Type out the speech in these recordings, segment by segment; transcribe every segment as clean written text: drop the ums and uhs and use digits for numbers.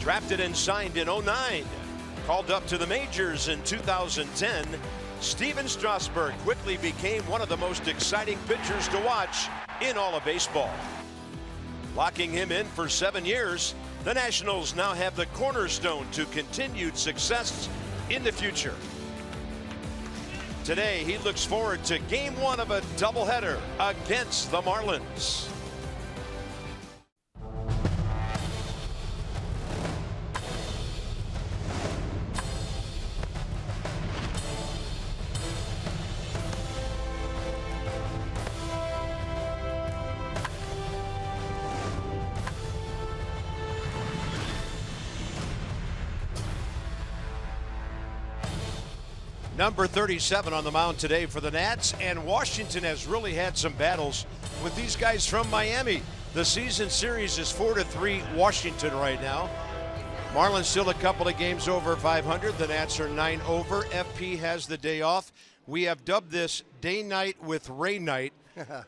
Drafted and signed in '09, called up to the majors in 2010, Steven Strasburg quickly became one of the most exciting pitchers to watch in all of baseball. Locking him in for 7 years, the Nationals now have the cornerstone to continued success in the future. Today, he looks forward to Game 1 of a doubleheader against the Marlins. Number 37 on the mound today for the Nats, and Washington has really had some battles with these guys from Miami. The season series is 4-3 Washington right now. Marlins still a couple of games over 500. The Nats are 9 over. FP has the day off. We have dubbed this day night with Ray night.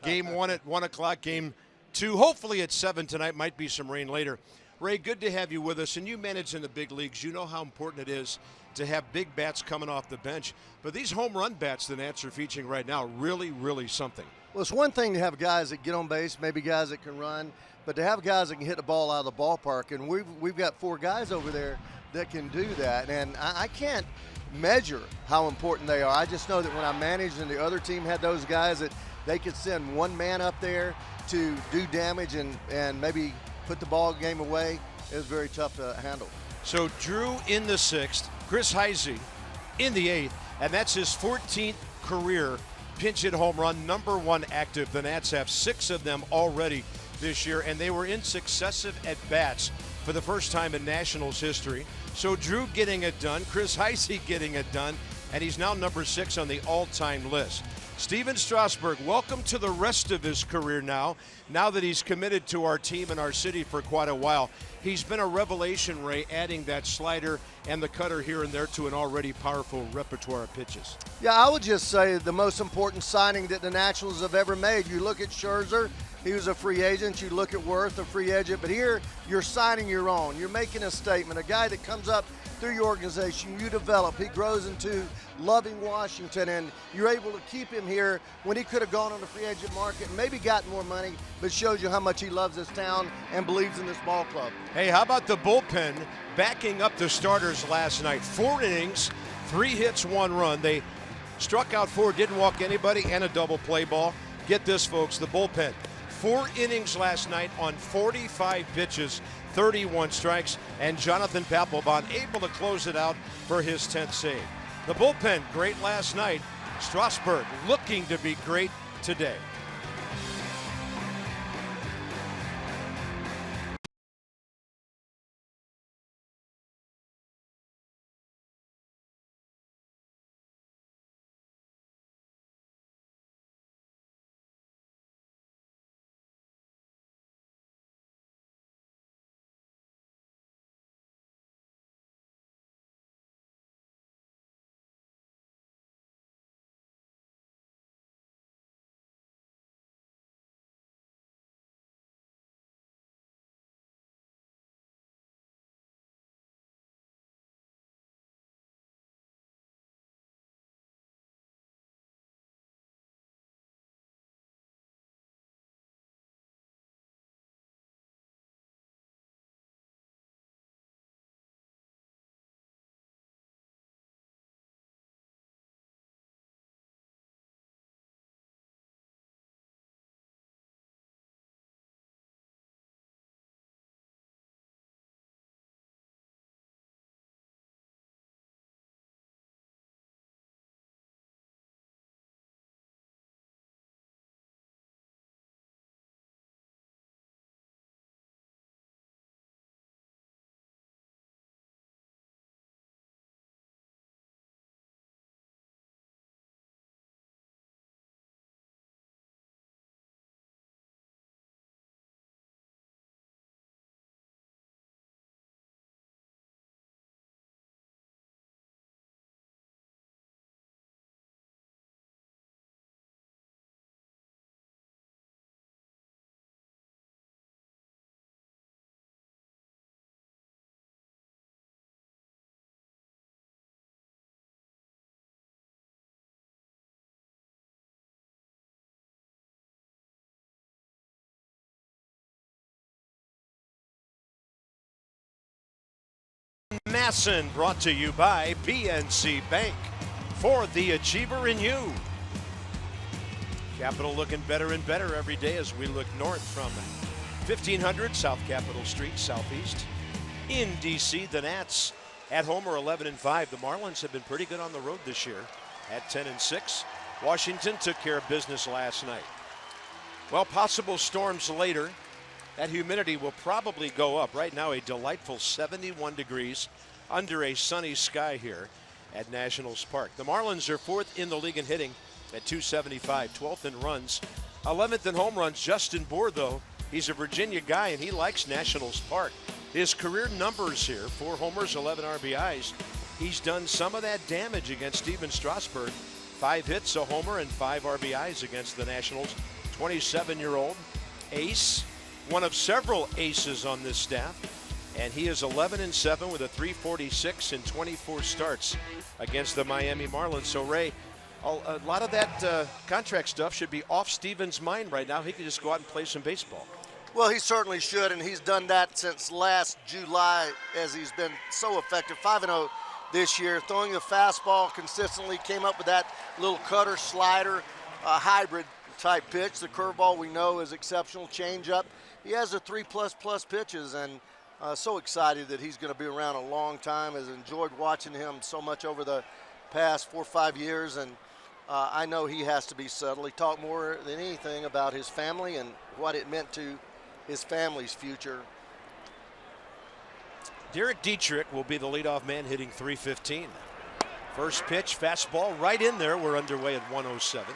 Game 1 at 1 o'clock, game 2 hopefully at 7 tonight. Might be some rain later. Ray, good to have you with us, and you manage in the big leagues. You know how important it is to have big bats coming off the bench. But these home run bats the Nats are featuring right now, really something. Well, it's one thing to have guys that get on base, maybe guys that can run, but to have guys that can hit the ball out of the ballpark, and we've got 4 guys over there that can do that. And I can't measure how important they are. I just know that when I managed and the other team had those guys, that they could send one man up there to do damage and maybe put the ball game away. It was very tough to handle. So Drew in the 6th, Chris Heisey in the 8th, and that's his 14th career pinch hit home run, number 1 active. The Nats have 6 of them already this year, and they were in successive at-bats for the first time in Nationals history. So Drew getting it done, Chris Heisey getting it done, and he's now number 6 on the all-time list. Steven Strasburg, welcome to the rest of his career now that he's committed to our team and our city for quite a while. He's been a revelation, Ray, adding that slider and the cutter here and there to an already powerful repertoire of pitches. Yeah, I would just say the most important signing that the Nationals have ever made. You look at Scherzer, he was a free agent. You look at Worth, a free agent. But here, you're signing your own. You're making a statement. A guy that comes up through your organization, you develop. He grows into loving Washington, and you're able to keep him here when he could have gone on the free agent market and maybe gotten more money, but shows you how much he loves this town and believes in this ball club. Hey, how about the bullpen backing up the starters last night? 4 innings, 3 hits, 1 run. They struck out 4, didn't walk anybody, and a double play ball. Get this, folks, the bullpen. 4 innings last night on 45 pitches, 31 strikes, and Jonathan Papelbon able to close it out for his 10th save. The bullpen, great last night. Strasburg looking to be great today. Masson, brought to you by PNC Bank. For the achiever in you. Capitol looking better and better every day as we look north from 1500 South Capitol Street, southeast. In D.C., the Nats at home are 11-5. The Marlins have been pretty good on the road this year at 10-6. Washington took care of business last night. Well, possible storms later. That humidity will probably go up. Right now, a delightful 71 degrees under a sunny sky here at Nationals Park. The Marlins are 4th in the league in hitting at 275, 12th in runs, 11th in home runs. Justin Bour, though, he's a Virginia guy, and he likes Nationals Park. His career numbers here, 4 homers, 11 RBIs. He's done some of that damage against Steven Strasburg. 5 hits, a homer, and 5 RBIs against the Nationals. 27-year-old ace, one of several aces on this staff. And he is 11-7 with a .346 in 24 starts against the Miami Marlins. So, Ray, a lot of that contract stuff should be off Steven's mind right now. He can just go out and play some baseball. Well, he certainly should, and he's done that since last July as he's been so effective. 5-0 this year, throwing the fastball consistently, came up with that little cutter slider, hybrid type pitch. The curveball we know is exceptional, changeup. He has the 3+ pitches, and so excited that he's going to be around a long time. Has enjoyed watching him so much over the past 4 or 5 years, and I know he has to be settled. He talked more than anything about his family and what it meant to his family's future. Derek Dietrich will be the leadoff man, hitting .315. First pitch, fastball right in there. We're underway at 107.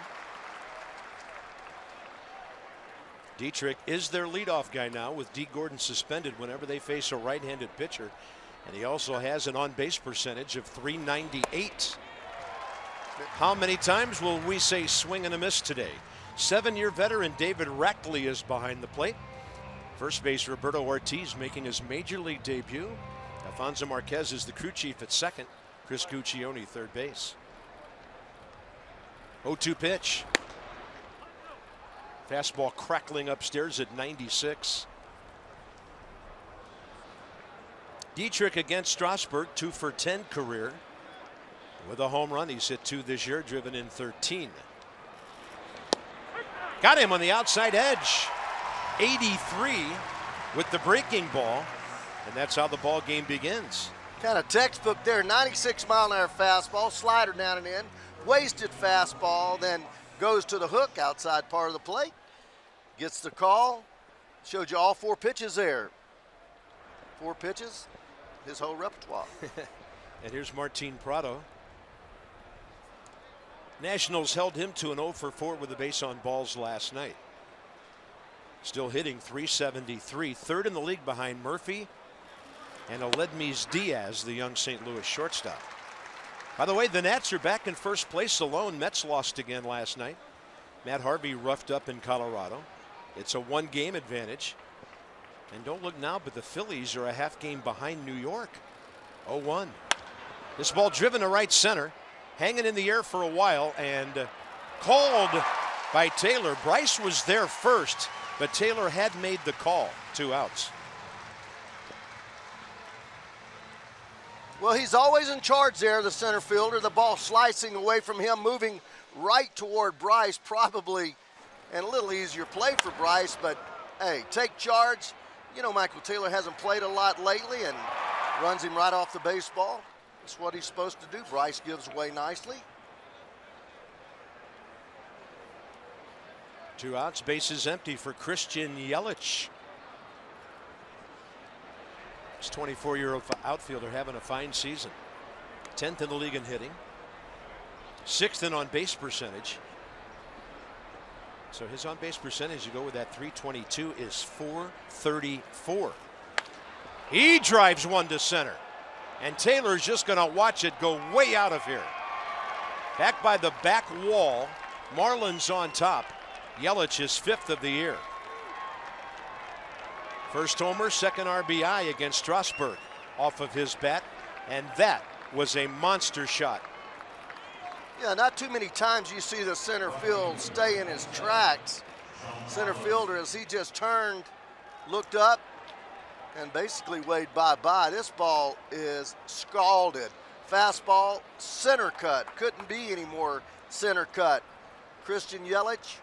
Dietrich is their leadoff guy now, with D. Gordon suspended whenever they face a right-handed pitcher. And he also has an on-base percentage of .398. How many times will we say swing and a miss today? 7-year veteran David Rackley is behind the plate. First base, Roberto Ortiz making his major league debut. Alfonso Marquez is the crew chief at second. Chris Guccione, third base. 0-2 pitch. Fastball crackling upstairs at 96. Dietrich against Strasburg, 2 for 10 career. With a home run, he's hit 2 this year, driven in 13. Got him on the outside edge. 83 with the breaking ball, and that's how the ball game begins. Kind of textbook there. 96-mile-an-hour fastball, slider down and in, wasted fastball, then goes to the hook outside part of the plate. Gets the call. Showed you all 4 pitches there. 4 pitches, his whole repertoire. And here's Martin Prado. Nationals held him to an 0 for 4 with a base on balls last night. Still hitting .373, third in the league behind Murphy and Aledmys Diaz, the young St. Louis shortstop. By the way, the Nats are back in first place alone. Mets lost again last night. Matt Harvey roughed up in Colorado. It's a 1-game advantage. And don't look now, but the Phillies are a half game behind New York. 0-1. This ball driven to right center, hanging in the air for a while, and called by Taylor. Bryce was there first, but Taylor had made the call. 2 outs. Well, he's always in charge there, the center fielder. The ball slicing away from him, moving right toward Bryce, probably, and a little easier play for Bryce, but hey, take charge. You know, Michael Taylor hasn't played a lot lately and runs him right off the baseball. That's what he's supposed to do. Bryce gives away nicely. 2 outs, bases empty for Christian Yelich. This 24-year-old outfielder having a fine season. 10th in the league in hitting. 6th in on-base percentage. So his on-base percentage, you go with that .322, is .434. He drives one to center. And Taylor's just going to watch it go way out of here. Back by the back wall. Marlins on top. Yelich is 5th of the year. First homer, second RBI against Strasburg off of his bat. And that was a monster shot. Yeah, not too many times you see the center field stay in his tracks. Center fielder, as he just turned, looked up, and basically Wade bye-bye. This ball is scalded. Fastball, center cut. Couldn't be any more center cut. Christian Yelich,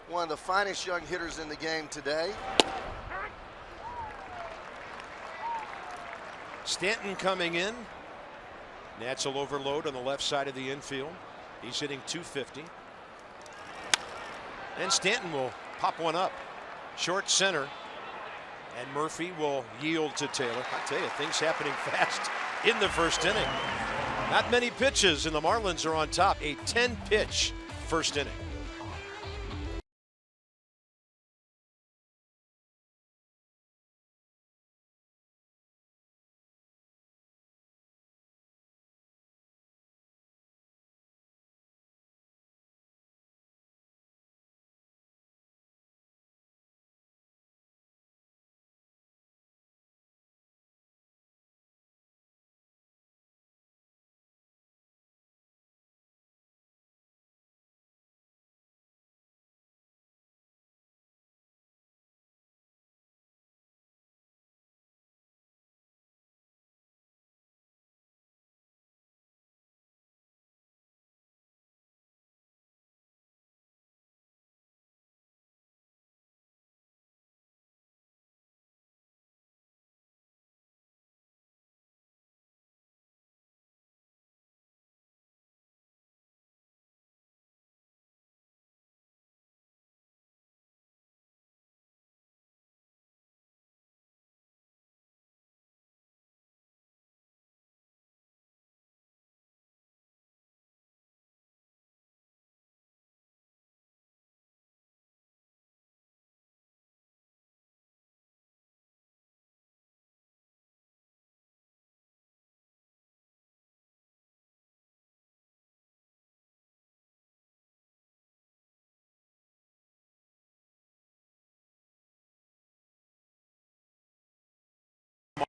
one of the finest young hitters in the game today. Stanton coming in. Nats will overload on the left side of the infield. He's hitting .250. And Stanton will pop one up. Short center. And Murphy will yield to Taylor. I tell you, things happening fast in the first inning. Not many pitches, and the Marlins are on top. A 10-pitch first inning.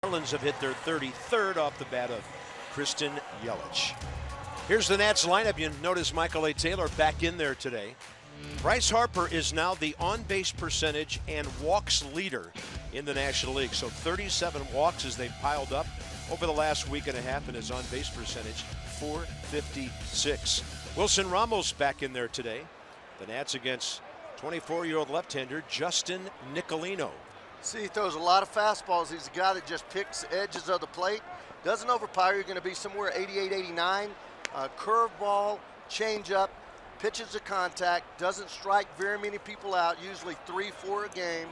Marlins have hit their 33rd off the bat of Christian Yelich. Here's the Nats lineup. You notice Michael A. Taylor back in there today. Bryce Harper is now the on-base percentage and walks leader in the National League. So 37 walks as they piled up over the last week and a half, and his on-base percentage, .456. Wilson Ramos back in there today. The Nats against 24-year-old left-hander Justin Nicolino. See, he throws a lot of fastballs. He's a guy that just picks the edges of the plate. Doesn't overpower. You're going to be somewhere 88, 89. Curveball, changeup, pitches to contact. Doesn't strike very many people out. Usually 3, 4 a game.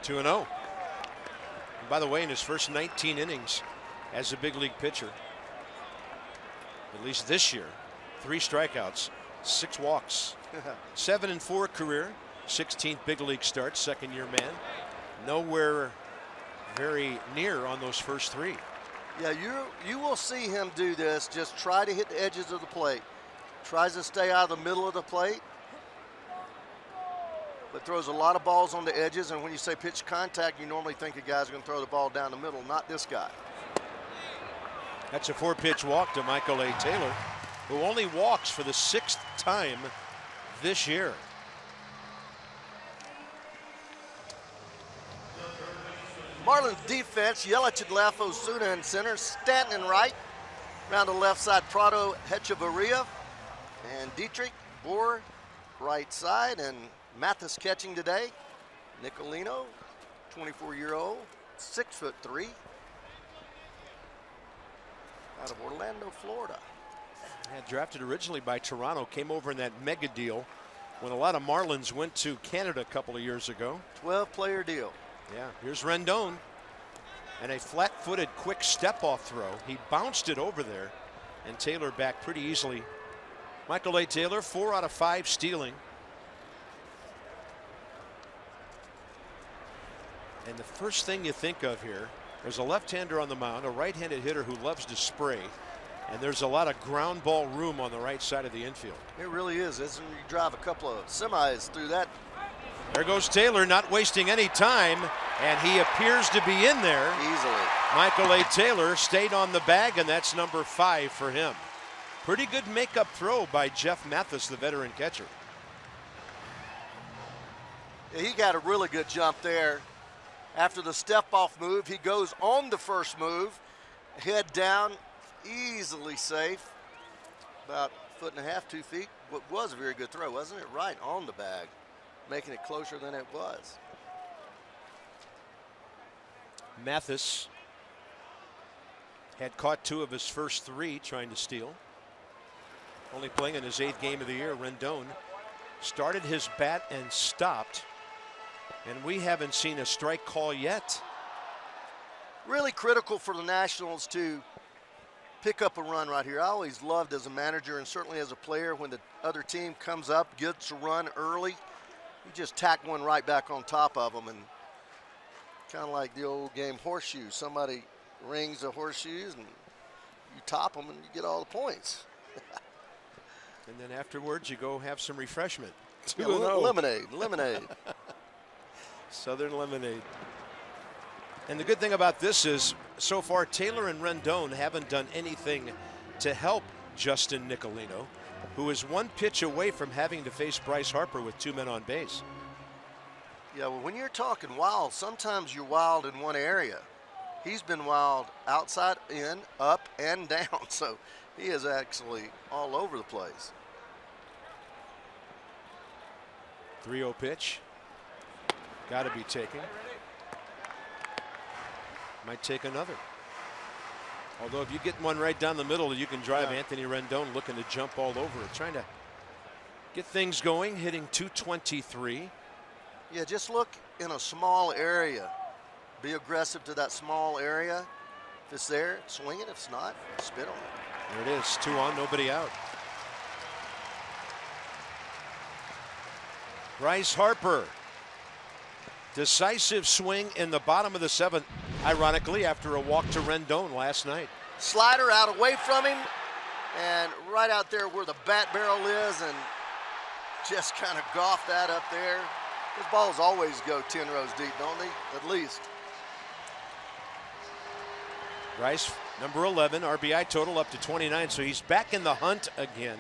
2-0. And by the way, in his first 19 innings as a big league pitcher, at least this year, 3 strikeouts, 6 walks. 7-4 career, 16th big league start, second-year man. Nowhere very near on those first 3. Yeah, you will see him do this. Just try to hit the edges of the plate. Tries to stay out of the middle of the plate, but throws a lot of balls on the edges. And when you say pitch contact, you normally think a guy's going to throw the ball down the middle. Not this guy. That's a 4-pitch walk to Michael A. Taylor, who only walks for the 6th time this year. Marlins defense, Yelich at left, Osuna in center, Stanton in right. Around the left side, Prado, Hechavarria, and Dietrich, Bohr, right side, and Mathis catching today. Nicolino, 24-year-old, 6'3", out of Orlando, Florida. Yeah, drafted originally by Toronto, came over in that mega deal when a lot of Marlins went to Canada a couple of years ago. 12-player deal. Yeah, here's Rendon. And a flat-footed quick step-off throw. He bounced it over there, and Taylor back pretty easily. Michael A. Taylor, 4 out of 5 stealing. And the first thing you think of here, there's a left-hander on the mound, a right-handed hitter who loves to spray. And there's a lot of ground ball room on the right side of the infield. It really is. Isn't it? You drive a couple of semis through that. There goes Taylor, not wasting any time, and he appears to be in there. Easily. Michael A. Taylor stayed on the bag, and that's number 5 for him. Pretty good makeup throw by Jeff Mathis, the veteran catcher. He got a really good jump there. After the step-off move, he goes on the first move, head down, easily safe. About a foot and a half, 2 feet. What was a very good throw, wasn't it? Right on the bag, making it closer than it was. Mathis had caught 2 of his first 3 trying to steal. Only playing in his 8th game of the year. Rendon started his bat and stopped. And we haven't seen a strike call yet. Really critical for the Nationals to pick up a run right here. I always loved as a manager and certainly as a player when the other team comes up, gets a run early, you just tack one right back on top of them. And kind of like the old game horseshoe. Somebody rings the horseshoes and you top them and you get all the points. And then afterwards you go have some refreshment. Yeah, lemonade. Southern lemonade. And the good thing about this is, so far, Taylor and Rendon haven't done anything to help Justin Nicolino, who is 1 pitch away from having to face Bryce Harper with 2 men on base. Yeah, well, when you're talking wild, sometimes you're wild in one area. He's been wild outside, in, up, and down, so he is actually all over the place. 3-0 pitch. Got to be taken. Might take another. Although if you get one right down the middle, you can drive Anthony Rendon looking to jump all over it. Trying to get things going, hitting .223. Yeah, just look in a small area. Be aggressive to that small area. If it's there, swing it. If it's not, spit on it. There it is. 2 on, nobody out. Bryce Harper. Decisive swing in the bottom of the 7th, ironically, after a walk to Rendon last night. Slider out away from him, and right out there where the bat barrel is, and just kind of golf that up there. Those balls always go 10 rows deep, don't they? At least. Bryce, number 11, RBI total up to 29, so he's back in the hunt again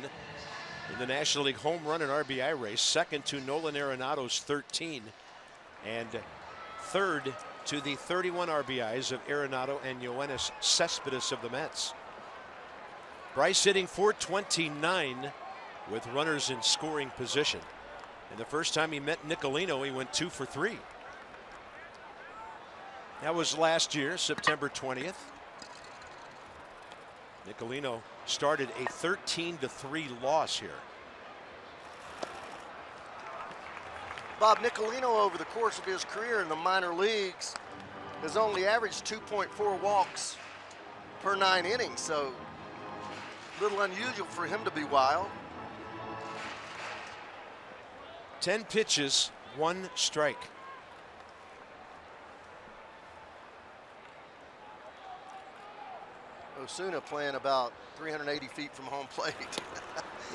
in the National League home run and RBI race, second to Nolan Arenado's 13. And third to the 31 RBIs of Arenado and Yoenis Cespedes of the Mets. Bryce hitting .429 with runners in scoring position. And the first time he met Nicolino, he went 2 for 3. That was last year, September 20th. Nicolino started a 13-3 loss here. Bob, Nicolino over the course of his career in the minor leagues has only averaged 2.4 walks per 9 innings, so a little unusual for him to be wild. 10 pitches, 1 strike. Osuna playing about 380 feet from home plate.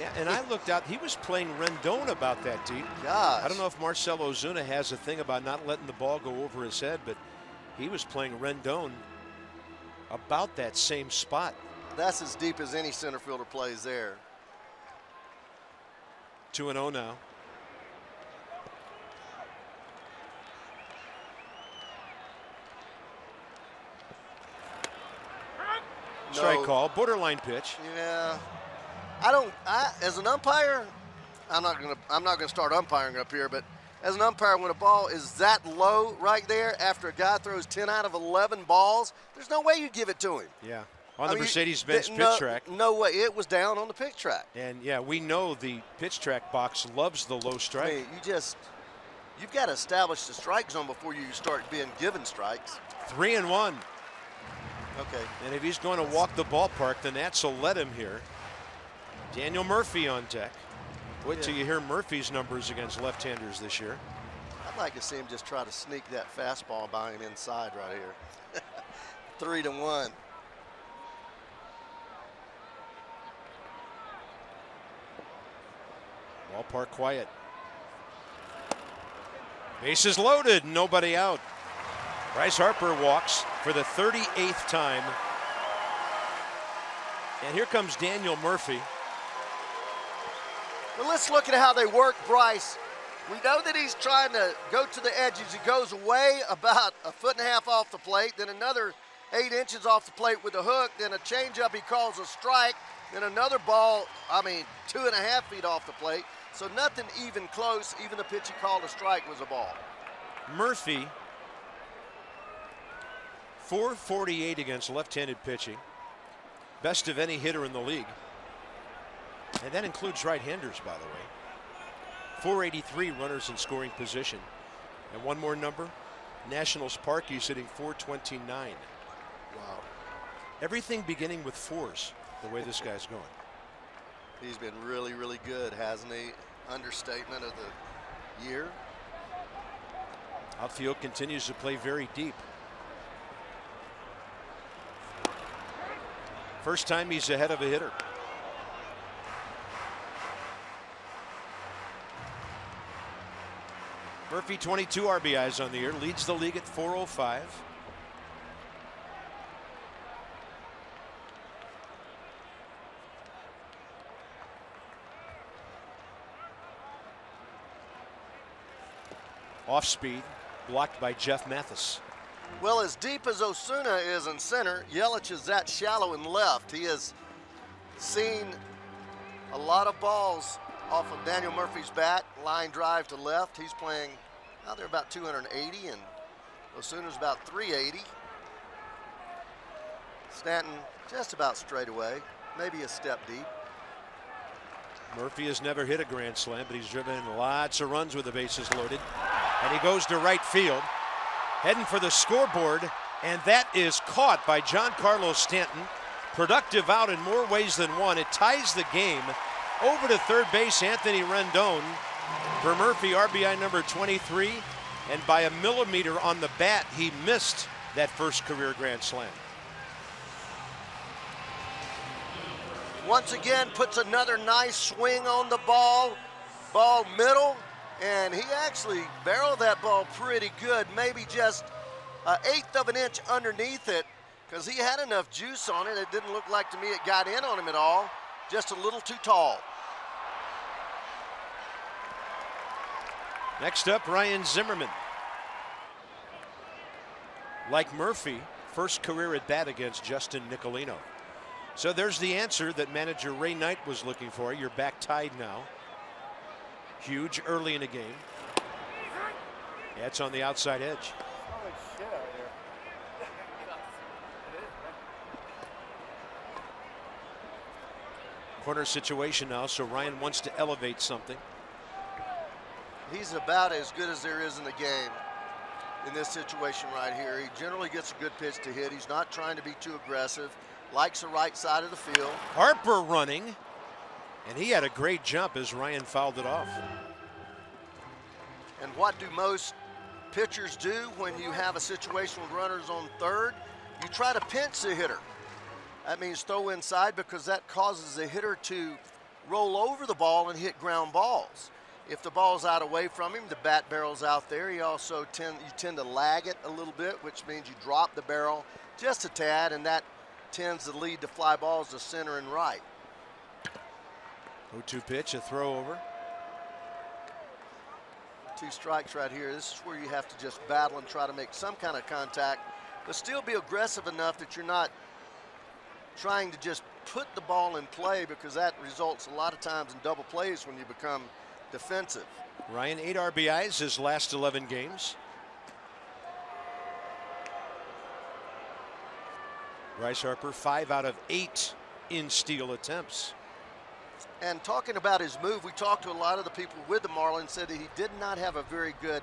Yeah, and I looked out. He was playing Rendon about that deep. Gosh. I don't know if Marcell Ozuna has a thing about not letting the ball go over his head, but he was playing Rendon about that same spot. That's as deep as any center fielder plays there. 2-0 now. Strike call, borderline pitch. Yeah, as an umpire, I'm not gonna start umpiring up here, but as an umpire, when a ball is that low right there after a guy throws 10 out of 11 balls, there's no way you give it to him. Yeah, on the Mercedes-Benz pitch track. No way, it was down on the pitch track. And yeah, we know the pitch track box loves the low strike. I mean, you've got to establish the strike zone before you start being given strikes. 3-1. Okay. And if he's going to walk the ballpark, the Nats will let him here. Daniel Murphy on deck. Wait till you hear Murphy's numbers against left-handers this year. I'd like to see him just try to sneak that fastball by him inside right here. 3-1. Ballpark quiet. Bases loaded, nobody out. Bryce Harper walks for the 38th time. And here comes Daniel Murphy. Well, let's look at how they work Bryce. We know that he's trying to go to the edges. He goes away about 1.5 feet off the plate, then another 8 inches off the plate with a hook, then a changeup he calls a strike, then another ball, 2.5 feet off the plate. So nothing even close. Even the pitch he called a strike was a ball. Murphy, .448 against left-handed pitching. Best of any hitter in the league. And that includes right-handers, by the way. .483 runners in scoring position. And one more number, Nationals Park, he's hitting .429. Wow. Everything beginning with fours, the way this guy's going. He's been really, really good, hasn't he? Understatement of the year. Outfield continues to play very deep. First time he's ahead of a hitter. Murphy, 22 RBIs on the year, leads the league at 405. Off speed, blocked by Jeff Mathis. Well, as deep as Osuna is in center, Yelich is that shallow in left. He has seen a lot of balls off of Daniel Murphy's bat, line drive to left. He's playing, now they're about 280, and Osuna's about 380. Stanton just about straight away, maybe a step deep. Murphy has never hit a grand slam, but he's driven in lots of runs with the bases loaded. And he goes to right field, heading for the scoreboard, and that is caught by Giancarlo Stanton. Productive out in more ways than one. It ties the game. Over to third base, Anthony Rendon for Murphy, RBI number 23, and by a millimeter on the bat, he missed that first career grand slam. Once again, puts another nice swing on the ball middle, and he actually barreled that ball pretty good, maybe just 1/8 of an inch underneath it, because he had enough juice on it. It didn't look like to me it got in on him at all, just a little too tall. Next up, Ryan Zimmerman. Like Murphy, first career at bat against Justin Nicolino. So there's the answer that manager Ray Knight was looking for. You're back tied now. Huge early in the game. Yeah, it's on the outside edge. Corner situation now, so Ryan wants to elevate something. He's about as good as there is in the game in this situation right here. He generally gets a good pitch to hit. He's not trying to be too aggressive. Likes the right side of the field. Harper running, and he had a great jump as Ryan fouled it off. And what do most pitchers do when you have a situation with runners on third? You try to pinch the hitter. That means throw inside, because that causes the hitter to roll over the ball and hit ground balls. If the ball's out away from him, the bat barrel's out there. You tend to lag it a little bit, which means you drop the barrel just a tad, and that tends to lead to fly balls to center and right. 0-2 pitch, a throw over. 2 strikes right here. This is where you have to just battle and try to make some kind of contact, but still be aggressive enough that you're not trying to just put the ball in play, because that results a lot of times in double plays when you become defensive. Ryan, 8 RBIs his last 11 games. Bryce Harper, 5 out of 8 in steal attempts. And talking about his move, we talked to a lot of the people with the Marlins, said that he did not have a very good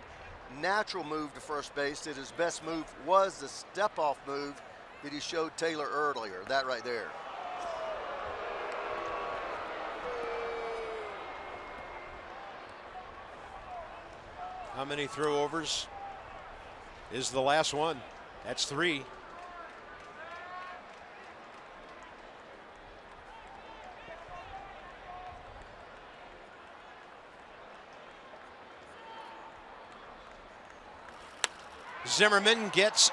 natural move to first base, that his best move was the step-off move that he showed Taylor earlier, that right there. How many throwovers is the last one? That's 3. Zimmerman gets,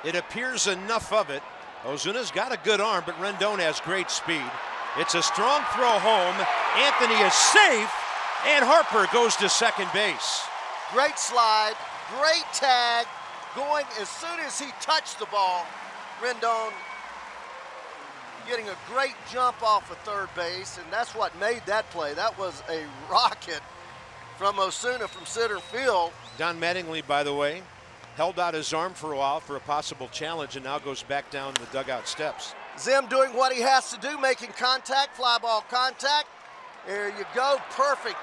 it appears, enough of it. Ozuna's got a good arm, but Rendon has great speed. It's a strong throw home. Anthony is safe, And Harper goes to second base. Great slide, great tag, going as soon as he touched the ball. Rendon getting a great jump off of third base, and that's what made that play. That was a rocket from Osuna from center field. Don Mattingly, by the way, held out his arm for a while for a possible challenge and now goes back down the dugout steps. Zim doing what he has to do, making contact, fly ball contact. There you go, perfect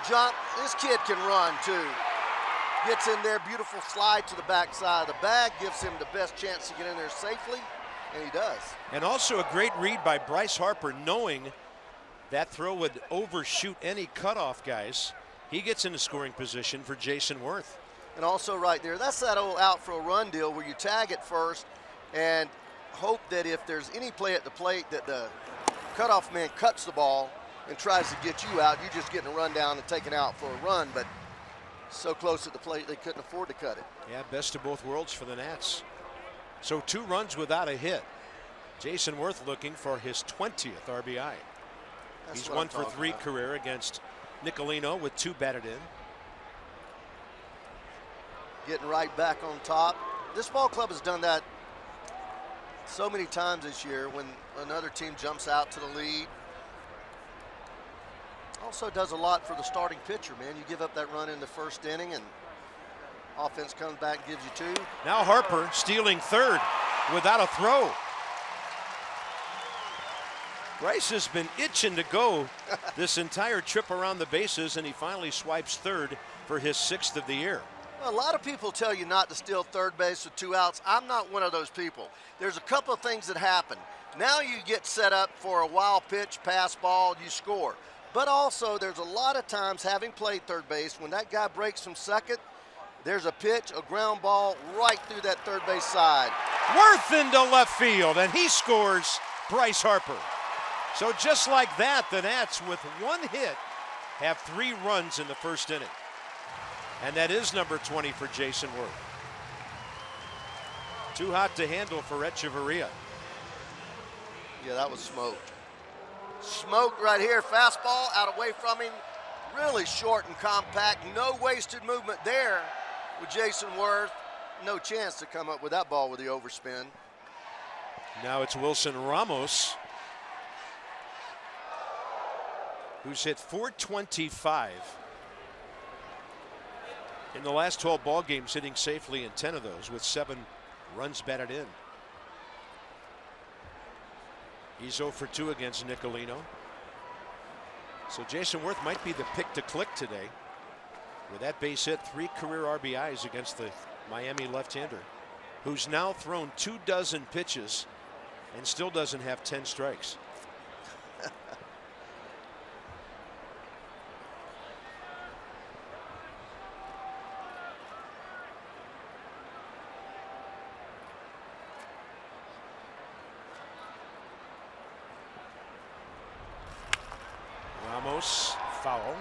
jump. This kid can run too. Gets in there, beautiful slide to the backside of the bag, gives him the best chance to get in there safely, and he does. And also a great read by Bryce Harper, knowing that throw would overshoot any cutoff guys. He gets into scoring position for Jason Worth. And also right there, that's that old out for a run deal where you tag it first and hope that if there's any play at the plate that the cutoff man cuts the ball and tries to get you out, you're just getting a run down and taken out for a run. But so close at the plate, they couldn't afford to cut it. Yeah, best of both worlds for the Nats. So 2 runs without a hit. Jason Worth looking for his 20th RBI. He's 1 for 3 career against Nicolino with 2 batted in. Getting right back on top. This ball club has done that so many times this year when another team jumps out to the lead. Also does a lot for the starting pitcher, man. You give up that run in the first inning and offense comes back and gives you 2. Now Harper stealing third without a throw. Bryce has been itching to go this entire trip around the bases, and he finally swipes third for his 6th of the year. Well, a lot of people tell you not to steal third base with 2 outs. I'm not one of those people. There's a couple of things that happen. Now you get set up for a wild pitch, pass ball, you score. But also there's a lot of times, having played third base, when that guy breaks from second, there's a pitch, a ground ball right through that third base side. Worth into left field, and he scores. Bryce Harper. So just like that, the Nats with 1 hit have 3 runs in the first inning. And that is number 20 for Jason Worth. Too hot to handle for Echeverria. Yeah, that was smoked. Smoked right here. Fastball out away from him. Really short and compact. No wasted movement there with Jason Worth. No chance to come up with that ball with the overspin. Now it's Wilson Ramos, who's hit .425 in the last 12 ball games, hitting safely in 10 of those with 7 runs batted in. He's 0 for 2 against Nicolino. So Jason Worth might be the pick to click today. With that base hit, 3 career RBIs against the Miami left-hander, who's now thrown 24 pitches and still doesn't have 10 strikes. Ramos, foul.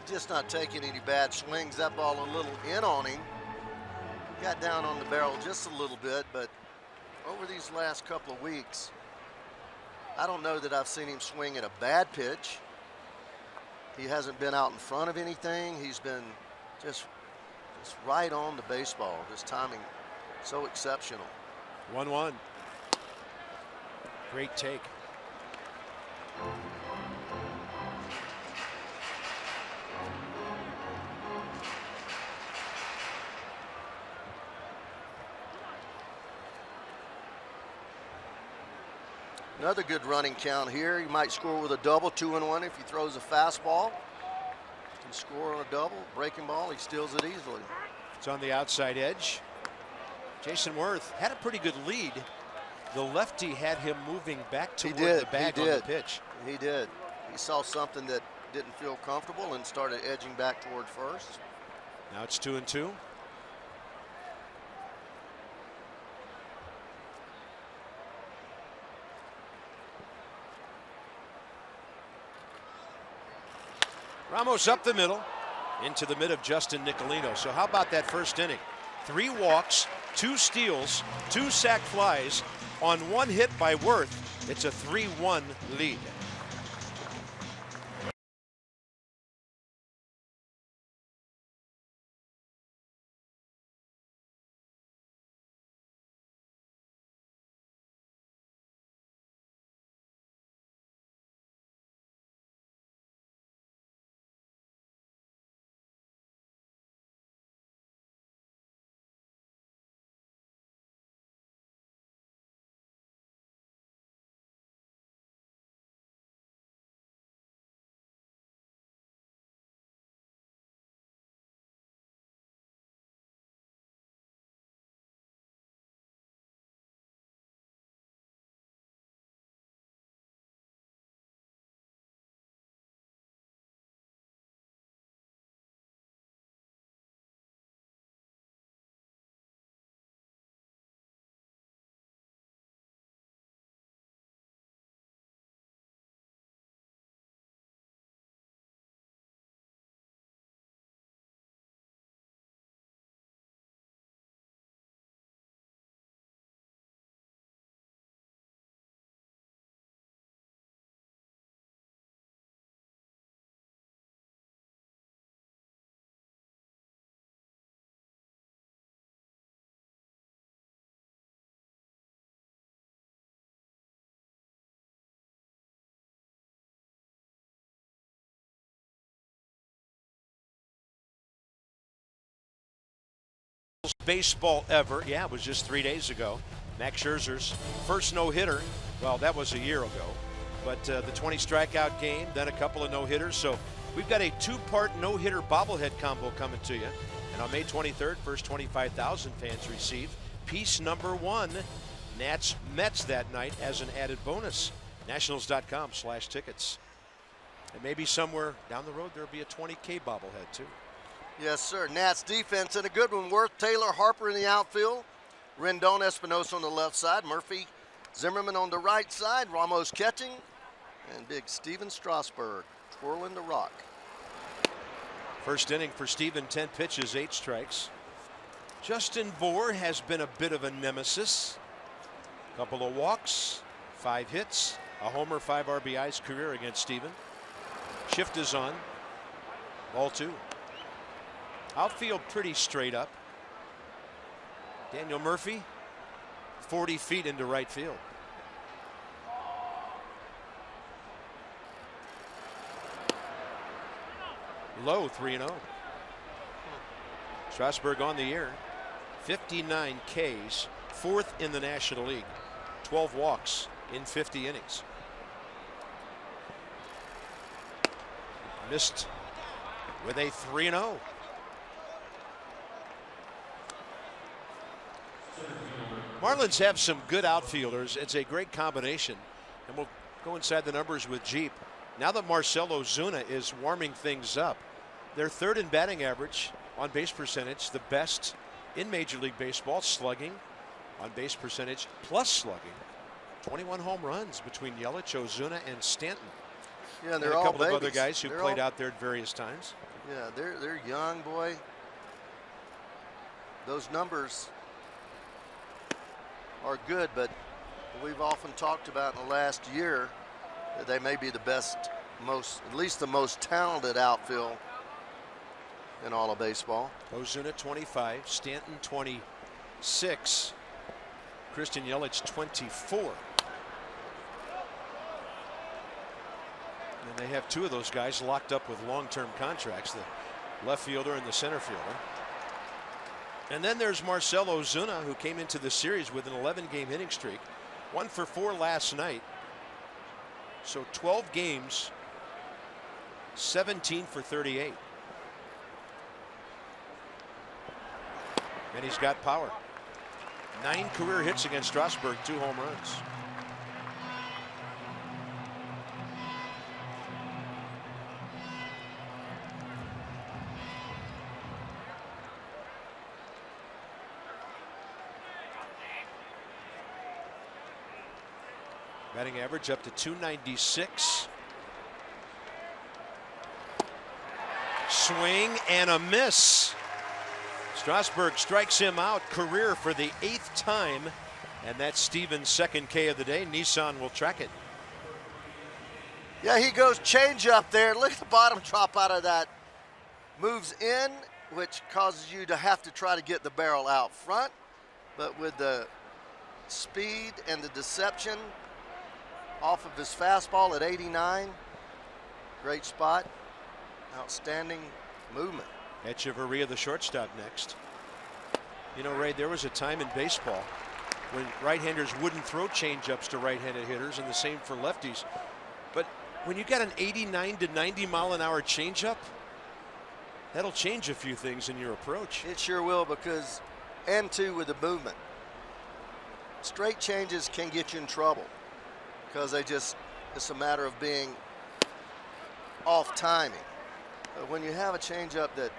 Just not taking any bad swings. That ball a little in on him. Got down on the barrel just a little bit, but over these last couple of weeks, I don't know that I've seen him swing at a bad pitch. He hasn't been out in front of anything. He's been just right on the baseball. His timing so exceptional. 1-1. Great take. Another good running count here. He might score with a double, 2-1 if he throws a fastball. Can score on a double, breaking ball, he steals it easily. It's on the outside edge. Jason Worth had a pretty good lead. The lefty had him moving back toward the bag on the pitch. He did. He saw something that didn't feel comfortable and started edging back toward first. Now it's 2-2. Ramos up the middle into the mid of Justin Nicolino. So how about that first inning? 3 walks, 2 steals, 2 sac flies on 1 hit by Worth. It's a 3-1 lead. Baseball ever. Yeah, it was just 3 days ago. Max Scherzer's first no-hitter. Well, that was a year ago. But the 20 strikeout game, then a couple of no-hitters. So we've got a two-part no-hitter bobblehead combo coming to you. And on May 23rd, first 25,000 fans receive piece number 1. Nats Mets that night as an added bonus. Nationals.com/tickets. And maybe somewhere down the road there'll be a 20K bobblehead too. Yes, sir. Nats defense and a good one. Worth, Taylor, Harper in the outfield. Rendon, Espinosa on the left side. Murphy, Zimmerman on the right side. Ramos catching. And big Steven Strasburg twirling the rock. First inning for Steven, 10 pitches, 8 strikes. Justin Bour has been a bit of a nemesis. Couple of walks, 5 hits, a homer, 5 RBIs career against Steven. Shift is on. Ball 2. Outfield pretty straight up. Daniel Murphy, 40 feet into right field. Low, 3-0. Strasburg on the year, 59 Ks, 4th in the National League, 12 walks in 50 innings. Missed with a 3-0. Marlins have some good outfielders. It's a great combination. And we'll go inside the numbers with Jeep. Now that Marcell Ozuna is warming things up, they're 3rd in batting average, on base percentage, the best in Major League Baseball, slugging, on base percentage plus slugging. 21 home runs between Yelich, Ozuna, and Stanton. Yeah, and they're a all couple babies. of other guys who played out there at various times. Yeah, they're young, boy. Those numbers are good, but we've often talked about in the last year that they may be the best, at least the most talented outfield in all of baseball. Ozuna 25, Stanton 26, Christian Yelich 24. And they have 2 of those guys locked up with long-term contracts, the left fielder and the center fielder. And then there's Marcell Ozuna, who came into the series with an 11-game hitting streak, 1 for 4 last night. So 12 games, 17 for 38. And he's got power. 9 career hits against Strasburg, 2 home runs. Batting average up to 296. Swing and a miss. Strasburg strikes him out, career for the 8th time And that's Stevens' second K of the day. Nissan will track it. Yeah, he goes change up there. Look at the bottom drop out of that. Moves in, which causes you to have to try to get the barrel out front. But with the speed and the deception off of his fastball at 89, great spot, outstanding movement. Echeverria, the shortstop, next. You know, Ray, there was a time in baseball when right-handers wouldn't throw change-ups to right-handed hitters, and the same for lefties. But when you got an 89 to 90 mile an hour change-up, that'll change a few things in your approach. It sure will, because, and too, with the movement. Straight changes can get you in trouble because it's a matter of being off timing. But when you have a changeup that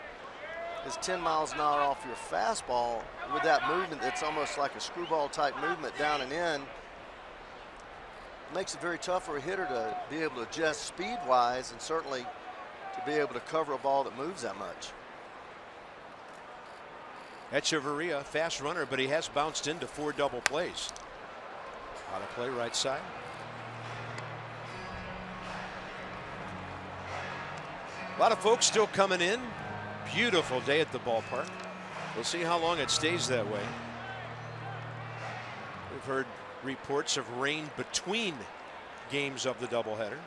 is 10 miles an hour off your fastball with that movement that's almost like a screwball type movement down and in, it makes it very tough for a hitter to be able to adjust speed-wise and certainly to be able to cover a ball that moves that much. Echeverria, fast runner, but he has bounced into 4 double plays. On a play right side. A lot of folks still coming in. Beautiful day at the ballpark. We'll see how long it stays that way. We've heard reports of rain between games of the doubleheader.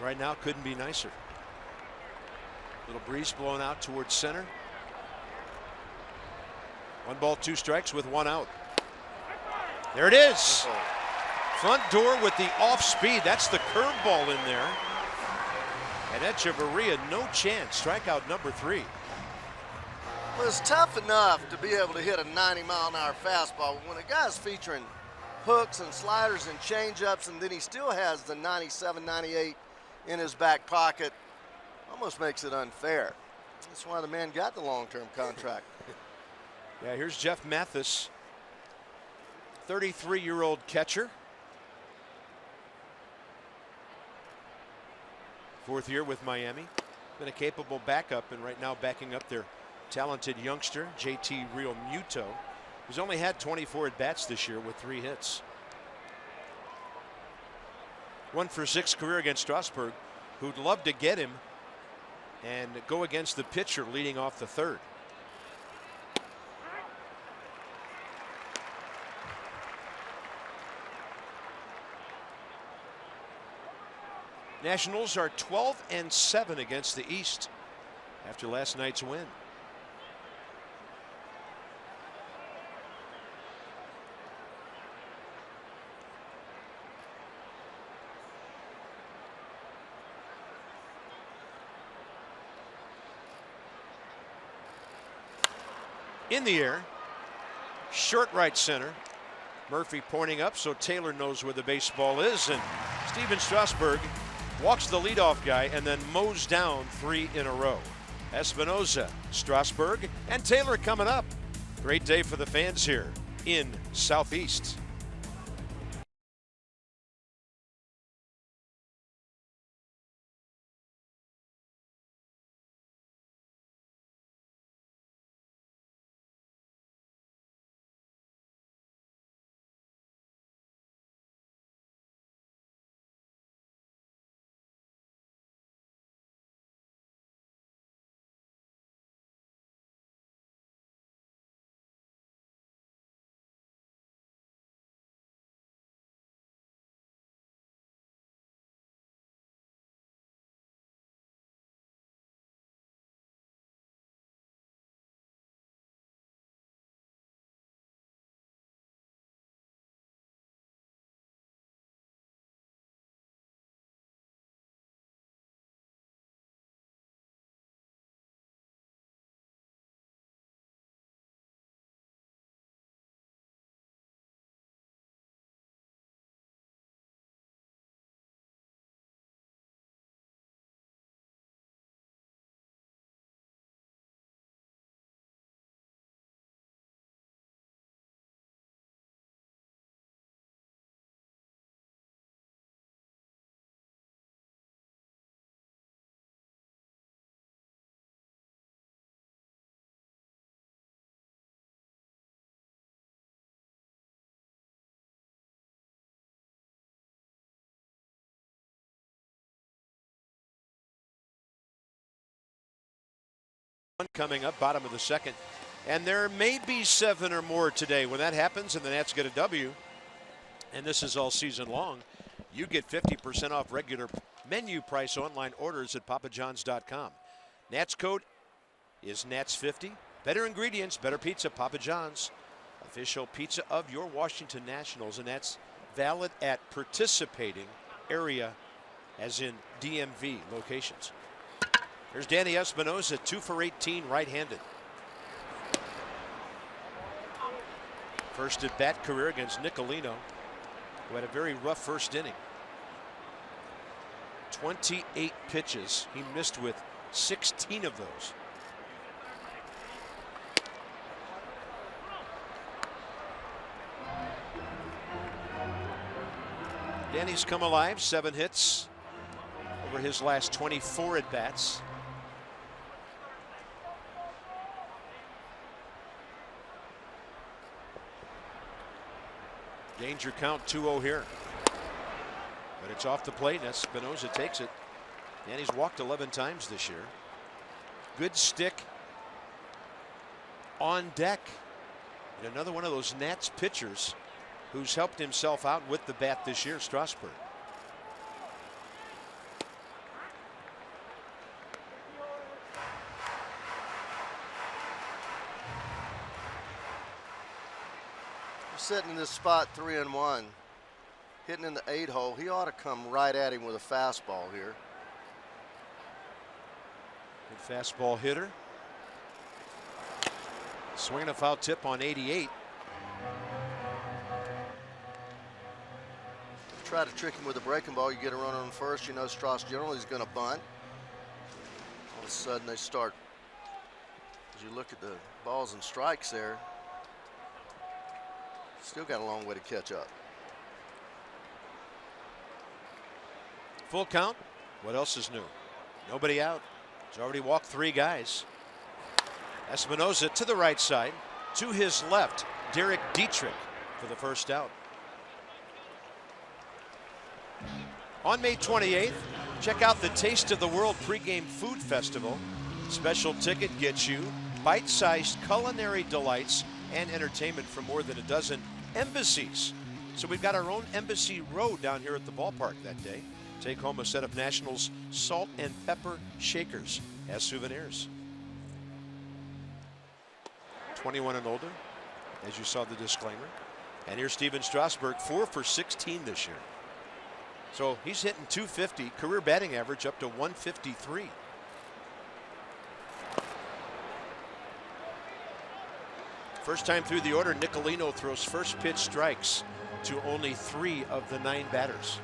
Right now, couldn't be nicer. Little breeze blowing out towards center. 1 ball, 2 strikes with 1 out. There it is. Front door with the off speed. That's the curveball in there. And Echeverria, no chance. Strikeout number 3. Well, it's tough enough to be able to hit a 90 mile an hour fastball. When a guy's featuring hooks and sliders and changeups, and then he still has the 97, 98 in his back pocket, almost makes it unfair. That's why the man got the long-term contract. Yeah, here's Jeff Mathis, 33-year-old catcher. 4th year with Miami. Been a capable backup, and right now backing up their talented youngster, JT Real Muto, who's only had 24 at-bats this year with 3 hits. 1 for 6 career against Strasburg, who'd love to get him and go against the pitcher leading off the 3rd. Nationals are 12-7 against the East after last night's win. In the air, short right center. Murphy pointing up so Taylor knows where the baseball is, and Steven Strasburg walks the leadoff guy and then mows down 3 in a row. Espinosa, Strasburg, and Taylor coming up. Great day for the fans here in Southeast. Coming up, bottom of the second. And there may be 7 or more today. When that happens and the Nats get a W, and this is all season long, you get 50% off regular menu price online orders at papajohns.com. Nats code is Nats50. Better ingredients, better pizza, Papa John's. Official pizza of your Washington Nationals, and that's valid at participating area, as in DMV locations. There's Danny Espinosa, 2 for 18, right-handed. First at bat career against Nicolino, who had a very rough first inning. 28 pitches. He missed with 16 of those. Danny's come alive, 7 hits over his last 24 at bats. Danger count 2-0 here. But it's off the plate, and Espinosa takes it. Danny's walked 11 times this year. Good stick on deck. And another one of those Nats pitchers who's helped himself out with the bat this year, Strasburg. Sitting in this spot 3-1, hitting in the 8 hole. He ought to come right at him with a fastball here. Good fastball hitter. Swinging a foul tip on 88. Try to trick him with a breaking ball. You get a runner on first. You know Strauss generally is going to bunt. All of a sudden they start. As you look at the balls and strikes there, still got a long way to catch up. Full count. What else is new? Nobody out. He's already walked 3 guys. Espinosa to the right side. To his left, Derek Dietrich for the first out. On May 28th, check out the Taste of the World pregame food festival. Special ticket gets you bite-sized culinary delights and entertainment from more than a dozen embassies. So we've got our own Embassy Row down here at the ballpark that day. Take home a set of Nationals salt and pepper shakers as souvenirs. 21 and older, as you saw the disclaimer. And here's Steven Strasburg, 4 for 16 this year. So he's hitting 250, career batting average up to 153. First time through the order, Nicolino throws first pitch strikes to only 3 of the 9 batters.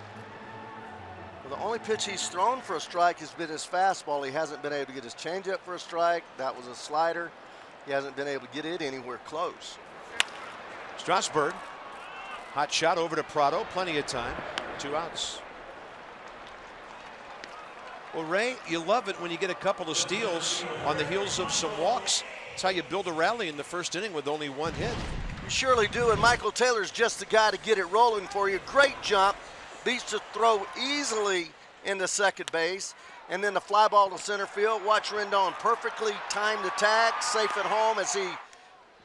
Well, the only pitch he's thrown for a strike has been his fastball. He hasn't been able to get his changeup for a strike. That was a slider. He hasn't been able to get it anywhere close. Strasburg, hot shot over to Prado, plenty of time, 2 outs. Well, Ray, you love it when you get a couple of steals on the heels of some walks. That's how you build a rally in the first inning with only 1 hit. You surely do, and Michael Taylor's just the guy to get it rolling for you. Great jump, beats the throw easily into second base, and then the fly ball to center field. Watch Rendon perfectly timed the tag, safe at home as he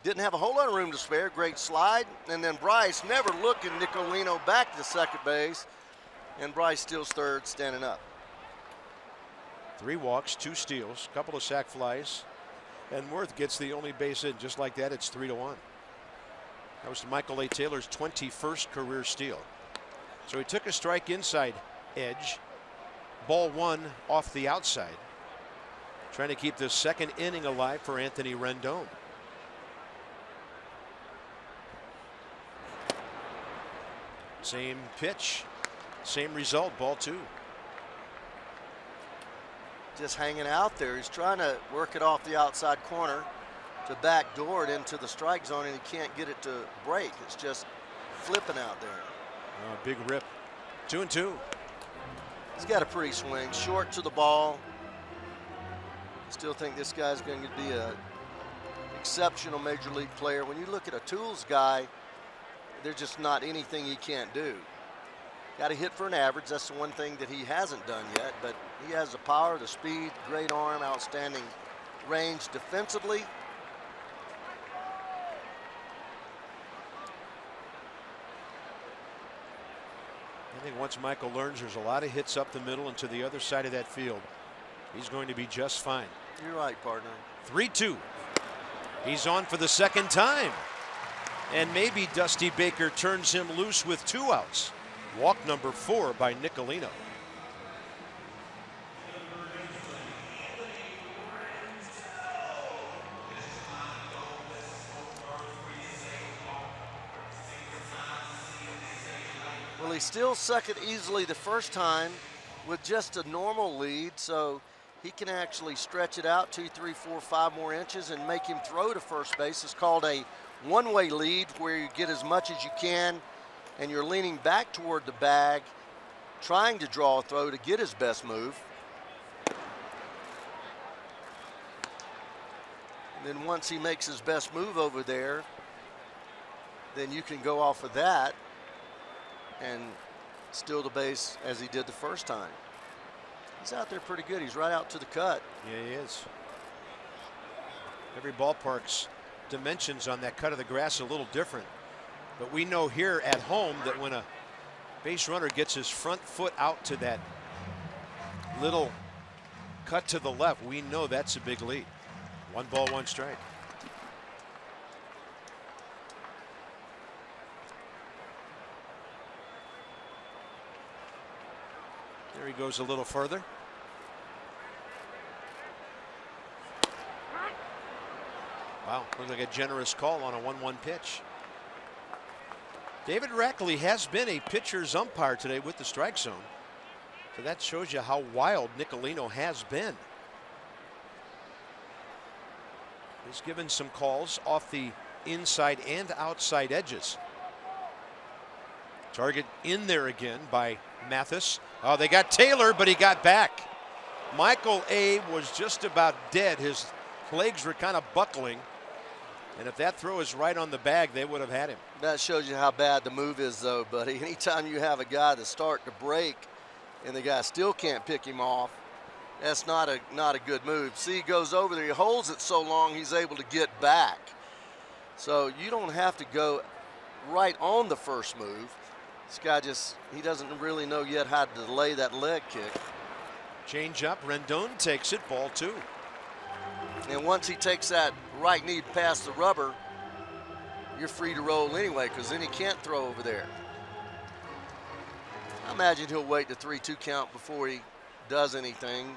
didn't have a whole lot of room to spare. Great slide, and then Bryce never looking Nicolino back to second base, and Bryce still third, standing up. 3 walks, 2 steals, couple of sac flies, and Worth gets the only base hit. Just like that, it's 3-1. That was Michael A. Taylor's 21st career steal. So he took a strike inside edge, ball 1 off the outside, trying to keep the second inning alive for Anthony Rendon. Same pitch, same result, ball 2. Just hanging out there. He's trying to work it off the outside corner to backdoor it into the strike zone, and he can't get it to break. It's just flipping out there. Oh, big rip. 2-2. He's got a pretty swing, short to the ball. Still think this guy's going to be an exceptional major league player. When you look at a tools guy, there's just not anything he can't do. Got to hit for an average. That's the one thing that he hasn't done yet, but he has the power, the speed, great arm, outstanding range defensively. I think once Michael learns there's a lot of hits up the middle and to the other side of that field, he's going to be just fine. You're right, partner. 3-2. He's on for the second time. And maybe Dusty Baker turns him loose with 2 outs. Walk number 4 by Nicolino. Well, he still second easily the first time with just a normal lead, so he can actually stretch it out 2, 3, 4, 5 more inches and make him throw to first base. It's called a one-way lead, where you get as much as you can and you're leaning back toward the bag, trying to draw a throw to get his best move. And then once he makes his best move over there, then you can go off of that and steal the base as he did the first time. He's out there pretty good. He's right out to the cut. Yeah, he is. Every ballpark's dimensions on that cut of the grass a little different. But we know here at home that when a base runner gets his front foot out to that little cut to the left, we know that's a big lead. 1 ball, 1 strike. There he goes a little further. Wow, looks like a generous call on a 1-1 pitch. David Rackley has been a pitcher's umpire today with the strike zone. So that shows you how wild Nicolino has been. He's given some calls off the inside and outside edges. Target in there again by Mathis. Oh, they got Taylor, but he got back. Michael A. was just about dead. His legs were kind of buckling. And if that throw is right on the bag, they would have had him. That shows you how bad the move is, though, buddy. Anytime you have a guy that's starting to break and the guy still can't pick him off, that's not a good move. See, he goes over there, he holds it so long he's able to get back. So you don't have to go right on the first move. This guy he doesn't really know yet how to delay that leg kick. Change up, Rendon takes it, ball 2. And once he takes that right knee past the rubber, you're free to roll anyway, because then he can't throw over there. I imagine he'll wait the 3-2 count before he does anything,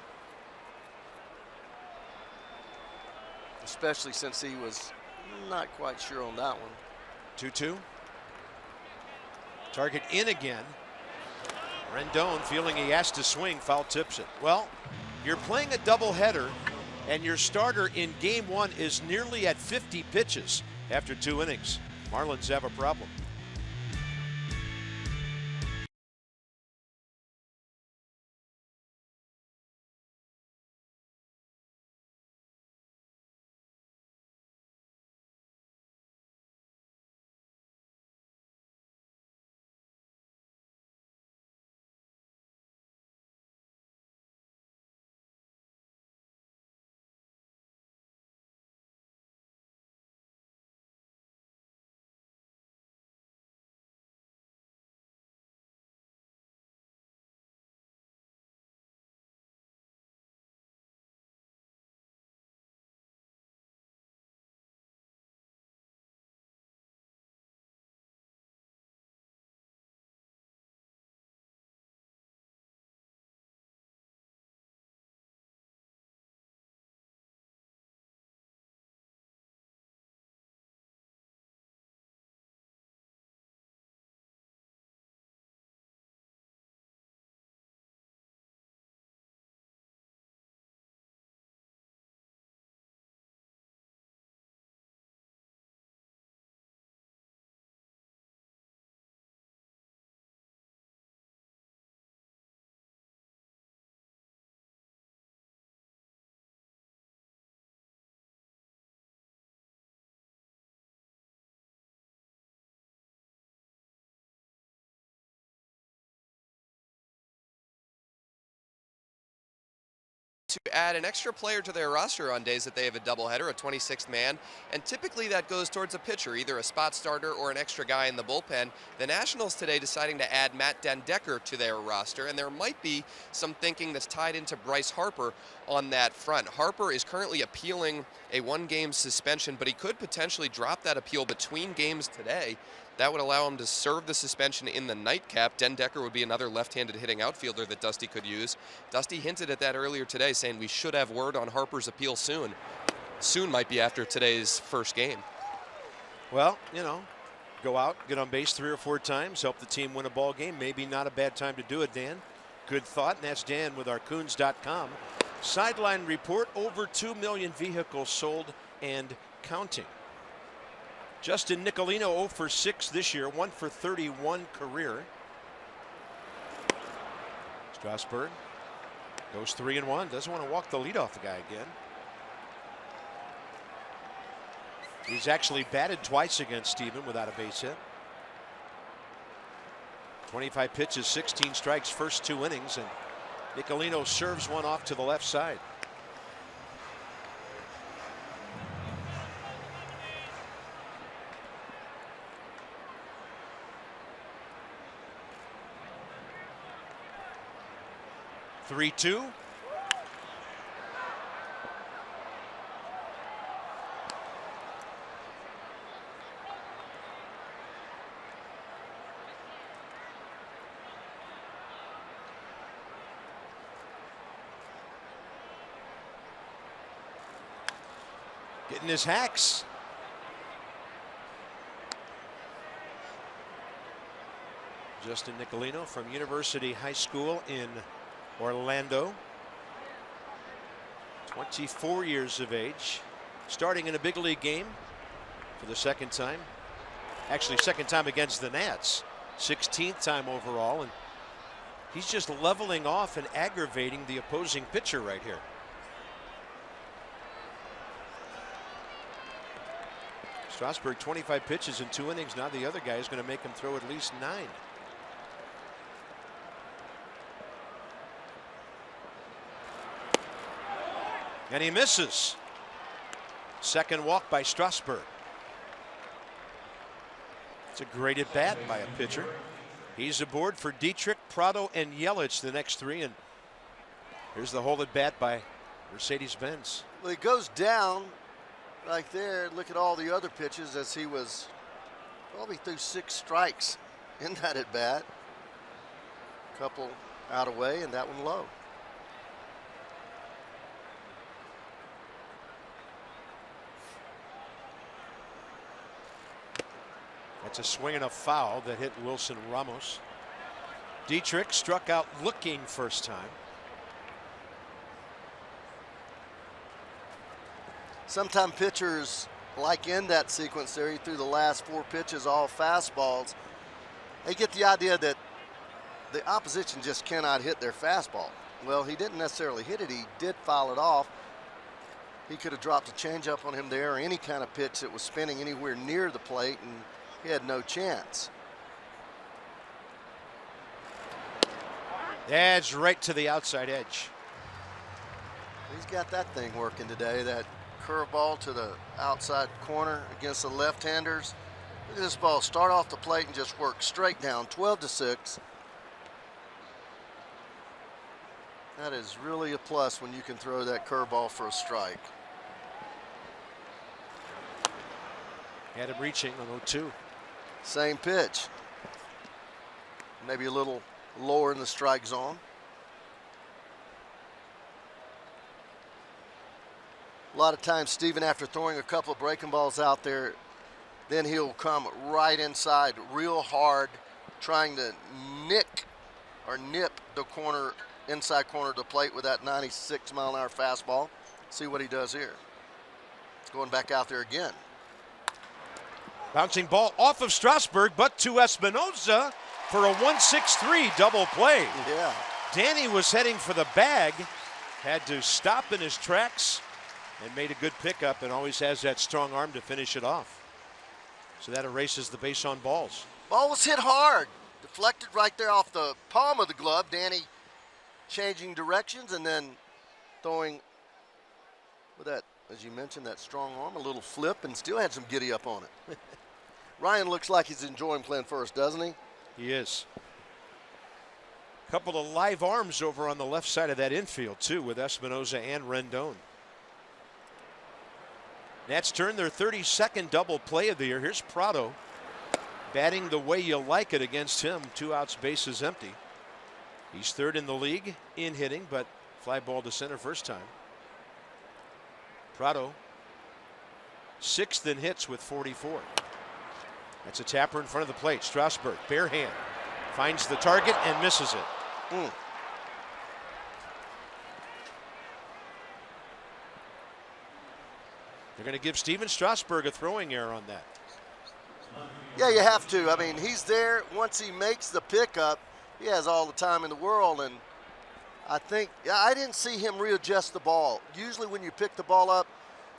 especially since he was not quite sure on that one. 2-2. Target in again. Rendon, feeling he has to swing, foul tips it. Well, you're playing a doubleheader, and your starter in game 1 is nearly at 50 pitches after 2 innings. Marlins have a problem. to add an extra player to their roster on days that they have a doubleheader, a 26th man, and typically that goes towards a pitcher, either a spot starter or an extra guy in the bullpen. The Nationals today deciding to add Matt Den Decker to their roster, and there might be some thinking that's tied into Bryce Harper on that front. Harper is currently appealing a one-game suspension, but he could potentially drop that appeal between games today. That would allow him to serve the suspension in the nightcap. Den Decker would be another left-handed hitting outfielder that Dusty could use. Dusty hinted at that earlier today, saying we should have word on Harper's appeal soon. Soon might be after today's first game. Well, you know, go out, get on base 3 or 4 times, help the team win a ball game. Maybe not a bad time to do it, Dan. Good thought, and that's Dan with our Coons.com. Sideline report, over 2 million vehicles sold and counting. Justin Nicolino 0 for 6 this year, 1 for 31 career. Strasburg goes 3-1. Doesn't want to walk the leadoff guy again. He's actually batted twice against Steven without a base hit. 25 pitches, 16 strikes, first 2 innings, and Nicolino serves one off to the left side. Three-two. Getting his hacks. Justin Nicolino from University High School in Orlando. 24 years of age. Starting in a big league game for the second time. Actually, second time against the Nats. 16th time overall. And he's just leveling off and aggravating the opposing pitcher right here. Strasburg, 25 pitches in 2 innings. Now the other guy is going to make him throw at least 9. And he misses. Second walk by Strasburg. It's a great at bat by a pitcher. He's aboard for Dietrich, Prado, and Yelich the next 3. And here's the whole at bat by Mercedes-Benz. Well, he goes down right there. Look at all the other pitches as he was probably through 6 strikes in that at bat. Couple out of way and that one low. That's a swing and a foul that hit Wilson Ramos. Dietrich struck out looking first time. Sometimes pitchers, like in that sequence there, he threw the last 4 pitches all fastballs. They get the idea that the opposition just cannot hit their fastball. Well, he didn't necessarily hit it. He did foul it off. He could have dropped a changeup on him there or any kind of pitch that was spinning anywhere near the plate, and he had no chance. That's right to the outside edge. He's got that thing working today, that curveball to the outside corner against the left-handers. Look at this ball start off the plate and just work straight down, 12-6. That is really a plus when you can throw that curveball for a strike. Had him reaching on 0-2. Same pitch. Maybe a little lower in the strike zone. A lot of times, Steven, after throwing a couple of breaking balls out there, then he'll come right inside real hard, trying to nip the corner, inside corner of the plate with that 96-mile-an-hour fastball. See what he does here. Going back out there again. Bouncing ball off of Strasburg, but to Espinoza for a 1-6-3 double play. Yeah. Danny was heading for the bag, had to stop in his tracks, and made a good pickup, and always has that strong arm to finish it off. So that erases the base on balls. Ball was hit hard. Deflected right there off the palm of the glove. Danny changing directions and then throwing with that, as you mentioned, that strong arm, a little flip, and still had some giddy up on it. Ryan looks like he's enjoying playing first, doesn't he? He is. A couple of live arms over on the left side of that infield, too, with Espinosa and Rendon. Nats turn their 32nd double play of the year. Here's Prado batting the way you like it against him. 2 outs, bases empty. He's third in the league in hitting, but fly ball to center first time. Prado, 6th in hits with 44. That's a tapper in front of the plate. Strasburg, bare hand, finds the target and misses it. They're going to give Steven Strasburg a throwing error on that. Yeah, you have to. I mean, he's there. Once he makes the pickup, he has all the time in the world. And I think, I didn't see him readjust the ball. Usually when you pick the ball up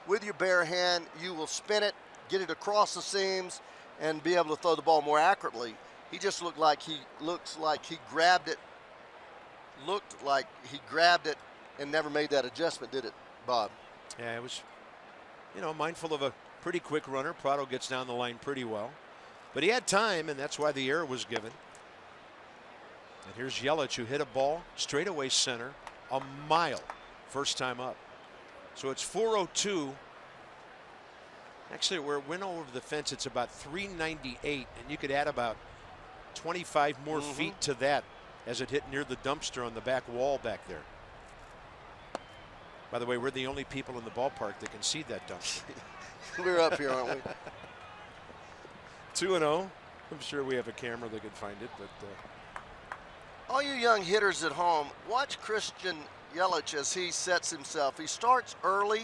with your bare hand, you will spin it, get it across the seams, and be able to throw the ball more accurately. He just looked like he grabbed it and never made that adjustment, did it, Bob? Yeah, it was, mindful of a pretty quick runner. Prado gets down the line pretty well. But he had time, and that's why the error was given. And here's Yelich, who hit a ball straightaway center a mile first time up. So it's 402. Actually, where it went over the fence, it's about 398, and you could add about 25 more feet to that as it hit near the dumpster on the back wall back there. By the way, we're the only people in the ballpark that can see that dumpster. We're up here, aren't we? 2-0. I'm sure we have a camera that can find it, but all you young hitters at home, watch Christian Yelich as he sets himself. He starts early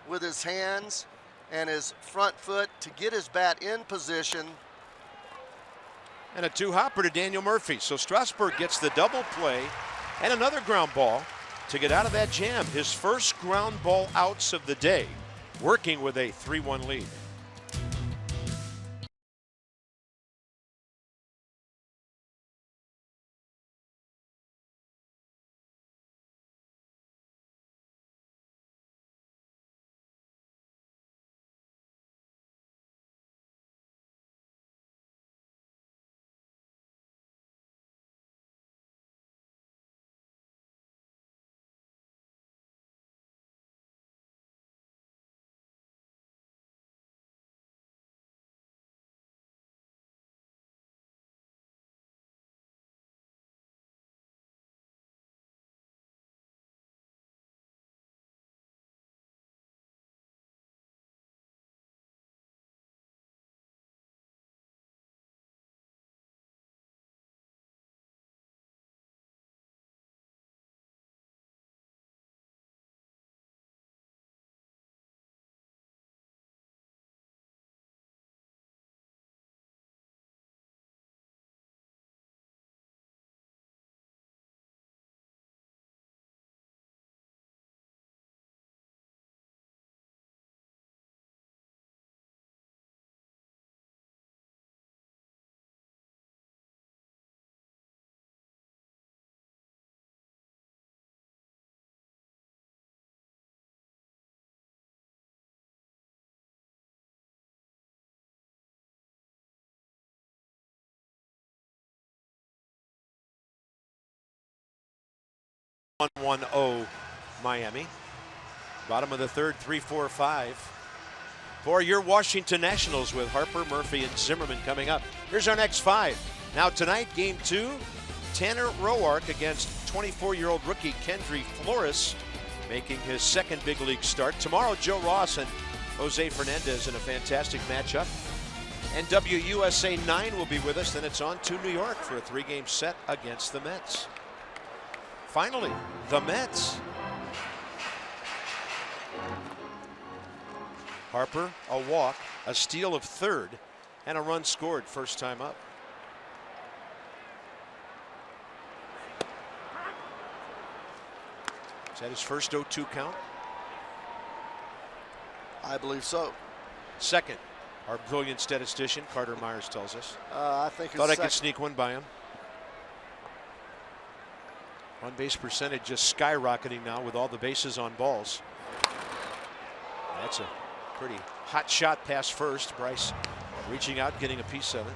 with his hands and his front foot to get his bat in position. And a 2-hopper to Daniel Murphy. So Strasburg gets the double play and another ground ball to get out of that jam. His first ground ball outs of the day, working with a 3-1 lead. One 1-0 Miami. Bottom of the third, 3-4-5 for your Washington Nationals with Harper, Murphy, and Zimmerman coming up. Here's our next 5. Now tonight, game 2, Tanner Roark against 24-year-old rookie Kendry Flores, making his second big league start. Tomorrow, Joe Ross and Jose Fernandez in a fantastic matchup. And WUSA 9 will be with us. Then it's on to New York for a 3-game set against the Mets. Finally, the Mets. Harper, a walk, a steal of third, and a run scored first time up. Is that his first 0-2 count? I believe so. Second, our brilliant statistician, Carter Myers, tells us. I think it's Thought I second. could sneak one by him. On base percentage just skyrocketing now with all the bases on balls. That's a pretty hot shot past first. Bryce reaching out, getting a piece of it.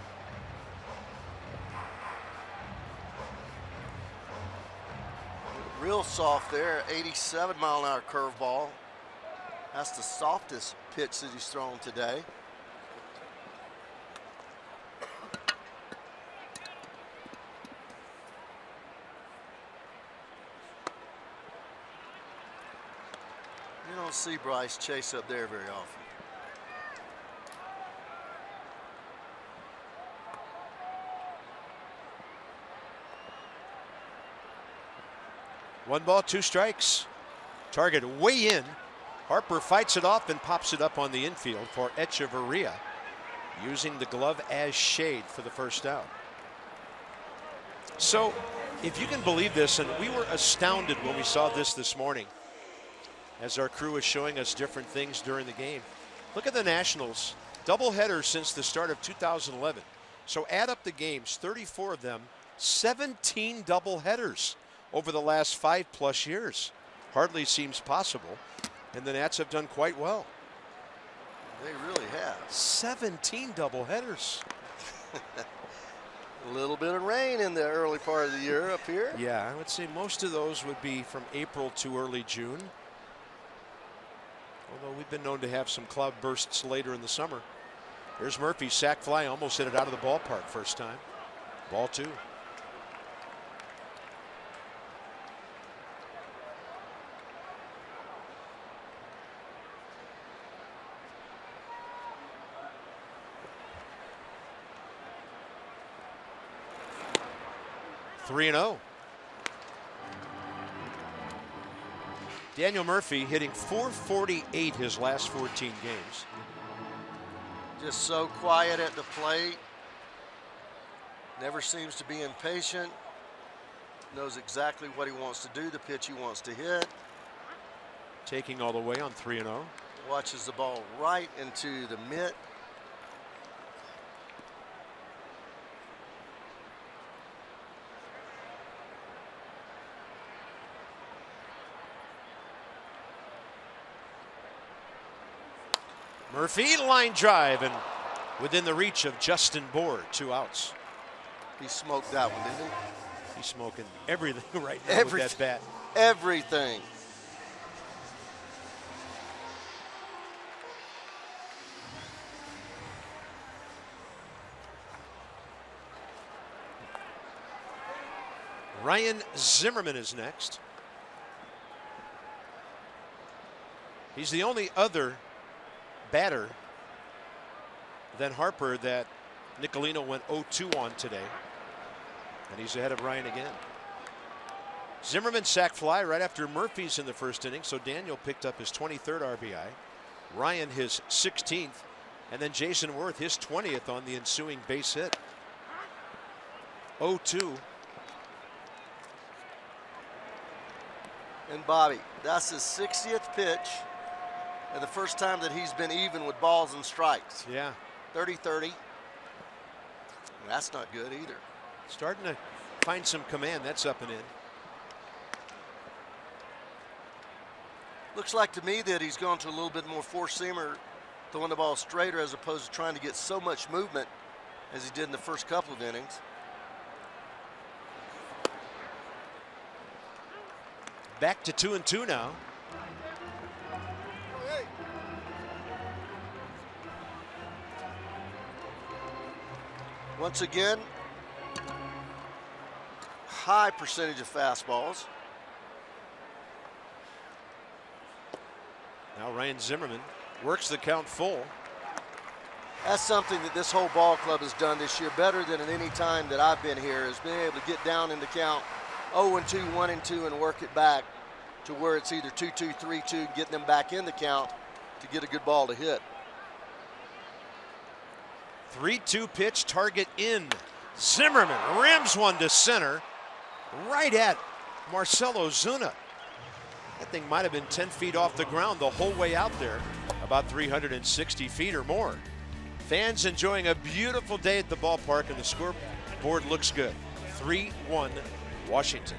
Real soft there, 87-mile-an-hour curveball. That's the softest pitch that he's thrown today. You don't see Bryce chase up there very often. One ball, two strikes. Target way in. Harper fights it off and pops it up on the infield for Echeverria, using the glove as shade for the first out. So, if you can believe this, and we were astounded when we saw this morning, as our crew is showing us different things during the game. Look at the Nationals, doubleheader since the start of 2011. So add up the games, 34 of them, 17 doubleheaders over the last 5+ years. Hardly seems possible, and the Nats have done quite well. They really have. 17 doubleheaders. A little bit of rain in the early part of the year up here. Yeah, I would say most of those would be from April to early June. Although we've been known to have some cloud bursts later in the summer. Here's Murphy, sac fly, almost hit it out of the ballpark first time. Ball two. Three and 0. Daniel Murphy hitting .448 his last 14 games. Just so quiet at the plate. Never seems to be impatient. Knows exactly what he wants to do, the pitch he wants to hit. Taking all the way on 3 and 0. Watches the ball right into the mitt. Murphy, line drive, and within the reach of Justin Bour, 2 outs. He smoked that one, didn't he? He's smoking everything right now with that bat. Everything. Ryan Zimmerman is next. He's the only other batter than Harper that Nicolino went 0-2 on today. And he's ahead of Ryan again. Zimmerman sac fly right after Murphy's in the first inning, so Daniel picked up his 23rd RBI. Ryan his 16th, and then Jason Worth his 20th on the ensuing base hit. 0-2. And Bobby, that's his 60th pitch. And the first time that he's been even with balls and strikes. Yeah. 30-30. That's not good either. Starting to find some command. That's up and in. Looks like to me that he's gone to a little bit more four-seamer, throwing the ball straighter as opposed to trying to get so much movement as he did in the first couple of innings. Back to 2-2 now. Once again, high percentage of fastballs. Now Ryan Zimmerman works the count full. That's something that this whole ball club has done this year better than at any time that I've been here, is being able to get down in the count 0-2, 1-2, and work it back to where it's either 2-2, 3-2, getting them back in the count to get a good ball to hit. 3-2 pitch, target in. Zimmerman rims one to center, right at Marcelo Zuna. That thing might have been 10 feet off the ground the whole way out there, about 360 feet or more. Fans enjoying a beautiful day at the ballpark, and the scoreboard looks good. 3-1 Washington.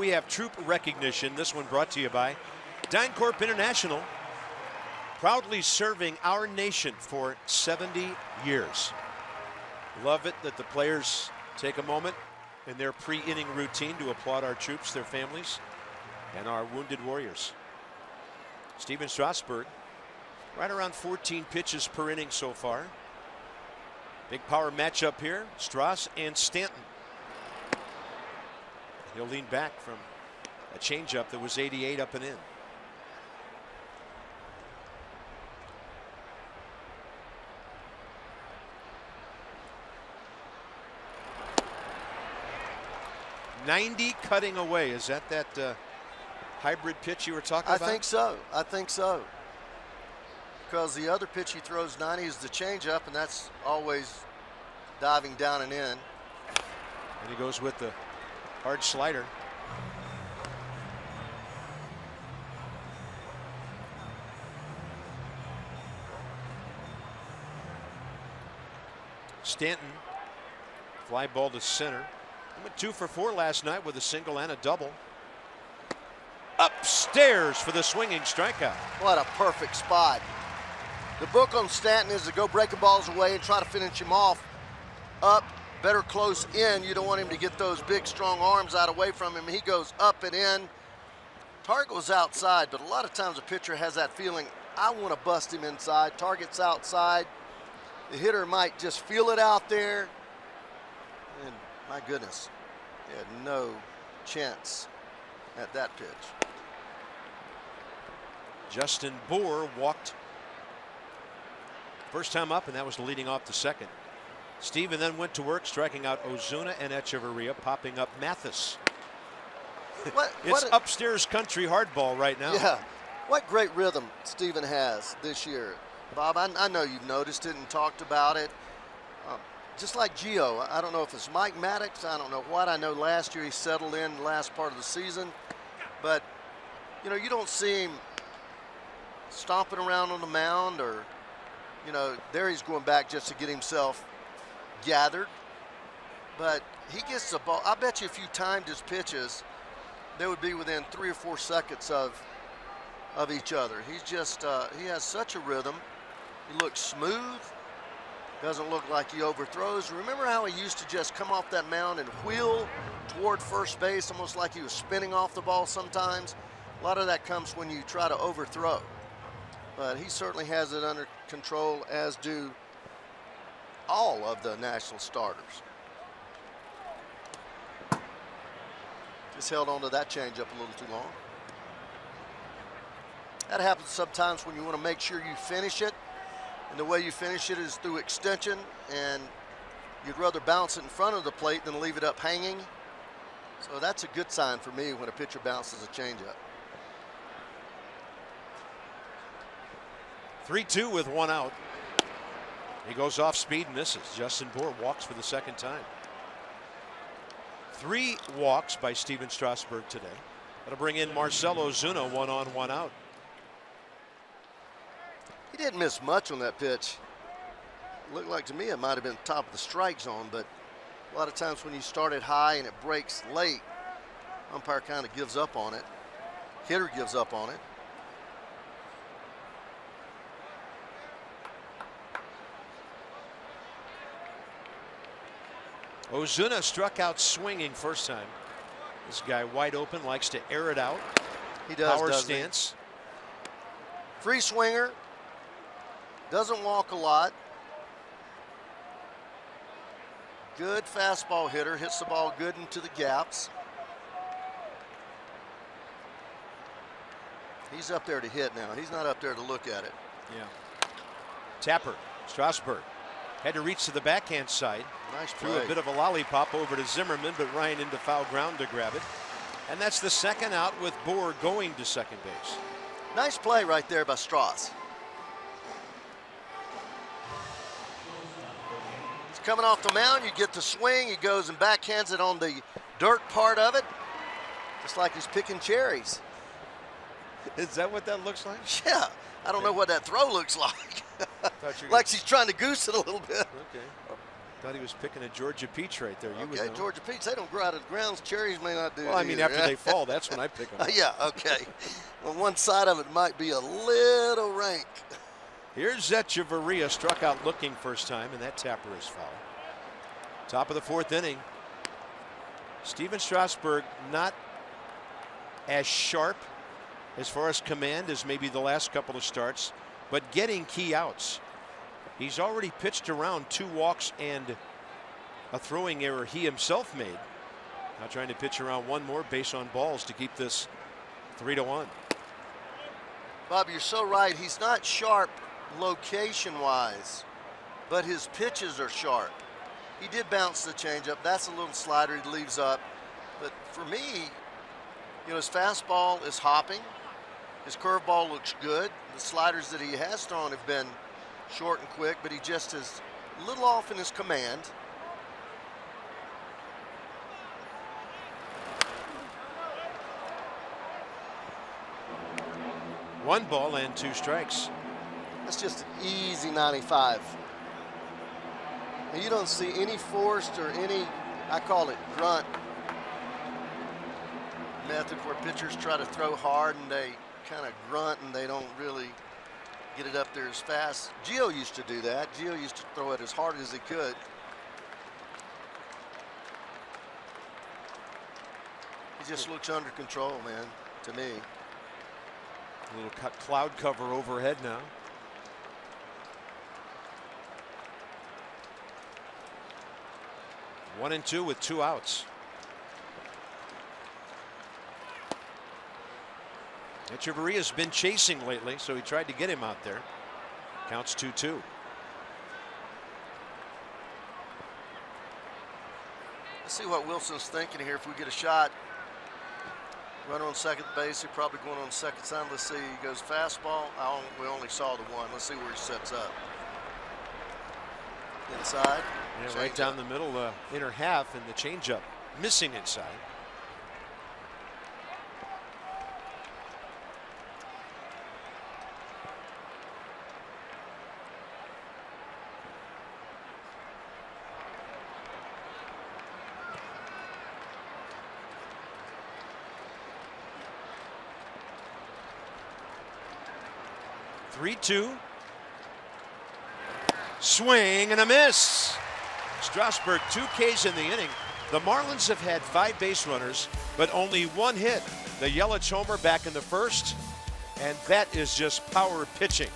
we have troop recognition. This one brought to you by DynCorp International, proudly serving our nation for 70 years. Love it that the players take a moment in their pre-inning routine to applaud our troops, their families, and our wounded warriors. Steven Strasburg, right around 14 pitches per inning so far. Big power matchup here, Strauss and Stanton. He'll lean back from a changeup that was 88 up and in. .90 cutting away. Is that hybrid pitch you were talking about? I think so. I think so. Because the other pitch he throws 90 is the changeup, and that's always diving down and in. And he goes with the hard slider. Stanton, fly ball to center. He went 2 for 4 last night with a single and a double. Upstairs for the swinging strikeout. What a perfect spot. The book on Stanton is to go breaking balls away and try to finish him off up, better close in. You don't want him to get those big, strong arms out away from him. He goes up and in. Target was outside, but a lot of times a pitcher has that feeling, I want to bust him inside. Target's outside. The hitter might just feel it out there. And my goodness, he had no chance at that pitch. Justin Bour walked first time up, and that was leading off the second. Steven then went to work, striking out Ozuna and Echeverria, popping up Mathis. It's upstairs country hardball right now. Yeah, what great rhythm Steven has this year. Bob, I know you've noticed it and talked about it. Just like Gio, I don't know if it's Mike Maddox, I don't know what. I know last year he settled in the last part of the season, but you know, you don't see him stomping around on the mound, or you know, there he's going back just to get himself gathered. But he gets the ball. I bet you if you timed his pitches, they would be within 3 or 4 seconds of each other. He's just he has such a rhythm. He looks smooth. Doesn't look like he overthrows. Remember how he used to just come off that mound and wheel toward first base, almost like he was spinning off the ball sometimes? A lot of that comes when you try to overthrow. But he certainly has it under control, as do all of the national starters. Just held on to that changeup a little too long. That happens sometimes when you want to make sure you finish it. And the way you finish it is through extension, and you'd rather bounce it in front of the plate than leave it up hanging. So that's a good sign for me when a pitcher bounces a changeup. 3-2 with 1 out. He goes off speed and misses. Justin Bour walks for the second time. 3 walks by Steven Strasburg today. That'll bring in Marcell Ozuna, 1 on, 1 out. He didn't miss much on that pitch. Looked like to me it might have been top of the strike zone, but a lot of times when you start it high and it breaks late, umpire kind of gives up on it. Hitter gives up on it. Ozuna struck out swinging first time. This guy wide open, likes to air it out. He does. Power stance. Free swinger. Doesn't walk a lot. Good fastball hitter. Hits the ball good into the gaps. He's up there to hit now. He's not up there to look at it. Yeah. Tapper. Strasburg had to reach to the backhand side. Nice play. Threw a bit of a lollipop over to Zimmerman, but Ryan into foul ground to grab it. And that's the second out with Bour going to second base. Nice play right there by Strauss. He's coming off the mound. You get the swing. He goes and backhands it on the dirt part of it. Just like he's picking cherries. Is that what that looks like? Yeah. I don't know what that throw looks like. Like he's trying to goose it a little bit. Okay. Thought he was picking a Georgia peach right there. You would Okay, know. Georgia peach, they don't grow out of the grounds. Cherries may not do Well, I mean, either. after they fall, that's when I pick them. Yeah, okay. Well, one side of it might be a little rank. Here's Echeverria, struck out looking first time, and that tapper is foul. Top of the fourth inning. Steven Strasburg not as sharp as far as command as maybe the last couple of starts, but getting key outs. He's already pitched around 2 walks and a throwing error he himself made. Now trying to pitch around 1 more base on balls to keep this 3-1. Bob, you're so right. He's not sharp location-wise, but his pitches are sharp. He did bounce the changeup. That's a little slider he leaves up. But for me, you know, his fastball is hopping. His curveball looks good. The sliders that he has thrown have been short and quick, but he just is a little off in his command. One ball and 2 strikes. That's just an easy 95. And you don't see any forced or any, I call it grunt method, where pitchers try to throw hard and they kind of grunt and they don't really get it up there as fast. Gio used to do that. Gio used to throw it as hard as he could. He just looks under control, man, to me. A little cloud cover overhead now. One and 2 with 2 outs. Echeverria's been chasing lately, so he tried to get him out there. Counts 2-2. Let's see what Wilson's thinking here. If we get a shot, runner on second base, he's probably going on the second side. Let's see. He goes fastball. We only saw the one. Let's see where he sets up. Inside. Yeah, right down the middle, inner half, and the changeup missing inside. Three-two. Swing and a miss. Strasburg 2 Ks in the inning. The Marlins have had 5 base runners, but only 1 hit. The Yelich homer back in the first, and that is just power pitching.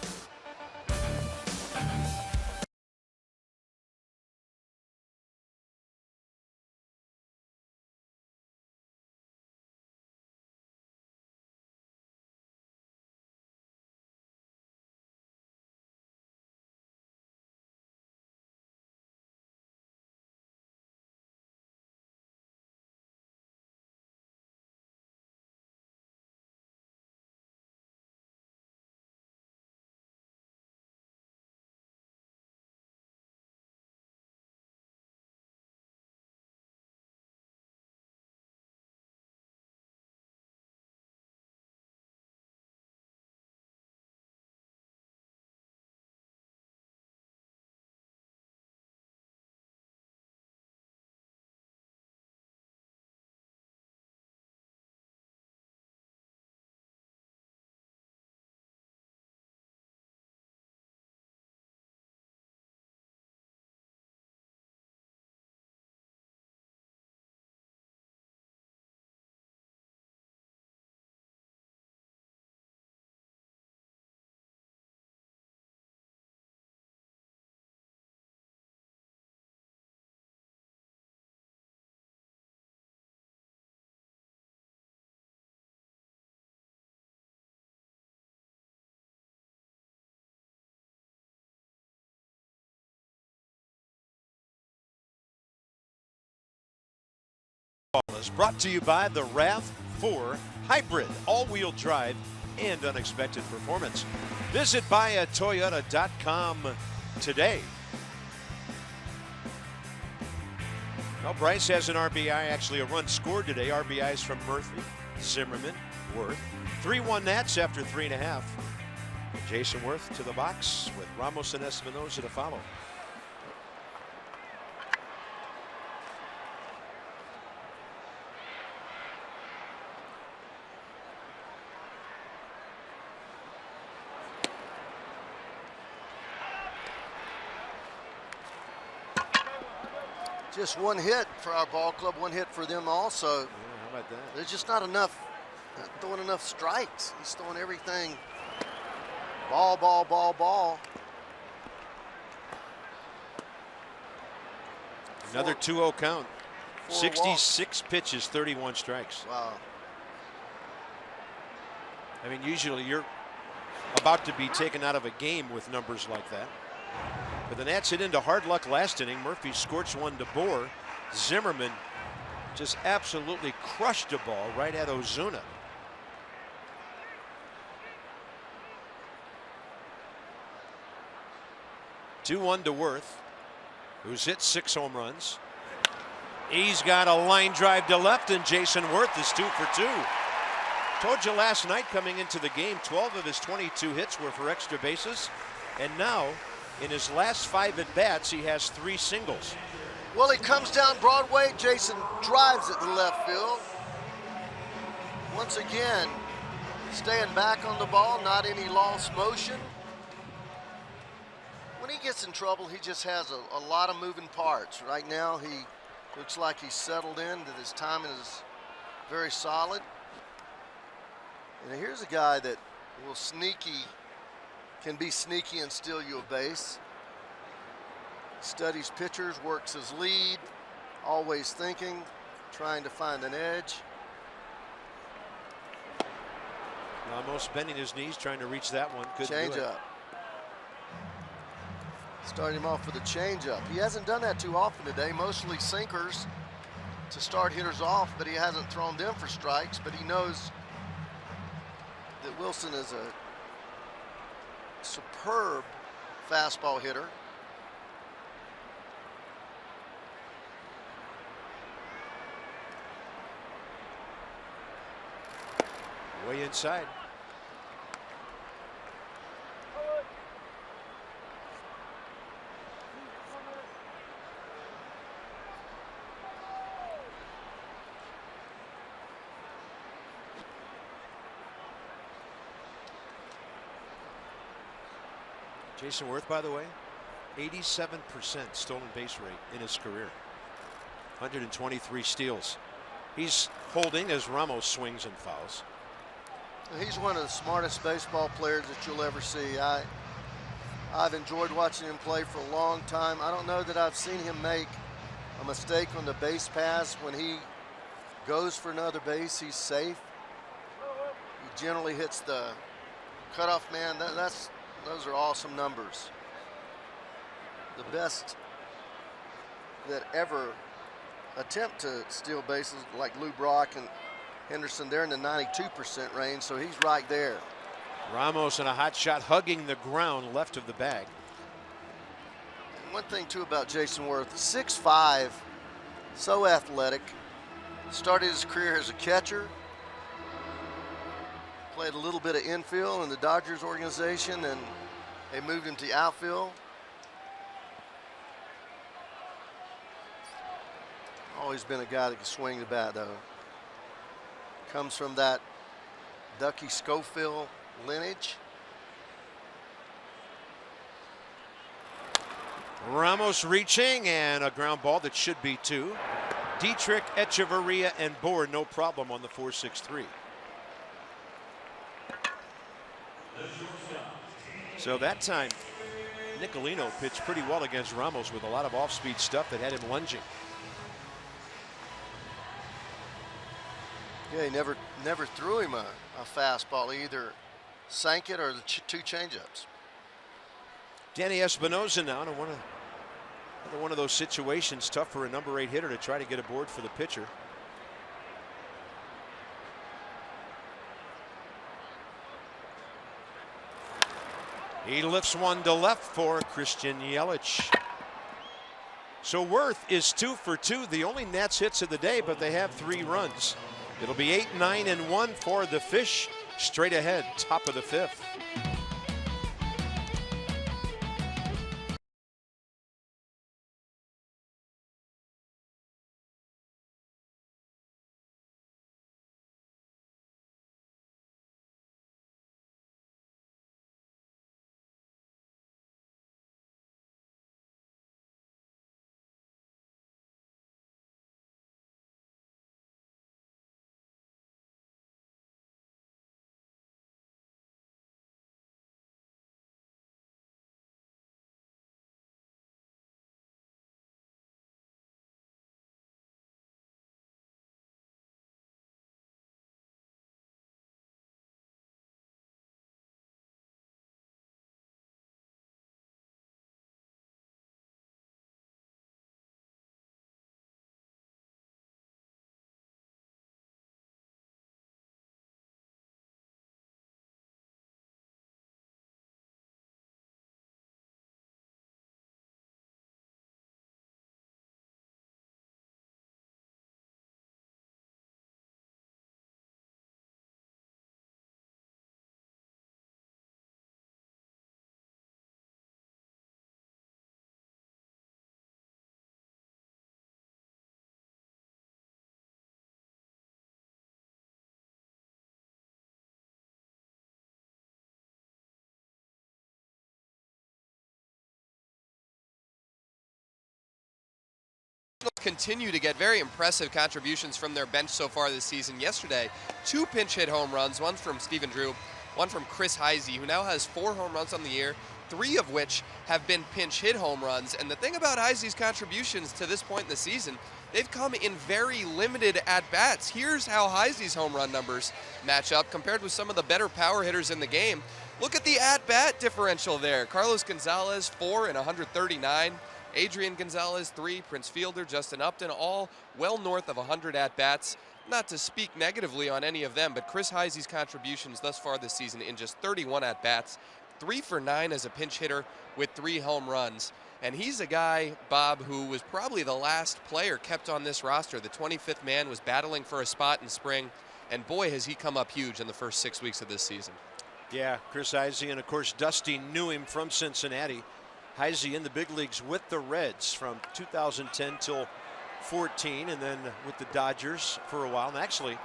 Is brought to you by the RAV4 Hybrid, all-wheel drive and unexpected performance. Visit buyatoyota.com today. Well, Bryce has an RBI, actually a run scored today. RBIs from Murphy, Zimmerman, Worth. 3-1 Nats after 3.5. Jason Worth to the box with Ramos and Espinosa to follow. Just one hit for our ball club, one hit for them also. Yeah, how about that? There's just not enough, not throwing enough strikes. He's throwing everything. Ball, ball, ball, ball. Another 2-0 count. 66 walks. pitches, 31 strikes. Wow. I mean, usually you're about to be taken out of a game with numbers like that. But the Nats hit into hard luck last inning. Murphy scorched one to Bohr. Zimmerman just absolutely crushed a ball right at Ozuna. Two-1 to Worth, who's hit 6 home runs. He's got a line drive to left, and Jason Worth is 2 for 2. Told you last night coming into the game, 12 of his 22 hits were for extra bases. And now, in his last 5 at-bats, he has 3 singles. Well, he comes down Broadway. Jason drives it to left field. Once again, staying back on the ball, not any lost motion. When he gets in trouble, he just has a lot of moving parts. Right now, he looks like he's settled in, that his timing is very solid. And here's a guy that can be sneaky and steal you a base. Studies pitchers, works his lead, always thinking, trying to find an edge. Almost bending his knees, trying to reach that one. Couldn't Change do it. up. Starting him off with a changeup. He hasn't done that too often today. Mostly sinkers to start hitters off, but he hasn't thrown them for strikes. But he knows that Wilson is a superb fastball hitter. Way inside. Jason Worth, by the way, 87% stolen base rate in his career. 123 steals. He's holding as Ramos swings and fouls. He's one of the smartest baseball players that you'll ever see. I've enjoyed watching him play for a long time. I don't know that I've seen him make a mistake on the base pass. When he goes for another base, he's safe. He generally hits the cutoff man. Those are awesome numbers. The best that ever attempt to steal bases, like Lou Brock and Henderson, they're in the 92% range, so he's right there. Ramos in a hot shot, hugging the ground left of the bag. And one thing too about Jason Worth, 6'5", so athletic. Started his career as a catcher. Played a little bit of infield in the Dodgers organization, and they moved him to outfield. Always been a guy that can swing the bat, though. Comes from that Ducky Schofield lineage. Ramos reaching, and a ground ball that should be 2. Dietrich, Echeverria, and Bohr, no problem on the 4-6-3. So that time, Nicolino pitched pretty well against Ramos with a lot of off-speed stuff that had him lunging. Yeah, he never threw him a fastball. He either sank it or the 2 changeups. Danny Espinosa now in another one of those situations, tough for a number 8 hitter to try to get aboard for the pitcher. He lifts one to left for Christian Yelich. So Worth is 2 for 2, the only Nats hits of the day, but they have 3 runs. It'll be 8, 9, and 1 for the Fish. Straight ahead, top of the 5th. continue to get very impressive contributions from their bench so far this season. Yesterday, 2 pinch hit home runs, one from Stephen Drew, one from Chris Heisey, who now has 4 home runs on the year, 3 of which have been pinch hit home runs. And the thing about Heisey's contributions to this point in the season, they've come in very limited at-bats. Here's how Heisey's home run numbers match up compared with some of the better power hitters in the game. Look at the at-bat differential there. Carlos Gonzalez, 4 in 139. Adrian Gonzalez, 3. Prince Fielder, Justin Upton, all well north of 100 at-bats. Not to speak negatively on any of them, but Chris Heisey's contributions thus far this season in just 31 at-bats, 3 for 9 as a pinch hitter with 3 home runs. And he's a guy, Bob, who was probably the last player kept on this roster. The 25th man was battling for a spot in spring, and boy, has he come up huge in the first 6 weeks of this season. Yeah, Chris Heisey, and of course Dusty knew him from Cincinnati. Heisey in the big leagues with the Reds from 2010 till 14, and then with the Dodgers for a while. And actually,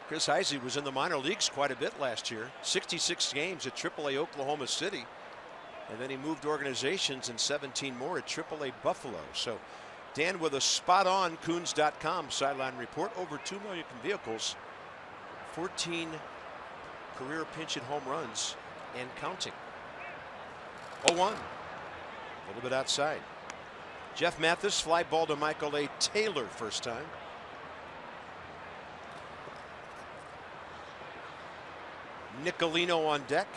Chris Heisey was in the minor leagues quite a bit last year, 66 games at AAA Oklahoma City. And then he moved organizations in 17 more at AAA Buffalo. So Dan with a spot-on Coons.com sideline report. Over 2 million vehicles, 14 career pinch hit home runs and counting. 0-1. A little bit outside. Jeff Mathis, fly ball to Michael A. Taylor first time. Nicolino on deck.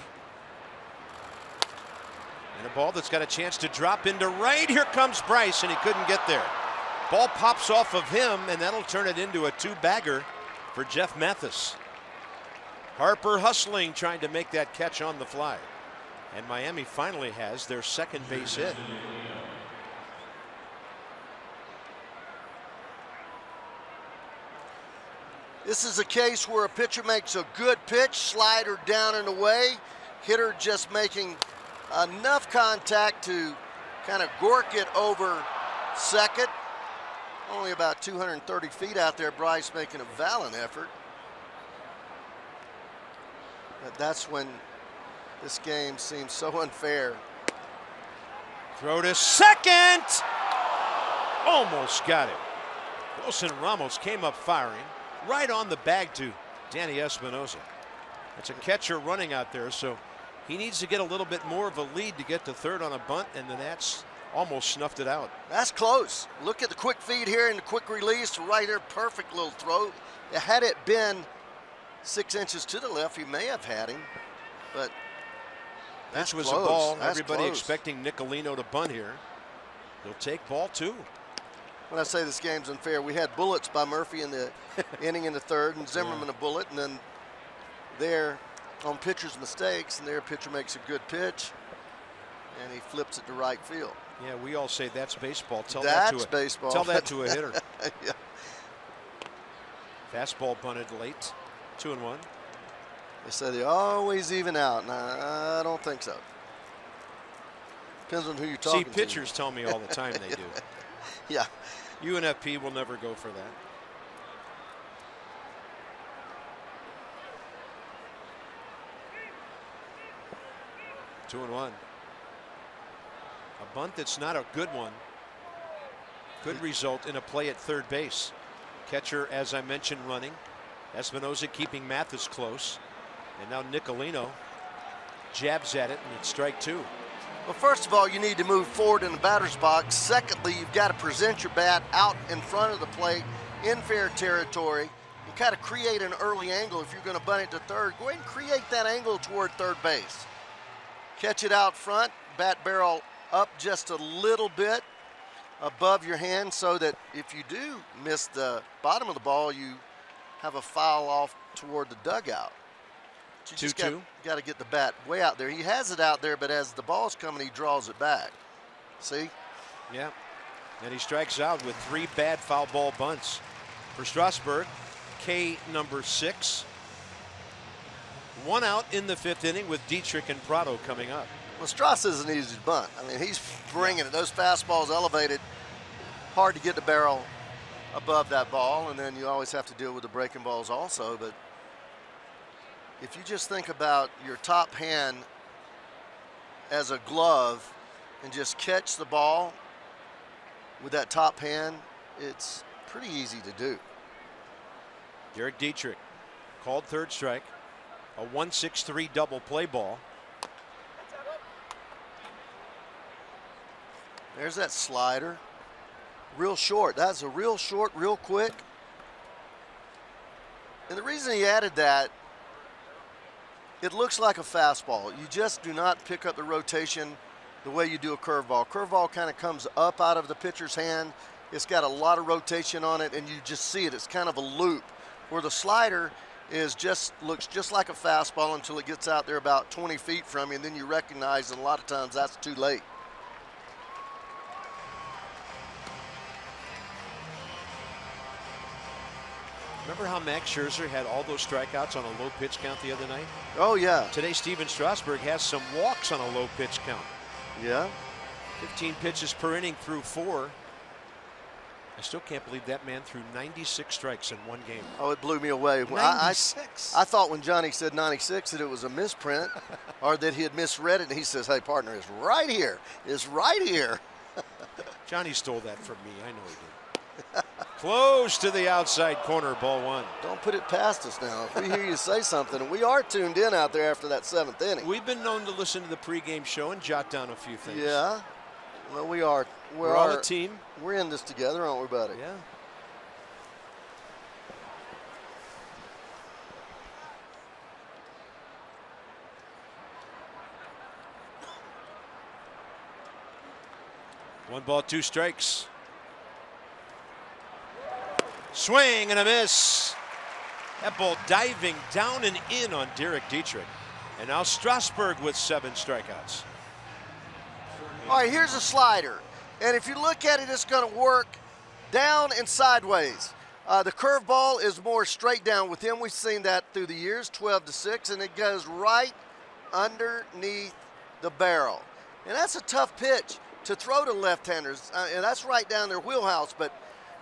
And a ball that's got a chance to drop into right. Here comes Bryce, and he couldn't get there. Ball pops off of him, and that'll turn it into a 2-bagger for Jeff Mathis. Harper hustling, trying to make that catch on the fly. And Miami finally has their second base hit. This is a case where a pitcher makes a good pitch, slider down and away, hitter just making enough contact to kind of gork it over second. Only about 230 feet out there. Bryce making a valiant effort. But that's when this game seems so unfair. Throw to second. Almost got it. Wilson Ramos came up firing right on the bag to Danny Espinosa. It's a catcher running out there, so he needs to get a little bit more of a lead to get to third on a bunt, and the Nats almost snuffed it out. That's close. Look at the quick feed here and the quick release right there. Perfect little throw. Had it been 6 inches to the left, he may have had him, but this was close. A ball. That's Everybody close. Expecting Nicolino to bunt here. He'll take ball 2. When I say this game's unfair, we had bullets by Murphy in the inning in the third, and Zimmerman a bullet, and then there on pitcher's mistakes, and their pitcher makes a good pitch, and he flips it to right field. Yeah, we all say that's baseball. Tell that's that to baseball. Tell that to a hitter. Yeah. Fastball bunted late. 2-1. They say they always even out, and I don't think so. Depends on who you're talking to. See, pitchers tell me all the time they do. Yeah. UNFP will never go for that. Two and 1. A bunt that's not a good one could result in a play at third base. Catcher, as I mentioned, running. Espinosa keeping Mathis close. And now Nicolino jabs at it, and it's strike 2. Well, first of all, you need to move forward in the batter's box. Secondly, you've got to present your bat out in front of the plate in fair territory and kind of create an early angle. If you're going to bunt it to third, go ahead and create that angle toward third base. Catch it out front, bat barrel up just a little bit above your hand so that if you do miss the bottom of the ball, you have a foul off toward the dugout. You just got to get the bat way out there. He has it out there, but as the ball's coming, he draws it back. See? Yeah. And he strikes out with 3 bad foul ball bunts. For Strasburg, K number 6. 1 out in the 5th inning with Dietrich and Prado coming up. Well, Strauss isn't easy to bunt. I mean, he's bringing it. Those fastballs elevated. Hard to get the barrel above that ball, and then you always have to deal with the breaking balls also, but if you just think about your top hand as a glove and just catch the ball with that top hand, it's pretty easy to do. Derek Dietrich called third strike. A 1-6-3 double play ball. There's that slider. Real short. That's a real short, real quick. And the reason he added that, it looks like a fastball. You just do not pick up the rotation the way you do a curveball. Curveball kind of comes up out of the pitcher's hand. It's got a lot of rotation on it, and you just see it. It's kind of a loop. Where the slider looks just like a fastball until it gets out there about 20 feet from you, and then you recognize, and a lot of times that's too late. Remember how Max Scherzer had all those strikeouts on a low pitch count the other night? Oh, yeah. Today, Steven Strasburg has some walks on a low pitch count. Yeah. 15 pitches per inning through 4. I still can't believe that man threw 96 strikes in one game. Oh, it blew me away. 96. I thought when Johnny said 96 that it was a misprint or that he had misread it. And he says, hey, partner, it's right here. It's right here. Johnny stole that from me. I know he did. Close to the outside corner, ball 1. Don't put it past us now. If we hear you say something, and we are tuned in out there after that 7th inning. We've been known to listen to the pregame show and jot down a few things. Yeah. Well, we are. We're all a team. We're in this together, aren't we, buddy? Yeah. One ball, 2 strikes. Swing and a miss. That ball diving down and in on Derek Dietrich. And now Strasburg with 7 strikeouts. All right, here's a slider. And if you look at it, it's going to work down and sideways. The curveball is more straight down with him. We've seen that through the years, 12-6, and it goes right underneath the barrel. And that's a tough pitch to throw to left-handers, and that's right down their wheelhouse. But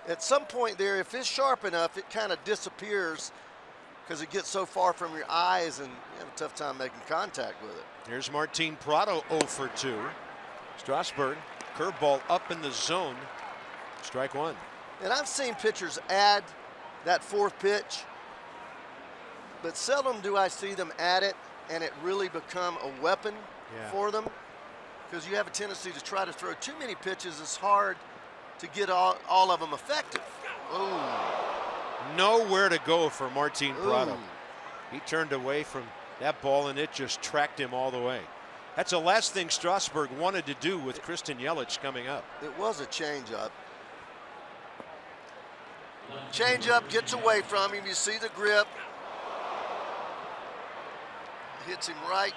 at some point there, if it's sharp enough, it kind of disappears because it gets so far from your eyes, and you have a tough time making contact with it. Here's Martin Prado, 0 for 2. Strasburg, curveball up in the zone, strike 1. And I've seen pitchers add that 4th pitch, but seldom do I see them add it and it really become a weapon for them, because you have a tendency to try to throw too many pitches. It's hard to get all of them effective. Ooh. Nowhere to go for Martin Prado. Ooh. He turned away from that ball and it just tracked him all the way. That's the last thing Strasburg wanted to do with Christian Yelich coming up. It was a changeup. Changeup gets away from him. You see the grip. Hits him right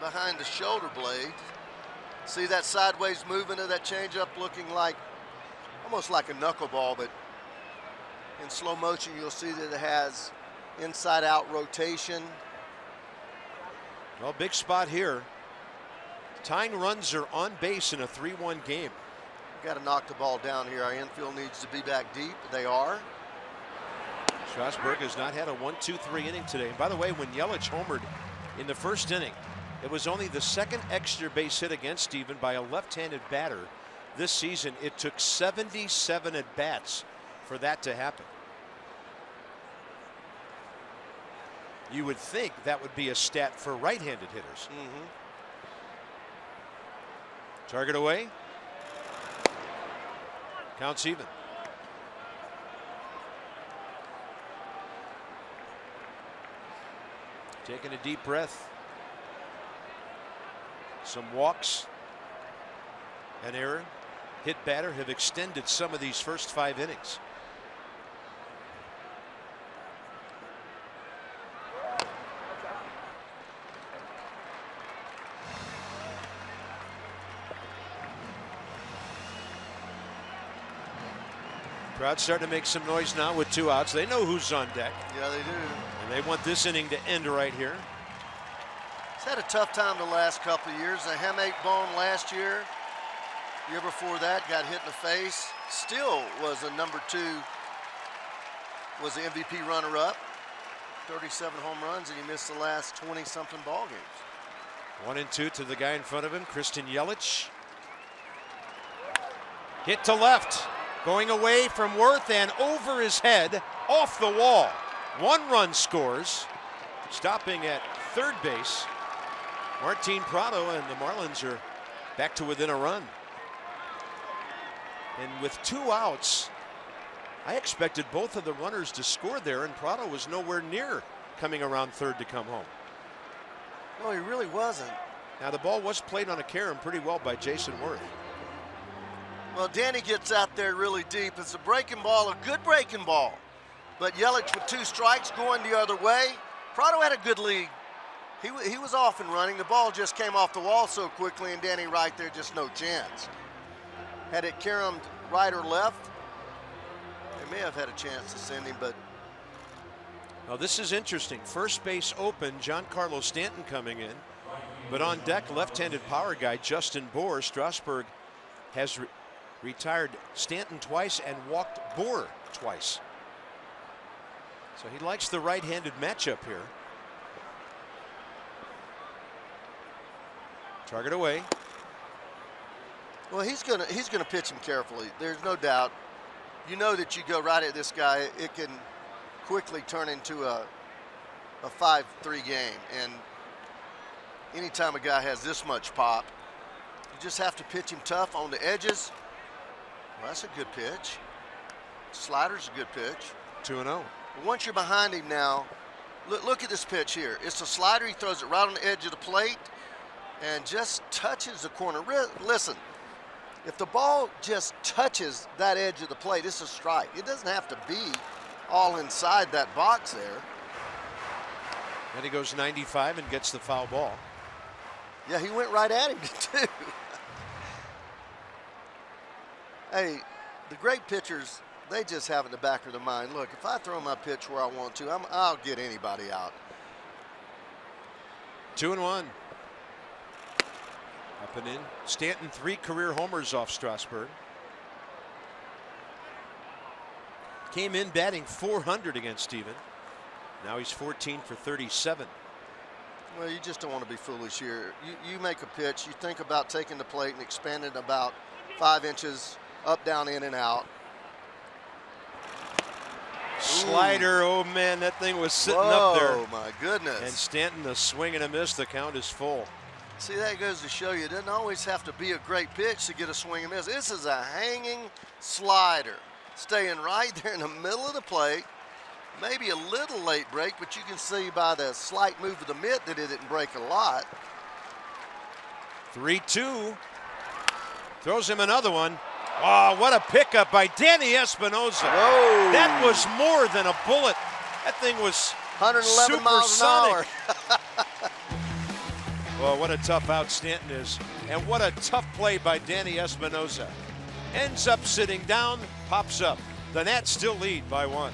behind the shoulder blade. See that sideways movement of that changeup, looking like almost like a knuckleball, but in slow motion you'll see that it has inside out rotation. Well, big spot here. Tying runs are on base in a 3-1 game. Got to knock the ball down here. Our infield needs to be back deep. They are. Strasburg has not had a 1-2-3 inning today. And by the way, when Yelich homered in the first inning, it was only the 2nd extra base hit against Steven by a left-handed batter this season. It took 77 at-bats for that to happen. You would think that would be a stat for right-handed hitters. Mm-hmm. Target away. Counts even. Taking a deep breath. Some walks. An error. Hit batter have extended some of these first 5 innings. Crowd's starting to make some noise now with 2 outs. They know who's on deck. Yeah, they do. And they want this inning to end right here. He's had a tough time the last couple of years. A hamate bone last year. Year before that, got hit in the face. Still was a number 2, was the MVP runner-up. 37 home runs, and he missed the last 20-something ball games. 1-2 to the guy in front of him, Christian Yelich. Hit to left. Going away from Worth and over his head, off the wall. 1 run scores. Stopping at third base, Martin Prado, and the Marlins are back to within a run. And with 2 outs, I expected both of the runners to score there, and Prado was nowhere near coming around third to come home. No, he really wasn't. Now, the ball was played on a carom pretty well by Jason Worth. Well, Danny gets out there really deep. It's a breaking ball, a good breaking ball. But Yelich with 2 strikes going the other way. Prado had a good lead. He was off and running. The ball just came off the wall so quickly, and Danny right there, just no chance. Had it caromed right or left, they may have had a chance to send him, but. Now, this is interesting. First base open, Giancarlo Stanton coming in. But on deck, left-handed power guy Justin Bour. Strasburg has retired Stanton twice and walked Bour twice. So he likes the right-handed matchup here. Target away. Well, he's gonna pitch him carefully. There's no doubt. You know that you go right at this guy, it can quickly turn into a 5-3 game. And anytime a guy has this much pop, you just have to pitch him tough on the edges. Well, that's a good pitch. Slider's a good pitch. 2-0. Once you're behind him now, look at this pitch here. It's a slider. He throws it right on the edge of the plate and just touches the corner. Listen, if the ball just touches that edge of the plate, it's a strike. It doesn't have to be all inside that box there. And he goes 95 and gets the foul ball. Yeah, he went right at him, too. Hey, the great pitchers, they just have in the back of their mind, look, if I throw my pitch where I want to, I'll get anybody out. 2-1. Up and in. Stanton 3 career homers off Strasburg. Came in batting .400 against Steven. Now he's 14 for 37. Well, you just don't want to be foolish here. You make a pitch, you think about taking the plate and expanding about 5 inches up, down, in, and out. Slider, oh man, that thing was sitting up there. Oh my goodness. And Stanton, a swing and a miss, the count is full. See, that goes to show you, it doesn't always have to be a great pitch to get a swing and miss. This is a hanging slider, staying right there in the middle of the plate. Maybe a little late break, but you can see by the slight move of the mitt that it didn't break a lot. 3-2. Throws him another one. Oh, what a pickup by Danny Espinosa. Whoa. That was more than a bullet. That thing was 111 miles an hour. Well, what a tough out Stanton is. And what a tough play by Danny Espinosa. Ends up sitting down, pops up. The Nats still lead by 1.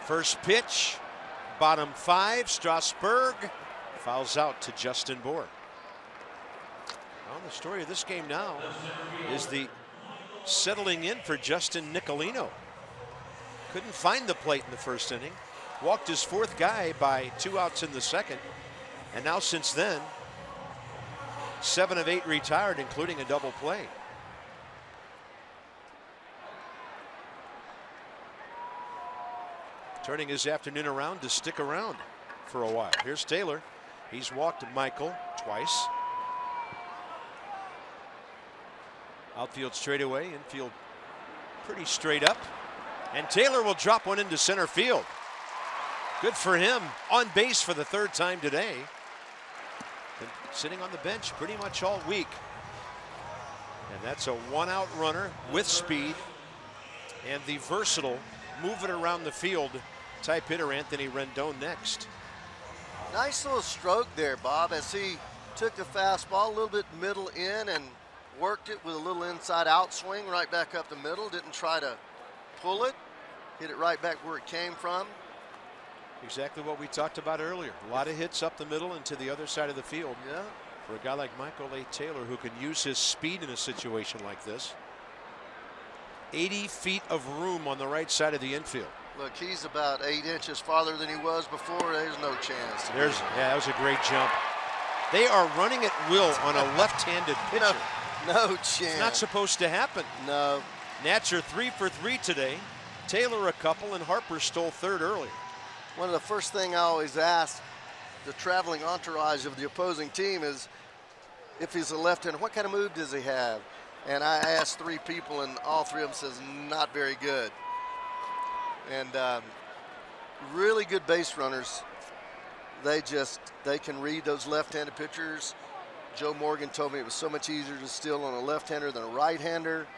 First pitch, bottom 5, Strasburg fouls out to Justin Bour. Well, the story of this game now is the settling in for Justin Nicolino. Couldn't find the plate in the first inning. Walked his 4th guy by 2 outs in the second. And now since then, 7 of 8 retired, including a double play. Turning his afternoon around to stick around for a while. Here's Taylor. He's walked Michael twice. Outfield straightaway, infield pretty straight up. And Taylor will drop one into center field. Good for him. On base for the 3rd time today. Been sitting on the bench pretty much all week. And that's a 1-out runner with speed. And the versatile, move it around the field type hitter Anthony Rendon next. Nice little stroke there, Bob, as he took the fastball a little bit middle in and worked it with a little inside out swing right back up the middle. Didn't try to pull it. Hit it right back where it came from. Exactly what we talked about earlier. A lot of hits up the middle and to the other side of the field. Yeah. For a guy like Michael A. Taylor, who can use his speed in a situation like this. 80 feet of room on the right side of the infield. Look, he's about 8 inches farther than he was before. There's no chance. Yeah, that was a great jump. They are running at will on a left-handed pitcher. No chance. It's not supposed to happen. No. Nats are 3 for 3 today. Taylor a couple, and Harper stole 3rd earlier. One of the first things I always ask the traveling entourage of the opposing team is, if he's a left-hander, what kind of move does he have? And I asked 3 people, and all 3 of them says not very good. And really good base runners. They can read those left-handed pitchers. Joe Morgan told me it was so much easier to steal on a left-hander than a right-hander.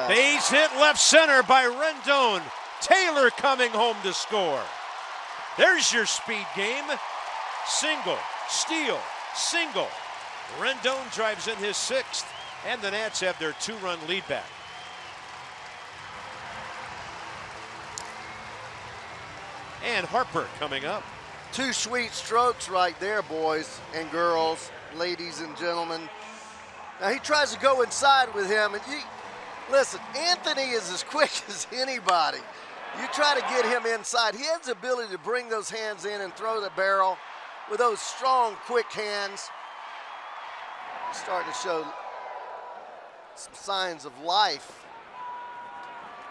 Base hit left center by Rendon. Taylor coming home to score. There's your speed game. Single, steal, single. Rendon drives in his 6th, and the Nats have their 2-run lead back. And Harper coming up. 2 sweet strokes right there, boys and girls, ladies and gentlemen. Now he tries to go inside with him, and listen, Anthony is as quick as anybody. You try to get him inside. He has the ability to bring those hands in and throw the barrel with those strong, quick hands. He's starting to show some signs of life.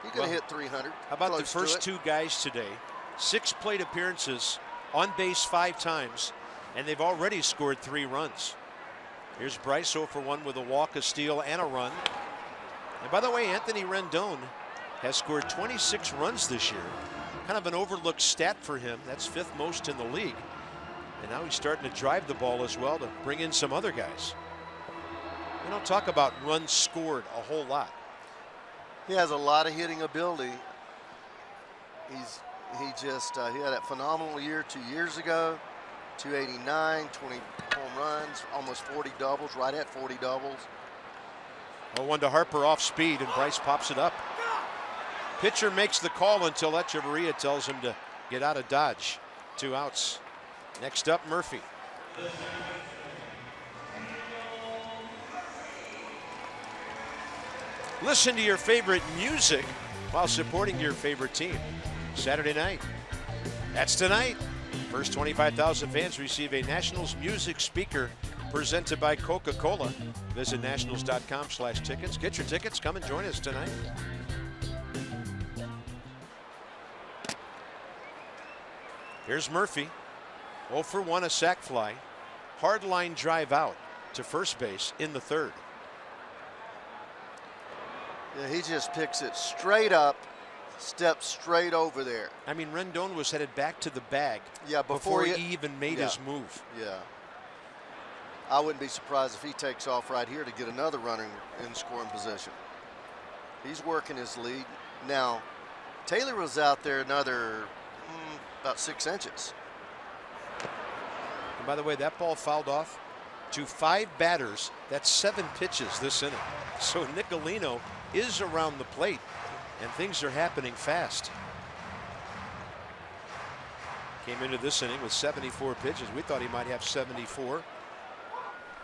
He's going to hit 300. How about the first 2 guys today? 6 plate appearances, on base 5 times, and they've already scored 3 runs. Here's Bryce 0 for 1 with a walk, a steal, and a run. And by the way, Anthony Rendon has scored 26 runs this year. Kind of an overlooked stat for him. That's 5th most in the league. And now he's starting to drive the ball as well to bring in some other guys. We don't talk about runs scored a whole lot. He has a lot of hitting ability. He had that phenomenal year 2 years ago. 289, 20 home runs, almost 40 doubles, right at 40 doubles. 0-1 to Harper off speed, and Bryce pops it up. Pitcher makes the call until Echeverria tells him to get out of Dodge. 2 outs. Next up, Murphy. Listen to your favorite music while supporting your favorite team. Saturday night. That's tonight. First 25,000 fans receive a Nationals music speaker presented by Coca-Cola. Visit nationals.com/tickets. Get your tickets. Come and join us tonight. Here's Murphy. 0 for 1, a sac fly. Hard line drive out to first base in the 3rd. Yeah, he just picks it straight up, steps straight over there. I mean, Rendon was headed back to the bag before he even made his move. Yeah. I wouldn't be surprised if he takes off right here to get another runner in scoring position. He's working his lead. Now, Taylor was out there another about 6 inches. And by the way, that ball fouled off to 5 batters. That's 7 pitches this inning. So Nicolino is around the plate. And things are happening fast. Came into this inning with 74 pitches. We thought he might have 74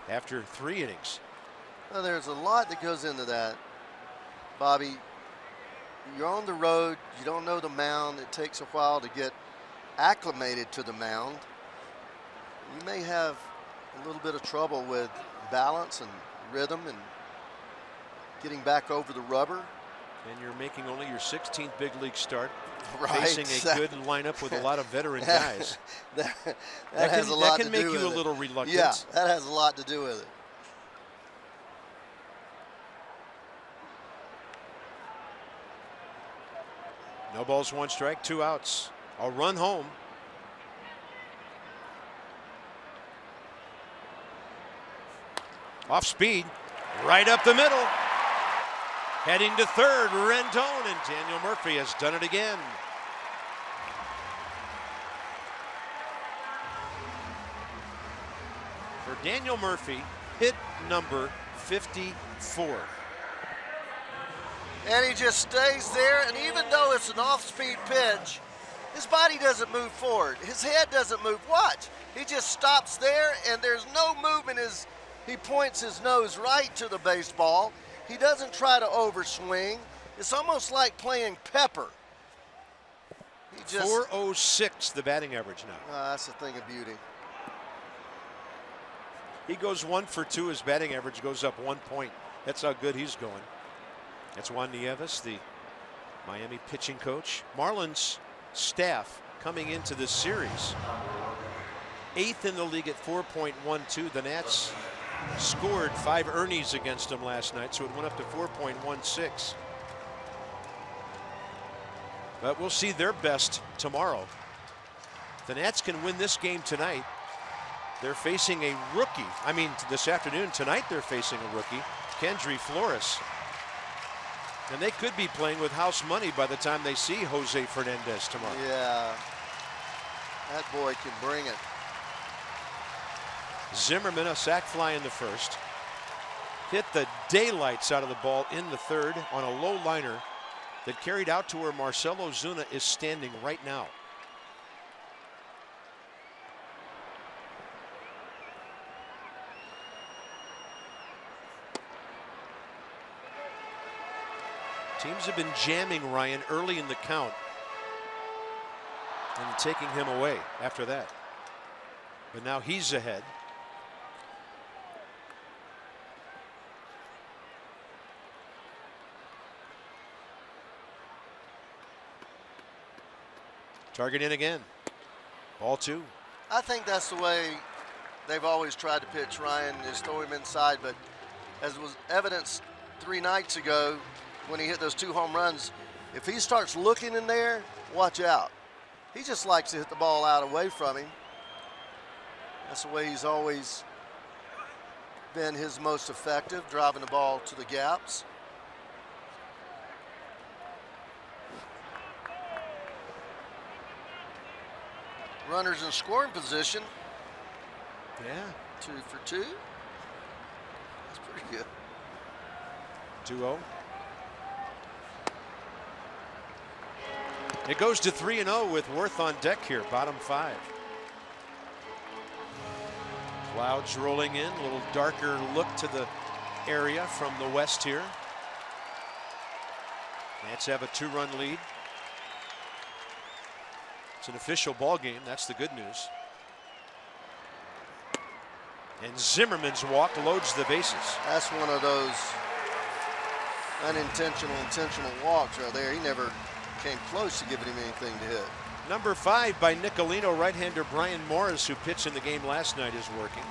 after 3 innings. Well, there's a lot that goes into that, Bobby. You're on the road. You don't know the mound. It takes a while to get acclimated to the mound. You may have a little bit of trouble with balance and rhythm and getting back over the rubber. And you're making only your 16th big league start, right. facing a good lineup with a lot of veteran guys. that has a lot to do with it. That can make you a little reluctant. Yeah, that has a lot to do with it. No balls, 1 strike, 2 outs. A run home. Off speed, right up the middle. Heading to third, Rendon, and Daniel Murphy has done it again. For Daniel Murphy, hit number 54. And he just stays there, and even though it's an off-speed pitch, his body doesn't move forward. His head doesn't move. Watch. He just stops there, and there's no movement as he points his nose right to the baseball. He doesn't try to overswing. It's almost like playing Pepper. He just 406 the batting average now. That's a thing of beauty. He goes 1 for 2. His batting average goes up 1 point. That's how good he's going. That's Juan Nieves, the Miami pitching coach. Marlins staff coming into this series 8th in the league at 4.12. The Nats scored 5 earnings against them last night, so it went up to 4.16. But we'll see their best tomorrow. The Nats can win this game tonight. They're facing a rookie. I mean, this afternoon, tonight they're facing a rookie, Kendry Flores. And they could be playing with house money by the time they see Jose Fernandez tomorrow. Yeah, that boy can bring it. Zimmerman, a sac fly in the first. Hit the daylights out of the ball in the third on a low liner that carried out to where Marcell Ozuna is standing right now. Teams have been jamming Ryan early in the count and taking him away after that. But now he's ahead. Target in again. Ball 2. I think that's the way they've always tried to pitch Ryan, is throw him inside, but as was evidenced 3 nights ago when he hit those 2 home runs, if he starts looking in there, watch out. He just likes to hit the ball out away from him. That's the way he's always been his most effective, driving the ball to the gaps. Runners in scoring position. Yeah. 2 for 2. That's pretty good. 2-0. It goes to 3-0 with Worth on deck here, bottom 5. Clouds rolling in, a little darker look to the area from the west here. Nats have a 2-run lead. It's an official ball game. That's the good news. And Zimmerman's walk loads the bases. That's one of those unintentional, intentional walks right there. He never came close to giving him anything to hit. Number 5 by Nicolino, right-hander Brian Morris, who pitched in the game last night, is working.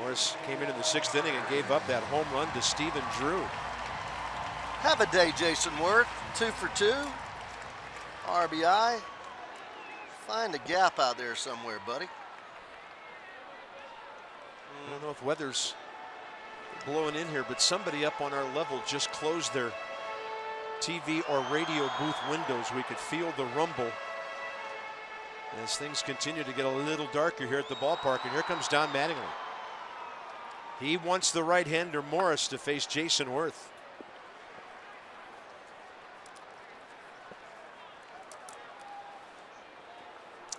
Morris came in the 6th inning and gave up that home run to Stephen Drew. Have a day, Jason Worth. 2 for 2. RBI. Find a gap out there somewhere, buddy. I don't know if weather's blowing in here, but somebody up on our level just closed their TV or radio booth windows. We could feel the rumble as things continue to get a little darker here at the ballpark. And here comes Don Mattingly. He wants the right-hander Morris to face Jason Worth.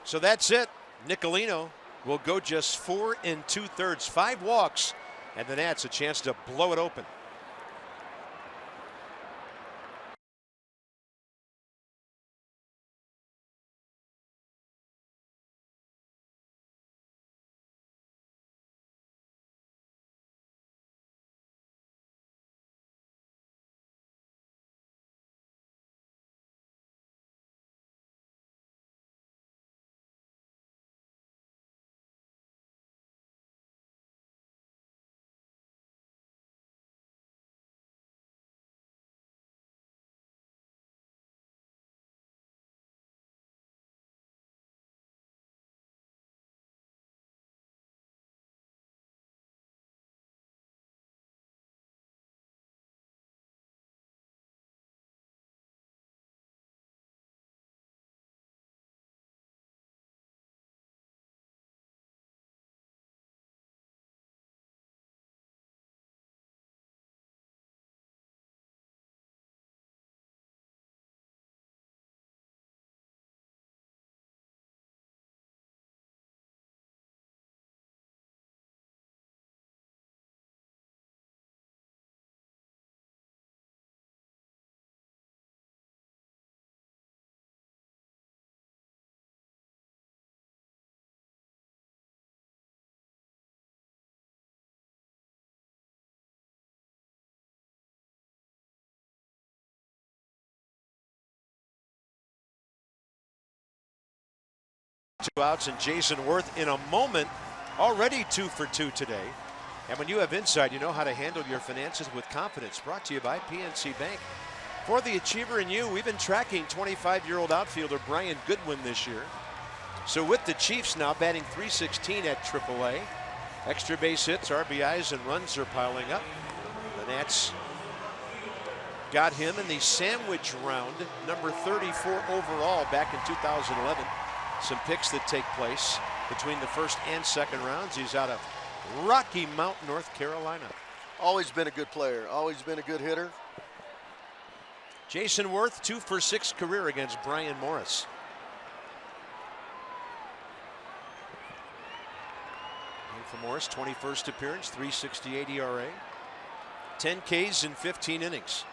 So that's it. Nicolino will go just 4 2/3, 5 walks, and the Nats a chance to blow it open. Two outs, and Jason Worth in a moment already 2 for 2 today. And when you have insight, you know how to handle your finances with confidence. Brought to you by PNC Bank. For the Achiever and you, we've been tracking 25-year-old outfielder Brian Goodwin this year. So with the Chiefs now batting .316 at AAA, extra base hits, RBIs, and runs are piling up. The Nats got him in the sandwich round, number 34 overall back in 2011. Some picks that take place between the first and second rounds. He's out of Rocky Mount, North Carolina. Always been a good player, always been a good hitter. Jason Worth, 2 for 6 career against Brian Morris. And for Morris, 21st appearance, .368 ERA, 10 Ks in 15 innings.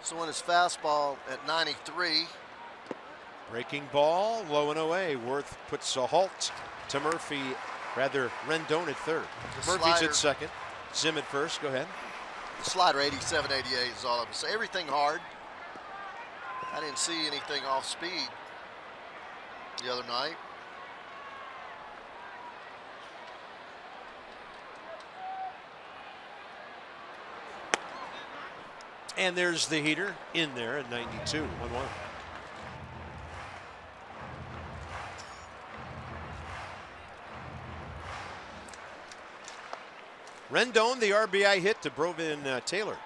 So on his fastball at 93. Breaking ball, low and away. Worth puts a halt to Murphy, rather Rendon at third. Murphy's at second. Zim at first. Go ahead. The slider 87, 88 is all I would say. Everything hard. I didn't see anything off speed the other night. And there's the heater in there at 92, 1-1. Rendon, the RBI hit to Brovin Taylor.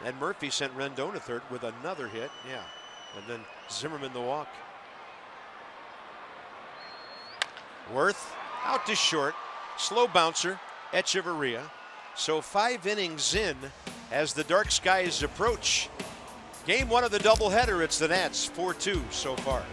And Murphy sent Rendon to third with another hit. Yeah. And then Zimmerman the walk. Worth out to short. Slow bouncer. Echeverria. So 5 innings in as the dark skies approach. Game 1 of the doubleheader. It's the Nats 4-2 so far.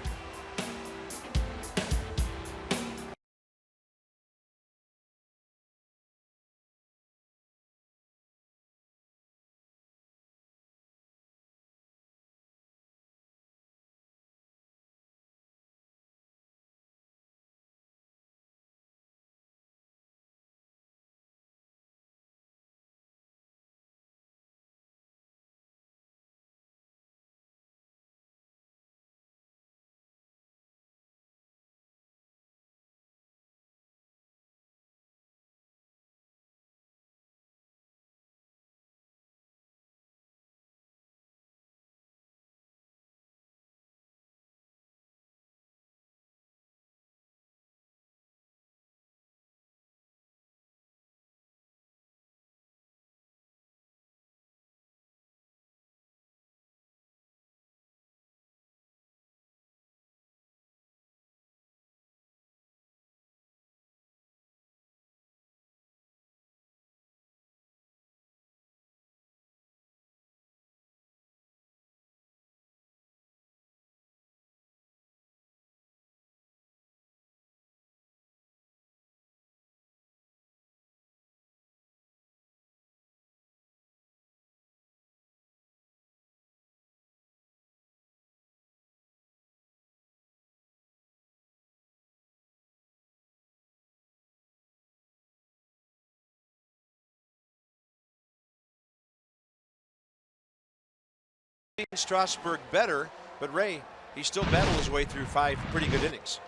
Strasburg better, but Ray, he still battled his way through 5 pretty good innings.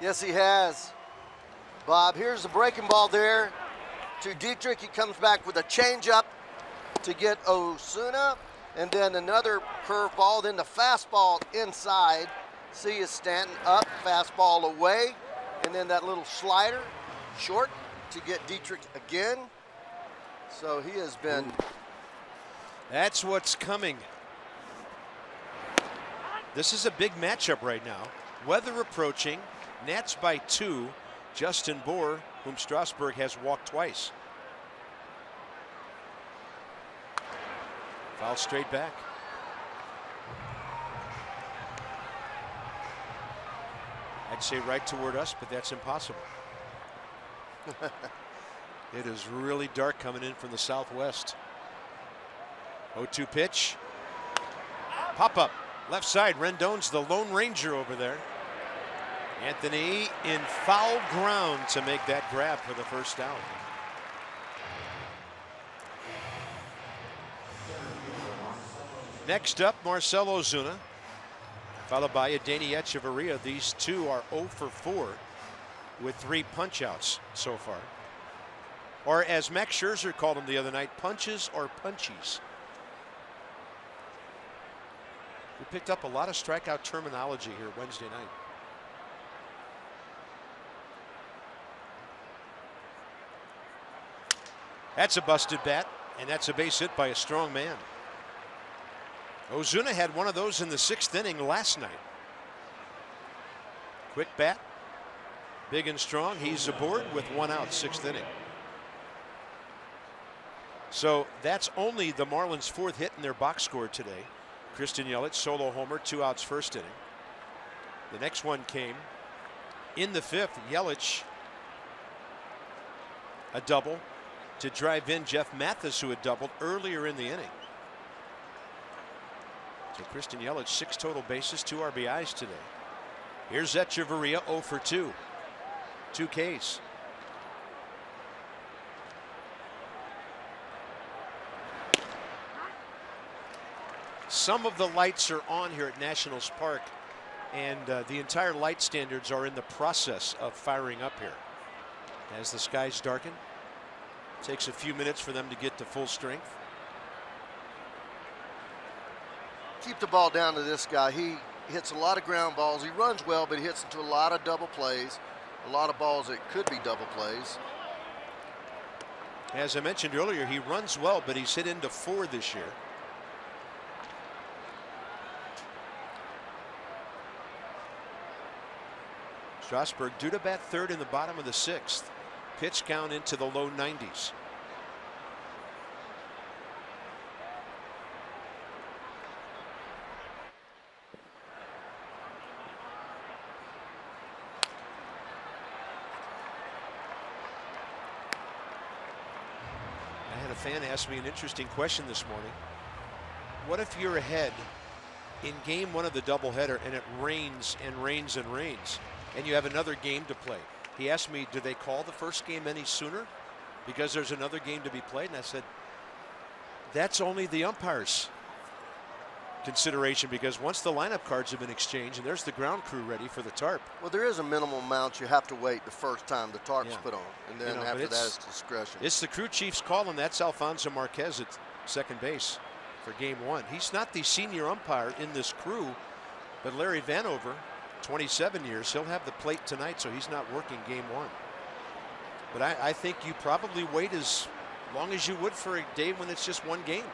Yes, he has. Bob, here's the breaking ball there to Dietrich. He comes back with a changeup to get Osuna, and then another curveball, then the fastball inside. See is Stanton up, fastball away, and then that little slider short to get Dietrich again. So he has been. That's what's coming. This is a big matchup right now. Weather approaching, Nats by 2. Justin Bour, whom Strasburg has walked twice. Foul straight back. I'd say right toward us, but that's impossible. It is really dark coming in from the southwest. 0-2 pitch. Pop up. Left side. Rendon's the Lone Ranger over there. Anthony in foul ground to make that grab for the first out. Next up, Marcell Ozuna, followed by Adeiny Echeverria. These two are 0 for 4 with 3 punch-outs so far. Or as Max Scherzer called them the other night, punches or punchies. We picked up a lot of strikeout terminology here Wednesday night. That's a busted bat, and that's a base hit by a strong man. Ozuna had one of those in the 6th inning last night. Quick bat, big and strong. He's aboard with 1 out, 6th inning. So that's only the Marlins' 4th hit in their box score today. Christian Yelich, solo homer, 2 outs, 1st inning. The next one came in the 5th. Yelich, a double to drive in Jeff Mathis, who had doubled earlier in the inning. So Christian Yelich, 6 total bases, 2 RBIs today. Here's Echeverria, 0 for 2. 2 Ks. Some of the lights are on here at Nationals Park, and the entire light standards are in the process of firing up here. As the skies darken, takes a few minutes for them to get to full strength. Keep the ball down to this guy. He hits a lot of ground balls. He runs well, but he hits into a lot of double plays. A lot of balls that could be double plays. As I mentioned earlier, he runs well, but he's hit into 4 this year. Strasburg due to bat 3rd in the bottom of the 6th. Pitch count into the low 90s. I had a fan ask me an interesting question this morning. What if you're ahead in game 1 of the doubleheader and it rains and rains and rains, and you have another game to play? He asked me, do they call the first game any sooner because there's another game to be played? And I said, that's only the umpire's consideration, because once the lineup cards have been exchanged and there's the ground crew ready for the tarp. Well, there is a minimum amount you have to wait the first time the tarp's put on, and then after that it's discretion. It's the crew chief's call, and that's Alfonso Marquez at second base for game 1. He's not the senior umpire in this crew, but Larry Vanover, 27 years, he'll have the plate tonight, so he's not working game 1. But I think you probably wait as long as you would for a day when it's just 1 game.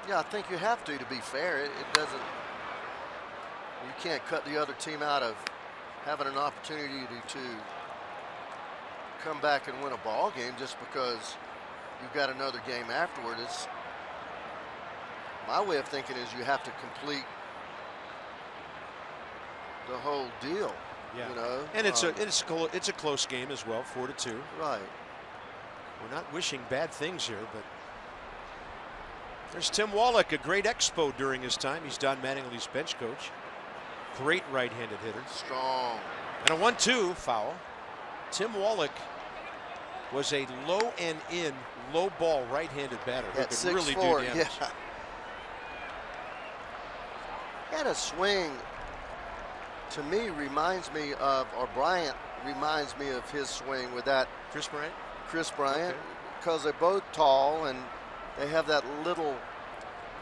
Yeah, I think you have to be fair. It doesn't, you can't cut the other team out of having an opportunity to come back and win a ball game just because you've got another game afterward. It's, my way of thinking is you have to complete the whole deal. Yeah. You know, and it's a close game as well, 4-2. Right. We're not wishing bad things here, but there's Tim Wallach, a great expo during his time. He's Don Mattingly's bench coach. Great right-handed hitter. Strong. And a 1-2 foul. Tim Wallach was a low and in, low ball right-handed batter who At could really do 6'4", damage. yeah. He had a swing, to me, reminds me of, or Bryant reminds me of his swing with that. Chris Bryant? Chris Bryant, Okay. because they're both tall and they have that little,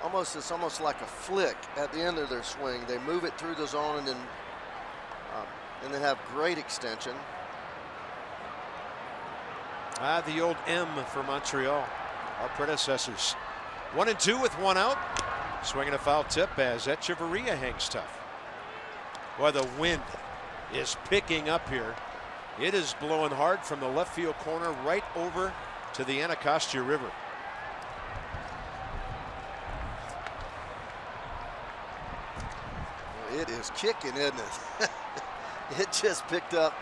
it's almost like a flick at the end of their swing. They move it through the zone and then have great extension. The old M for Montreal, our predecessors. 1-2 with one out. Swinging a foul tip as Echeverria hangs tough. Boy, the wind is picking up here. It is blowing hard from the left field corner right over to the Anacostia River. It is kicking, isn't it? It just picked up.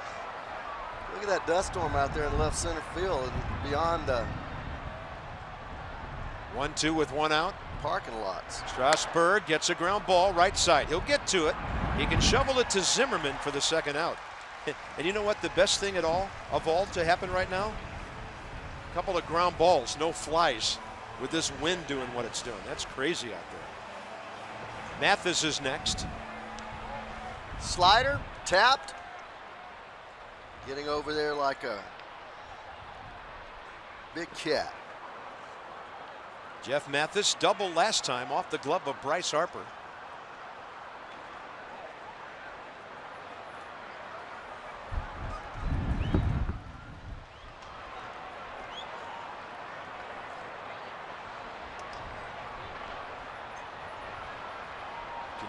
Look at that dust storm out there in left center field and beyond the 1-2 with one out. parking lots. Strasburg gets a ground ball right side. He'll get to it. He can shovel it to Zimmerman for the second out. And you know what? The best thing of all to happen right now? A couple of ground balls, no flies, with this wind doing what it's doing. That's crazy out there. Mathis is next. Slider tapped. Getting over there like a big cat. Jeff Mathis double last time off the glove of Bryce Harper.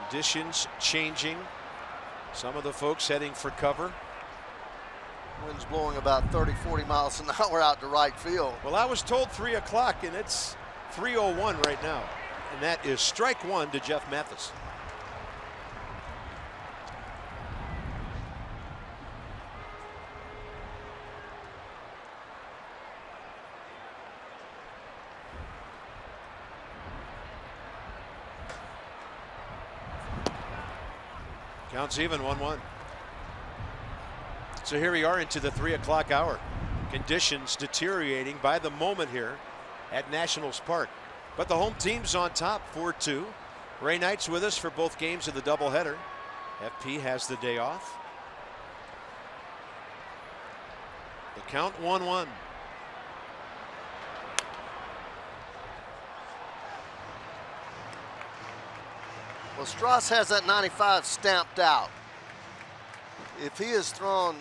Conditions changing. Some of the folks heading for cover. Wind's blowing about 30-40 miles an hour out to right field. Well, I was told 3 o'clock, and it's 3:01 right now. And that is strike one to Jeff Mathis. Counts even, 1-1. So here we are into the 3 o'clock hour. Conditions deteriorating by the moment here at Nationals Park. But the home team's on top, 4-2. Ray Knight's with us for both games of the doubleheader. FP has the day off. The count 1-1. Well, Strauss has that 95 stamped out. If he has thrown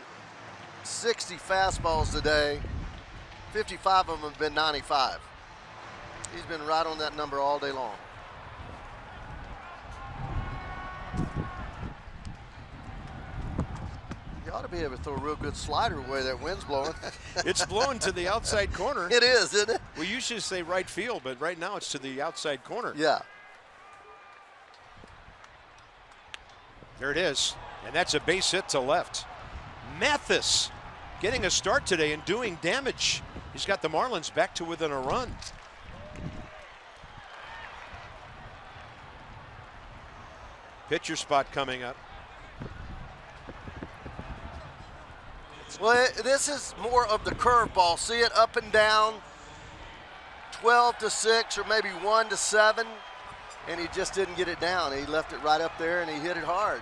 60 fastballs today, 55 of them have been 95. He's been right on that number all day long. You ought to be able to throw a real good slider away that wind's blowing. It's blowing to the outside corner. It is, isn't it? We usually say right field, but right now it's to the outside corner. Yeah. There it is. And that's a base hit to left. Mathis getting a start today and doing damage. He's got the Marlins back to within a run. Pitcher spot coming up. Well, this is more of the curveball. See it up and down, 12-6 or maybe 1-7, and he just didn't get it down. He left it right up there and he hit it hard.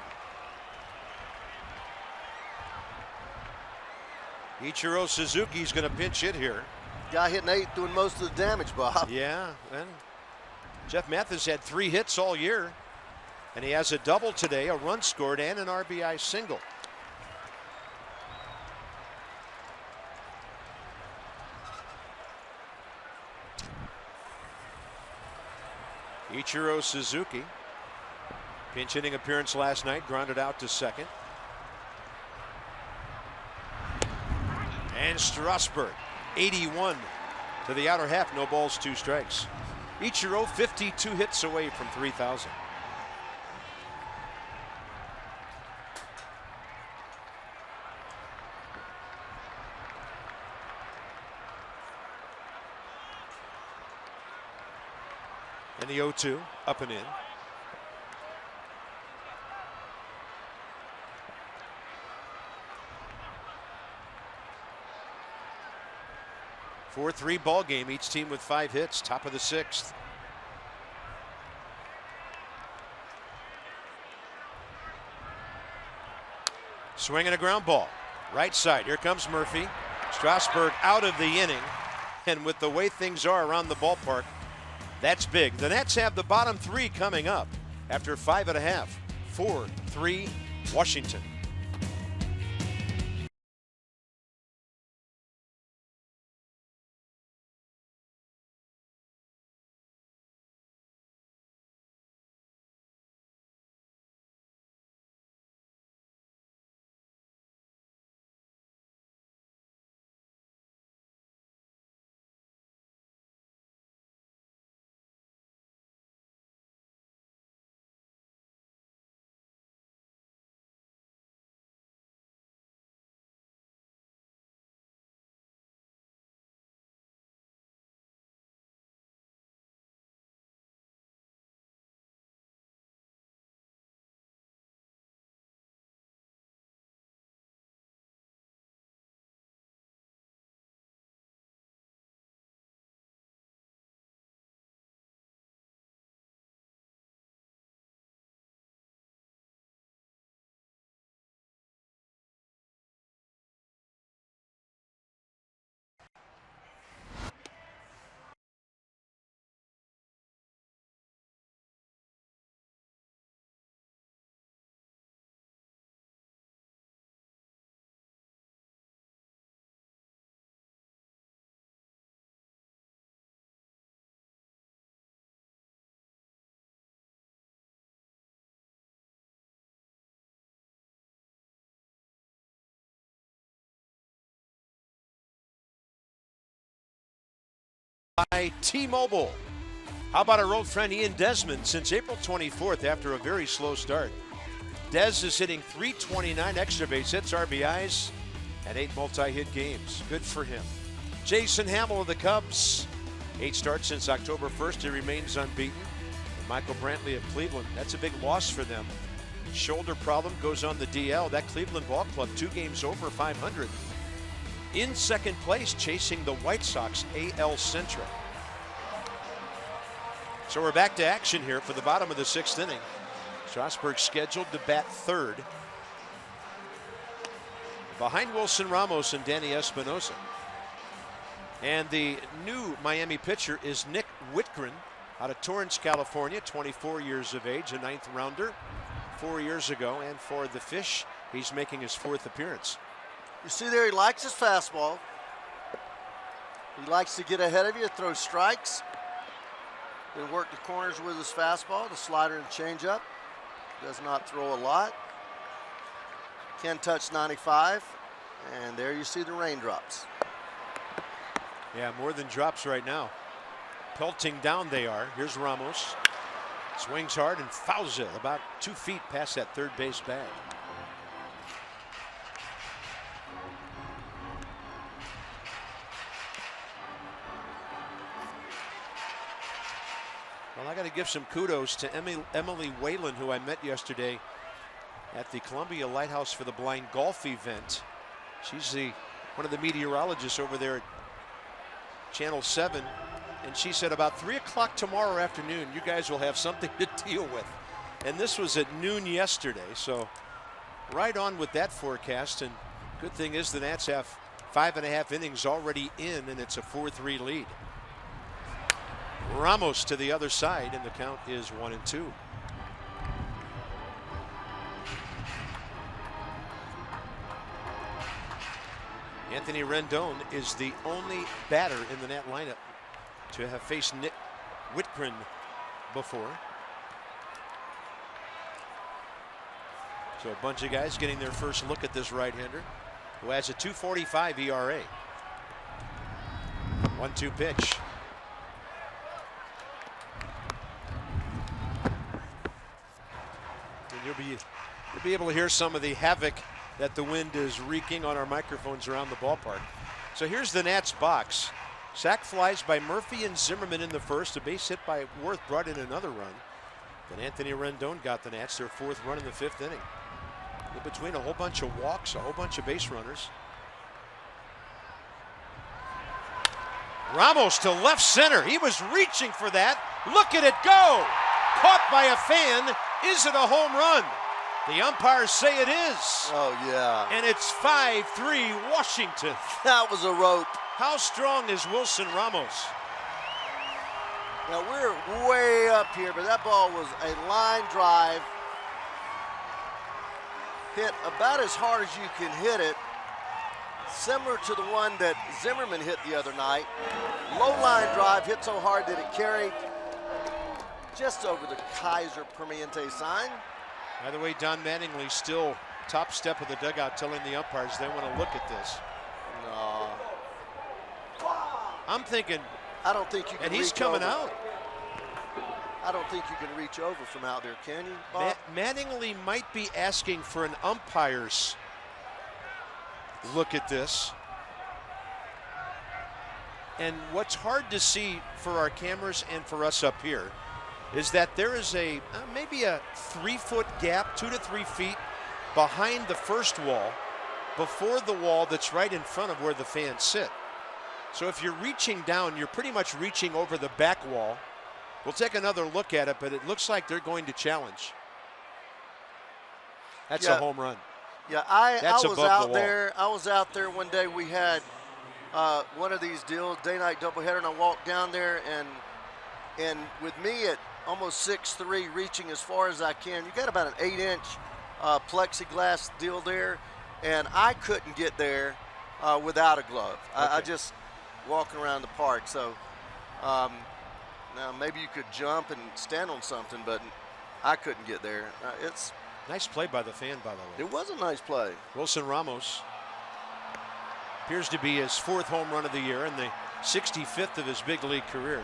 Ichiro Suzuki's going to pinch hit here. Guy hitting 8 doing most of the damage, Bob. Yeah, and Jeff Mathis had 3 hits all year, and he has a double today, a run scored, and an RBI single. Ichiro Suzuki, pinch hitting appearance last night, grounded out to second. And Strasburg, 81 to the outer half, no balls, 2 strikes. Ichiro 52 hits away from 3,000. And the 0-2 up and in. 4-3 ball game. Each team with 5 hits. Top of the 6th. Swing and a ground ball. Right side. Here comes Murphy. Strasburg out of the inning. And with the way things are around the ballpark, that's big. The Nats have the bottom 3 coming up after 5.5. 4-3 Washington. By T-Mobile. How about our old friend Ian Desmond? Since April 24th, after a very slow start, Dez is hitting .329 extra base hits, RBIs, and 8 multi-hit games. Good for him. Jason Hamill of the Cubs. 8 starts since October 1st. He remains unbeaten. And Michael Brantley of Cleveland. That's a big loss for them. Shoulder problem, goes on the DL. That Cleveland ball club, 2 games over 500. In second place, chasing the White Sox, AL Central. So we're back to action here for the bottom of the 6th inning. Strasburg scheduled to bat 3rd, behind Wilson Ramos and Danny Espinosa. And the new Miami pitcher is Nick Whitgren out of Torrance, California, 24 years of age, a 9th rounder 4 years ago. And for the Fish, he's making his 4th appearance. You see there, he likes his fastball. He likes to get ahead of you, throw strikes. He'll work the corners with his fastball, the slider and changeup. Does not throw a lot. Can touch 95. And there you see the raindrops. Yeah, more than drops right now. Pelting down they are. Here's Ramos. Swings hard and fouls it about 2 feet past that third base bag. Well, I got to give some kudos to Emily Whalen, who I met yesterday at the Columbia Lighthouse for the Blind Golf event. She's one of the meteorologists over there at Channel 7. And she said about 3 o'clock tomorrow afternoon, you guys will have something to deal with. And this was at noon yesterday. So right on with that forecast. And good thing is the Nats have 5.5 innings already in, and it's a 4-3 lead. Ramos to the other side, and the count is 1-2. Anthony Rendon is the only batter in the Nat lineup to have faced Nick Whitgren before. So a bunch of guys getting their first look at this right-hander, who has a 2.45 ERA. 1-2 pitch. And you'll be able to hear some of the havoc that the wind is wreaking on our microphones around the ballpark. So here's the Nats box. Sac flies by Murphy and Zimmerman in the first. A base hit by Worth brought in another run. Then Anthony Rendon got the Nats their 4th run in the 5th inning. In between a whole bunch of walks, a whole bunch of base runners. Ramos to left center. He was reaching for that. Look at it go. Caught by a fan. Is it a home run? The umpires say it is. Oh, yeah. And it's 5-3 Washington. That was a rope. How strong is Wilson Ramos? Now, we're way up here, but that ball was a line drive. Hit about as hard as you can hit it. Similar to the one that Zimmerman hit the other night. Low line drive, hit so hard that it carried just over the Kaiser Permanente sign. By the way, Don Mattingly still top step of the dugout telling the umpires they want to look at this. No. I'm thinking. I don't think you can. And he's coming over. out. I don't think you can reach over from out there, can you, Bob? Mattingly might be asking for an umpire's look at this. And what's hard to see for our cameras and for us up here is that there is a maybe a 3-foot gap, 2 to 3 feet behind the first wall, before the wall that's right in front of where the fans sit. So if you're reaching down, you're pretty much reaching over the back wall. We'll take another look at it, but it looks like they're going to challenge. That's a home run. Yeah, I was out the there. I was out there one day. We had one of these deals, day-night doubleheader, and I walked down there, and with me at almost 6'3", reaching as far as I can, you got about an 8-inch plexiglass deal there, and I couldn't get there without a glove. Okay. I just walking around the park. So now maybe you could jump and stand on something, but I couldn't get there. It's nice play by the fan, by the way. It was a nice play. Wilson Ramos appears to be his 4th home run of the year and the 65th of his big league career.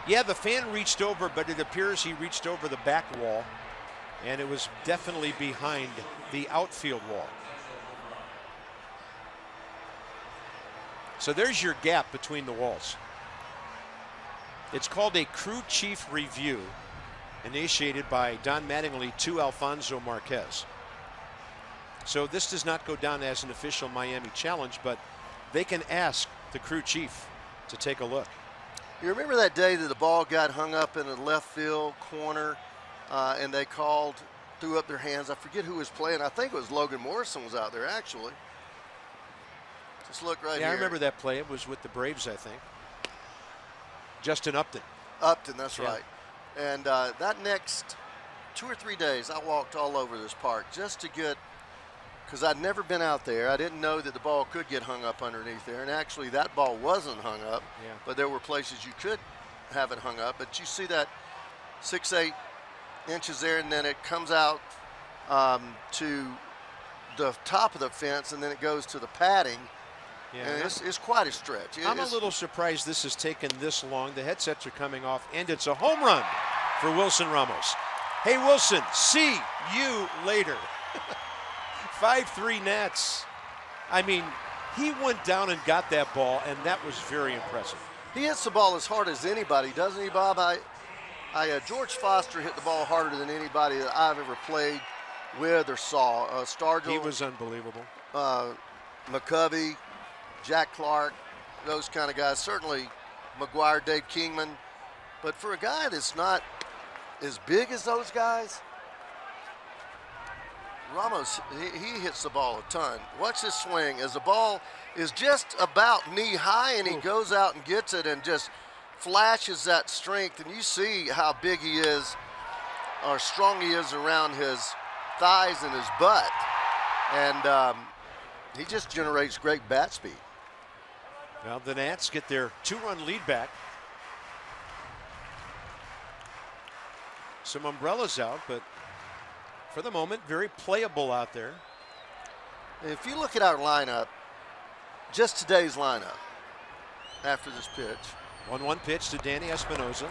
Yeah, the fan reached over, but it appears he reached over the back wall, and it was definitely behind the outfield wall. So there's your gap between the walls. It's called a crew chief review, initiated by Don Mattingly to Alfonso Marquez. So this does not go down as an official Miami challenge, but they can ask the crew chief to take a look. You remember that day that the ball got hung up in the left field corner, and they threw up their hands. I forget who was playing. I think it was Logan Morrison was out there, actually. Just look right here. Yeah, I remember that play. It was with the Braves, I think. Justin Upton. Upton, that's right. And that next 2 or 3 days, I walked all over this park just to get, because I'd never been out there. I didn't know that the ball could get hung up underneath there. And actually, that ball wasn't hung up, but there were places you could have it hung up. But you see that 6-8 inches there, and then it comes out to the top of the fence, and then it goes to the padding. Yeah, and it's quite a stretch. I'm a little surprised this has taken this long. The headsets are coming off, and it's a home run for Wilson Ramos. Hey, Wilson, see you later. 5-3 Nats. I mean, he went down and got that ball, and that was very impressive. He hits the ball as hard as anybody, doesn't he, Bob? George Foster hit the ball harder than anybody that I've ever played with or saw. Stargell. He was unbelievable. McCovey, Jack Clark, those kind of guys. Certainly McGuire, Dave Kingman. But for a guy that's not as big as those guys, Ramos, he hits the ball a ton. Watch this swing as the ball is just about knee high, and he goes out and gets it and just flashes that strength. And you see how big he is, or strong he is around his thighs and his butt. And he just generates great bat speed. Well, the Nats get their 2-run lead back. Some umbrellas out, but for the moment, very playable out there. If you look at our lineup, just today's lineup after this pitch. 1-1 pitch to Danny Espinosa.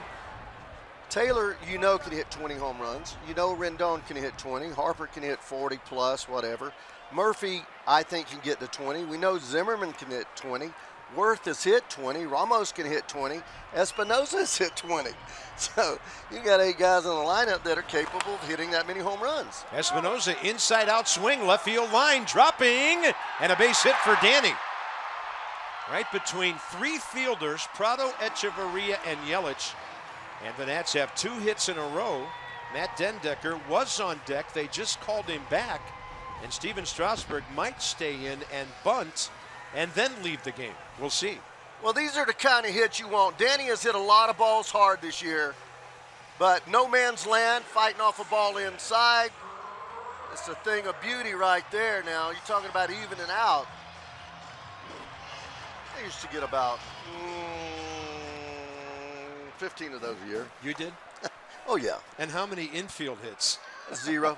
Taylor, you know, can hit 20 home runs. You know Rendon can hit 20. Harper can hit 40 plus, whatever. Murphy, I think, can get to 20. We know Zimmerman can hit 20. Worth has hit 20. Ramos can hit 20. Espinosa has hit 20. So you got 8 guys on the lineup that are capable of hitting that many home runs. Espinosa inside out swing, left field line, dropping, and a base hit for Danny. Right between three fielders, Prado, Echeverria, and Yelich. And the Nats have 2 hits in a row. Matt Dendecker was on deck. They just called him back. And Steven Strasburg might stay in and bunt and then leave the game. We'll see. Well, these are the kind of hits you want. Danny has hit a lot of balls hard this year, but no man's land, fighting off a ball inside. It's a thing of beauty right there now. You're talking about evening out. I used to get about 15 of those a year. You did? Oh, yeah. And how many infield hits? 0.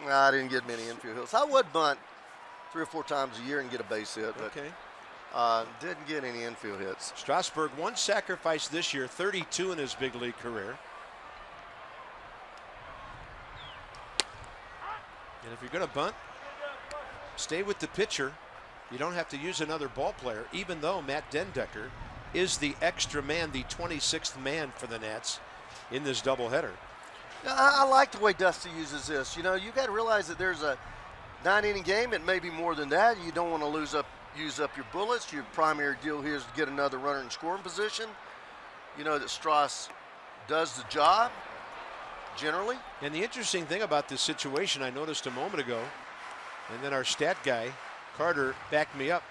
I didn't get many infield hits. I would bunt 3 or 4 times a year and get a base hit, but didn't get any infield hits. Strasburg, 1 sacrifice this year, 32 in his big league career. And if you're going to bunt, stay with the pitcher. You don't have to use another ball player, even though Matt Dendecker is the extra man, the 26th man for the Nats in this doubleheader. I like the way Dusty uses this. You know, you got to realize that there's a 9-inning game. It may be more than that. You don't want to use up your bullets. Your primary deal here is to get another runner in scoring position. You know that Strauss does the job generally. And the interesting thing about this situation, I noticed a moment ago, and then our stat guy, Carter, backed me up.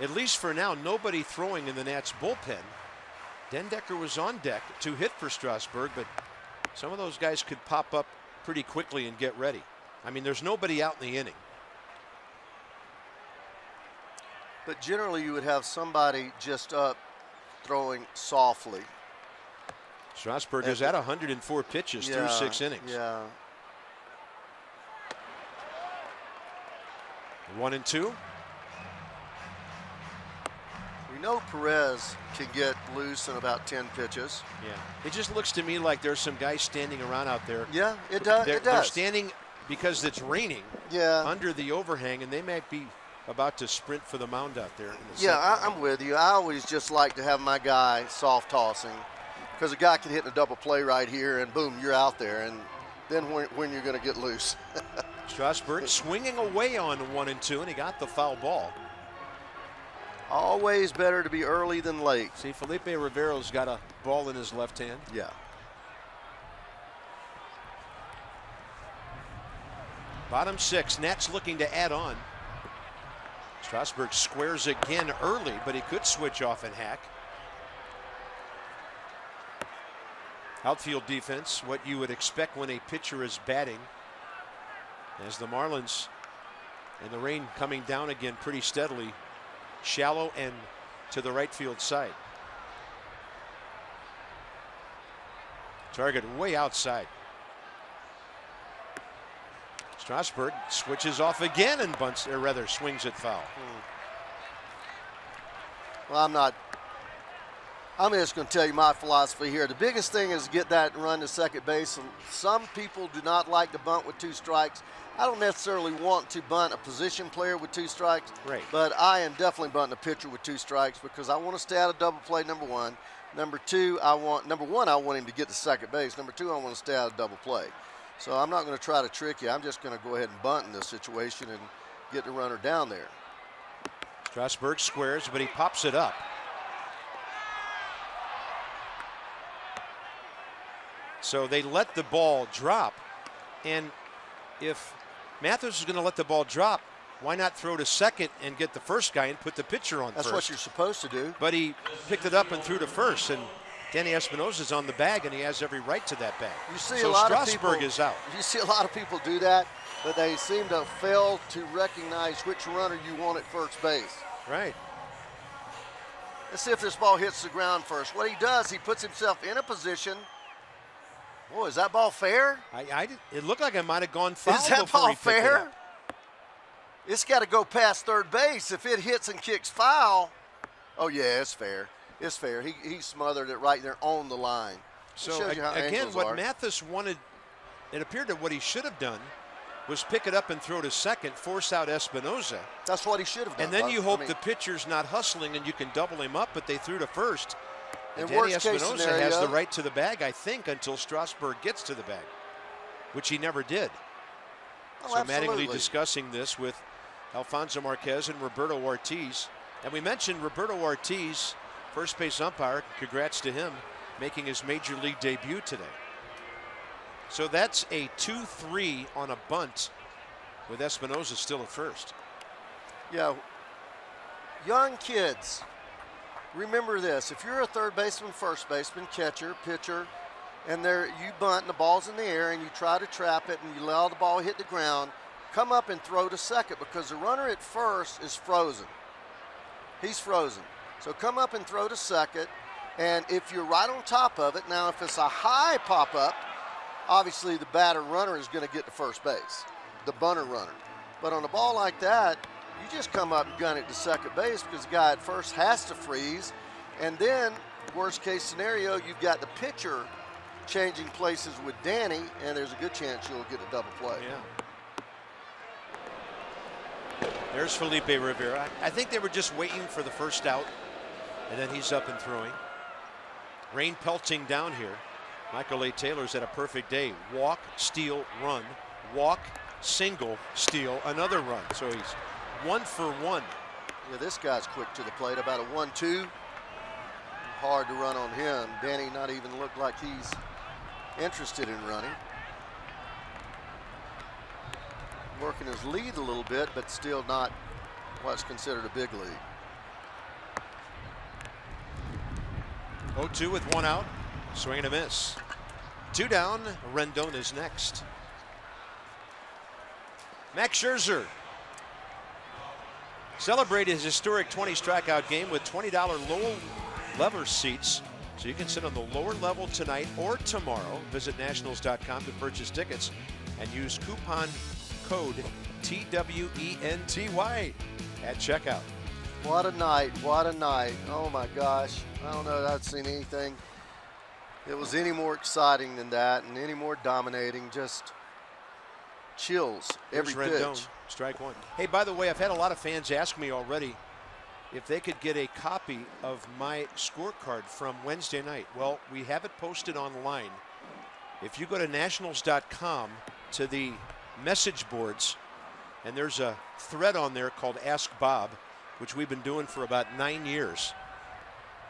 At least for now, nobody throwing in the Nats bullpen. Dendecker was on deck to hit for Strasburg, but some of those guys could pop up pretty quickly and get ready. I mean, there's nobody out in the inning. But generally, you would have somebody just up throwing softly. Strasburg is at 104 pitches through 6 innings. Yeah. 1-2. We know Perez can get loose in about 10 pitches. Yeah. It just looks to me like there's some guys standing around out there. Yeah, it does. They're standing because it's raining under the overhang, and they might be about to sprint for the mound out there. I'm with you. I always just like to have my guy soft tossing, because a guy can hit a double play right here, and boom, you're out there. And then when you're going to get loose. Strasburg swinging away on 1-2, and he got the foul ball. Always better to be early than late. See, Felipe Rivero's got a ball in his left hand. Yeah. Bottom 6, Nats looking to add on. Strasburg squares again early, but he could switch off and hack. Outfield defense, what you would expect when a pitcher is batting. As the Marlins, and the rain coming down again pretty steadily, shallow and to the right field side. Target way outside. Strasburg switches off again and bunts, or rather swings it foul. Well, I'm just going to tell you my philosophy here. The biggest thing is get that run to second base. And some people do not like to bunt with 2 strikes. I don't necessarily want to bunt a position player with 2 strikes. Right. But I am definitely bunting a pitcher with 2 strikes because I want to stay out of double play, number 1. Number 2, I want him to get to second base. Number 2, I want to stay out of double play. So I'm not going to try to trick you. I'm just going to go ahead and bunt in this situation and get the runner down there. Strasburg squares, but he pops it up. So they let the ball drop. And if Mathis is going to let the ball drop, why not throw to second and get the first guy and put the pitcher on first? That's what you're supposed to do. But he picked it up and threw to first. And Danny Espinosa's on the bag, and he has every right to that bag. You see so a lot Strasburg of people, is out. You see a lot of people do that, but they seem to fail to recognize which runner you want at first base. Right. Let's see if this ball hits the ground first. What he does, he puts himself in a position. Boy, is that ball fair? It looked like I might have gone foul. Is that before ball he picked it fair? up. It's got to go past third base. If it hits and kicks foul, oh yeah, it's fair. It's fair. He smothered it right there on the line. So again, what Mathis wanted, it appeared that what he should have done was pick it up and throw to second, force out Espinosa. That's what he should have done. And then you hope the pitcher's not hustling and you can double him up, but they threw to first. And Danny Espinosa has the right to the bag, I think, until Strasburg gets to the bag, which he never did. Oh, so Mattingly discussing this with Alfonso Marquez and Roberto Ortiz. And we mentioned Roberto Ortiz, first base umpire. Congrats to him, making his major league debut today. So that's a 2-3 on a bunt with Espinosa still at first. Yeah, young kids, remember this. If you're a third baseman, first baseman, catcher, pitcher, and you bunt and the ball's in the air and you try to trap it and you allow the ball to hit the ground, come up and throw to second because the runner at first is frozen. He's frozen. So come up and throw to second, and if you're right on top of it, now if it's a high pop-up, obviously the batter runner is going to get to first base, the bunter runner. But on a ball like that, you just come up and gun it to second base because the guy at first has to freeze, and then worst case scenario, you've got the pitcher changing places with Danny, and there's a good chance you'll get a double play. Yeah. There's Felipe Rivera. I think they were just waiting for the first out, and then he's up and throwing. Rain pelting down here. Michael A. Taylor's had a perfect day. Walk, steal, run. Walk, single, steal, another run. So he's 1 for 1. Yeah, this guy's quick to the plate. About a 1-2. Hard to run on him. Danny not even look like he's interested in running. Working his lead a little bit, but still not what's considered a big lead. 0-2 with 1 out. Swing and a miss. 2 down. Rendon is next. Max Scherzer celebrated his historic 20 strikeout game with $20 low level seats. So you can sit on the lower level tonight or tomorrow. Visit nationals.com to purchase tickets and use coupon code TWENTY at checkout. What a night, what a night. Oh my gosh. I don't know that I've seen anything that was any more exciting than that and any more dominating. Just chills every pitch. Rendon, strike 1. Hey, by the way, I've had a lot of fans ask me already if they could get a copy of my scorecard from Wednesday night. Well, we have it posted online. If you go to nationals.com to the message boards, and there's a thread on there called Ask Bob, which we've been doing for about 9 years.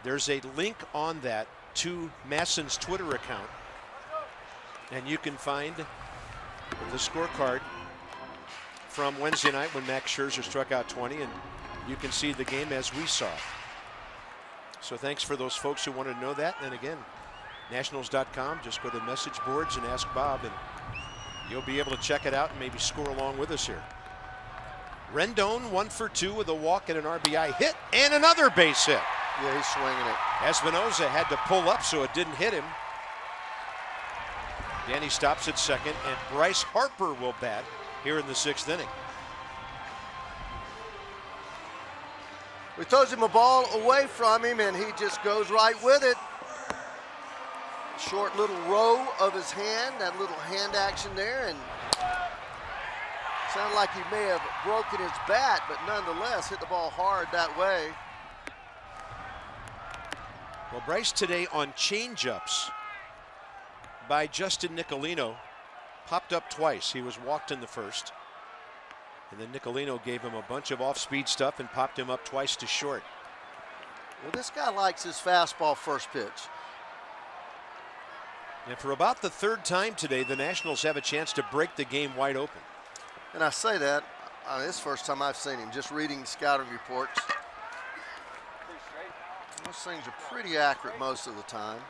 There's a link on that to Masson's Twitter account, and you can find the scorecard from Wednesday night when Max Scherzer struck out 20, and you can see the game as we saw it. So thanks for those folks who wanted to know that. And again, nationals.com, just go to message boards and Ask Bob, and you'll be able to check it out and maybe score along with us here. Rendon 1 for 2 with a walk and an RBI hit and another base hit. Yeah, he's swinging it. Espinosa had to pull up so it didn't hit him. Danny stops at second, and Bryce Harper will bat here in the 6th inning. We throws him a ball away from him, and he just goes right with it. Short little row of his hand, that little hand action there, and sounded like he may have broken his bat, but nonetheless hit the ball hard that way. Well, Bryce today on changeups by Justin Nicolino popped up twice. He was walked in the first, and then Nicolino gave him a bunch of off-speed stuff and popped him up twice to short. Well, this guy likes his fastball first pitch. And for about the 3rd time today, the Nationals have a chance to break the game wide open. And I say that, this is the first time I've seen him, just reading scouting reports. Those things are pretty accurate most of the time.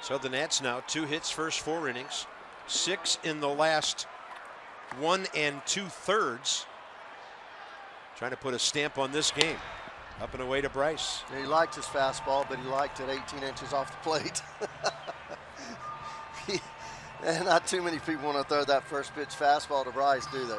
So the Nats now 2 hits first 4 innings, 6 in the last 1 2/3. Trying to put a stamp on this game. Up and away to Bryce. Yeah, he liked his fastball, but he liked it 18 inches off the plate. And not too many people want to throw that first pitch fastball to Bryce, do they?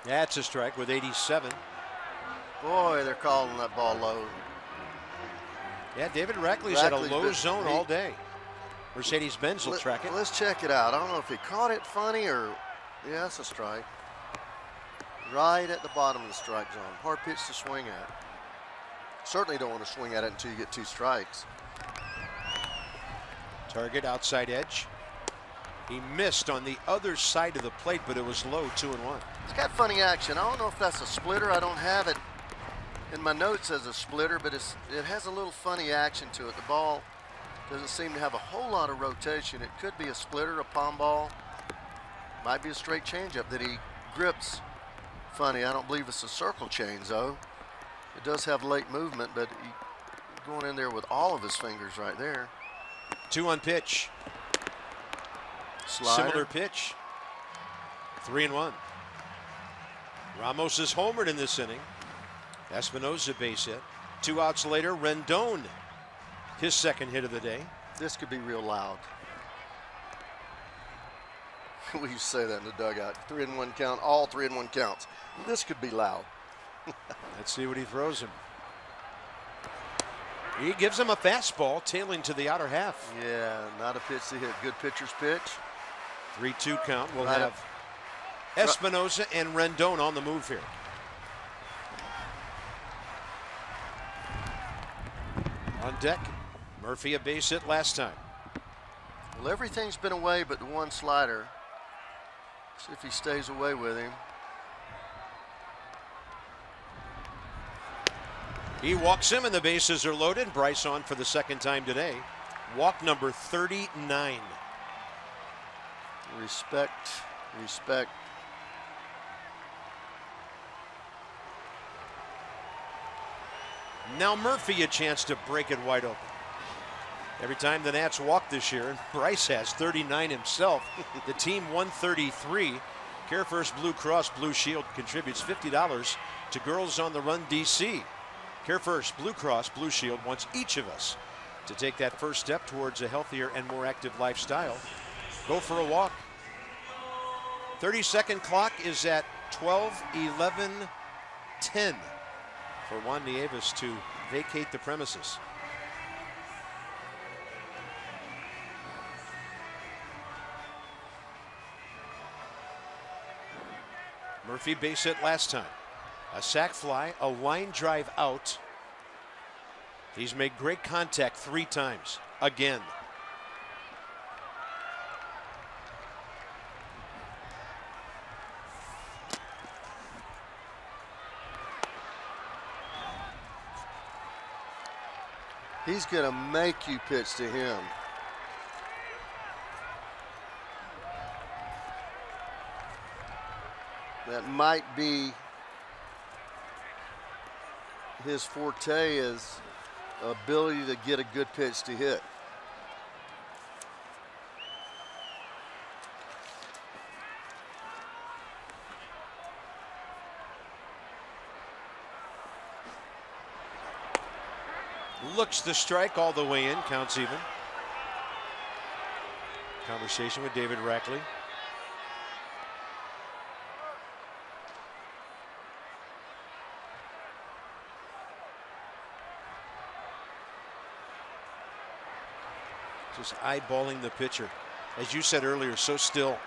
That's a strike with 87. Boy, they're calling that ball low. Yeah, David Rackley's had a low zone all day. Mercedes-Benz will track it. Let's check it out. I don't know if he caught it funny or, yeah, that's a strike. Right at the bottom of the strike zone. Hard pitch to swing at. Certainly don't want to swing at it until you get 2 strikes. Target outside edge. He missed on the other side of the plate, but it was low, 2-1. It's got funny action. I don't know if that's a splitter. I don't have it in my notes as a splitter, but it has a little funny action to it. The ball doesn't seem to have a whole lot of rotation. It could be a splitter, a palm ball. Might be a straight changeup that he grips funny. I don't believe it's a circle change, though. It does have late movement, but going in there with all of his fingers right there. 2-1 pitch. Slider. Similar pitch. 3-1. Ramos is homered in this inning. Espinosa base hit. 2 outs later, Rendon, his second hit of the day. This could be real loud. We used to say that in the dugout. 3-1 count, all 3-1 counts. This could be loud. Let's see what he throws him. He gives him a fastball tailing to the outer half. Yeah, not a pitch to hit. Good pitcher's pitch. 3-2 count. We'll Right have Espinosa and Rendon on the move here. On deck, Murphy a base hit last time. Well, everything's been away but the one slider. See if he stays away with him. He walks him and the bases are loaded. Bryce on for the second time today. Walk number 39. Respect, respect. Now Murphy a chance to break it wide open. Every time the Nats walk this year, and Bryce has 39 himself, the team 133. Care First Blue Cross Blue Shield contributes $50 to Girls on the Run DC. Care First Blue Cross Blue Shield wants each of us to take that first step towards a healthier and more active lifestyle. Go for a walk. 30-second clock is at 12:11:10 for Juan Nieves to vacate the premises. Murphy base hit last time. A sac fly, a line drive out. He's made great contact 3 times. Again. He's going to make you pitch to him. That might be his forte, is ability to get a good pitch to hit. Looks the strike all the way in, counts even. Conversation with David Rackley. Just eyeballing the pitcher. As you said earlier, so still.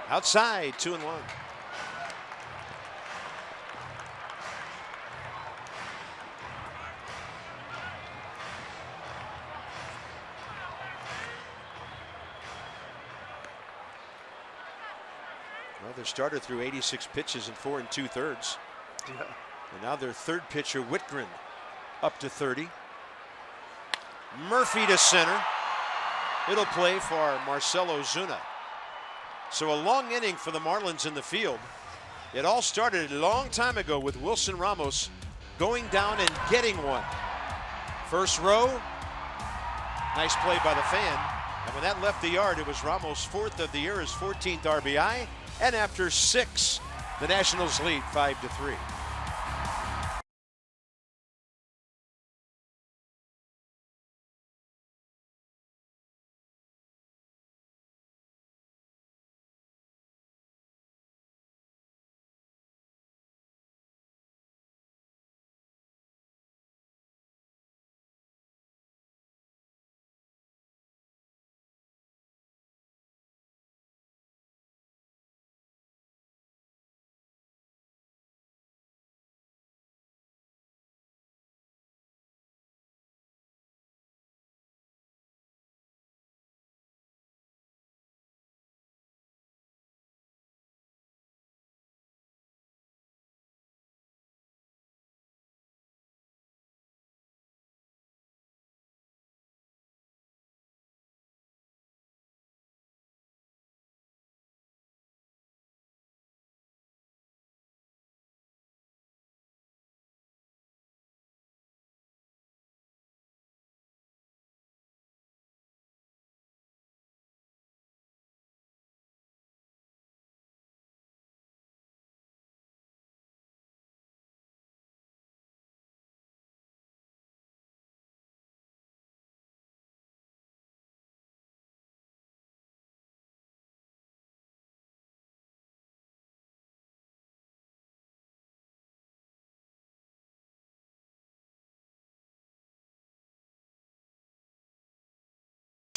Outside, 2-1. Well, their starter threw 86 pitches in 4 2/3. Yeah. And now their third pitcher, Whitgren, up to 30. Murphy to center. It'll play for Marcelo Zuna. So a long inning for the Marlins in the field. It all started a long time ago with Wilson Ramos going down and getting one. First row, nice play by the fan. And when that left the yard, it was Ramos' 4th of the year, his 14th RBI. And after 6, the Nationals lead 5-3.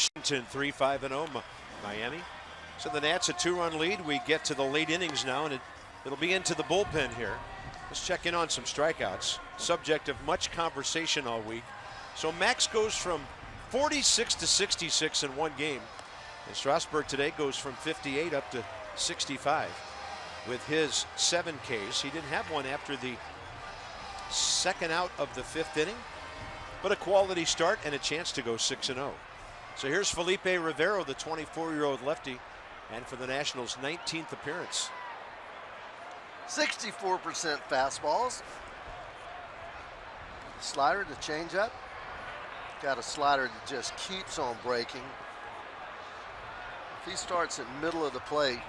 Washington 3-5-0 Miami. So the Nats a 2-run lead. We get to the late innings now, and it'll be into the bullpen here. Let's check in on some strikeouts. Subject of much conversation all week. So Max goes from 46 to 66 in one game. And Strasburg today goes from 58 up to 65 with his 7 Ks. He didn't have one after the second out of the 5th inning, but a quality start and a chance to go 6-0. So here's Felipe Rivero, the 24-year-old lefty, and for the Nationals' 19th appearance. 64% fastballs. Slider to changeup. Got a slider that just keeps on breaking. If he starts at middle of the plate,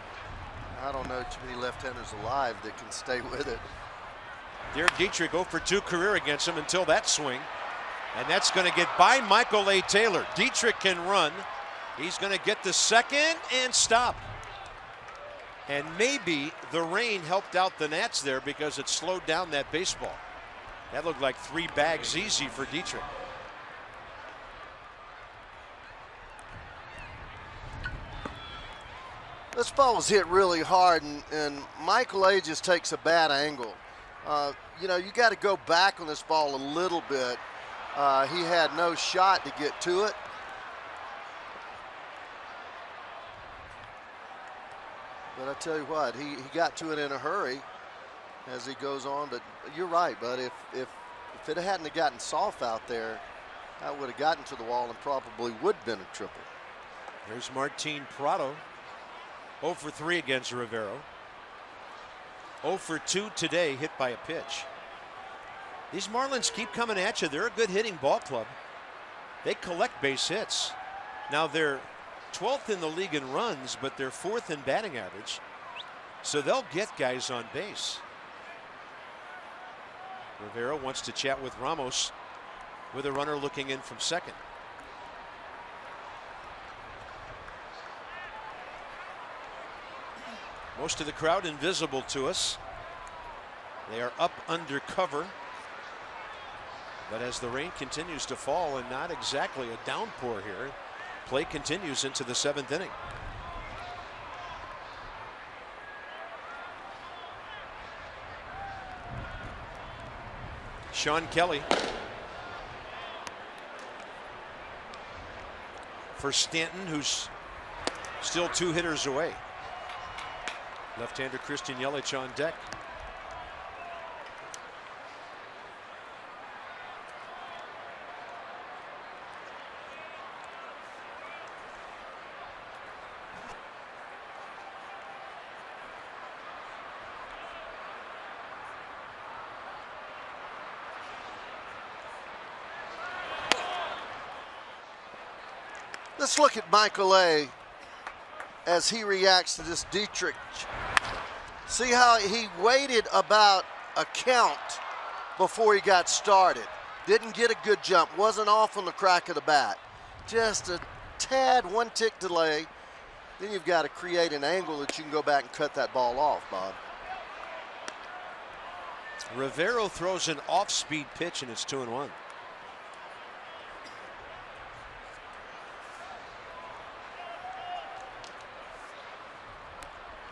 I don't know too many left-handers alive that can stay with it. Derek Dietrich 0 for 2 career against him until that swing. And that's going to get by Michael A. Taylor. Dietrich can run. He's going to get the second and stop. And maybe the rain helped out the Nats there because it slowed down that baseball. That looked like 3 bags easy for Dietrich. This ball was hit really hard, and Michael A. just takes a bad angle. You know, you got to go back on this ball a little bit. He had no shot to get to it. But I tell you what, he got to it in a hurry as he goes on. But you're right, bud. If it hadn't gotten soft out there, that would have gotten to the wall and probably would have been a triple. There's Martin Prado. 0 for 3 against Rivero. 0 for 2 today, hit by a pitch. These Marlins keep coming at you. They're a good hitting ball club. They collect base hits. Now they're 12th in the league in runs, but they're 4th in batting average. So they'll get guys on base. Rivero wants to chat with Ramos with a runner looking in from second. Most of the crowd invisible to us. They are up under cover. But as the rain continues to fall, and not exactly a downpour here, play continues into the 7th inning. Sean Kelly for Stanton, who's still 2 hitters away. Left-hander Christian Yelich on deck. Let's look at Michael A. as he reacts to this Dietrich. See how he waited about a count before he got started. Didn't get a good jump, wasn't off on the crack of the bat. Just a tad, 1 tick delay. Then you've got to create an angle that you can go back and cut that ball off, Bob. Rivero throws an off-speed pitch, and it's 2-1.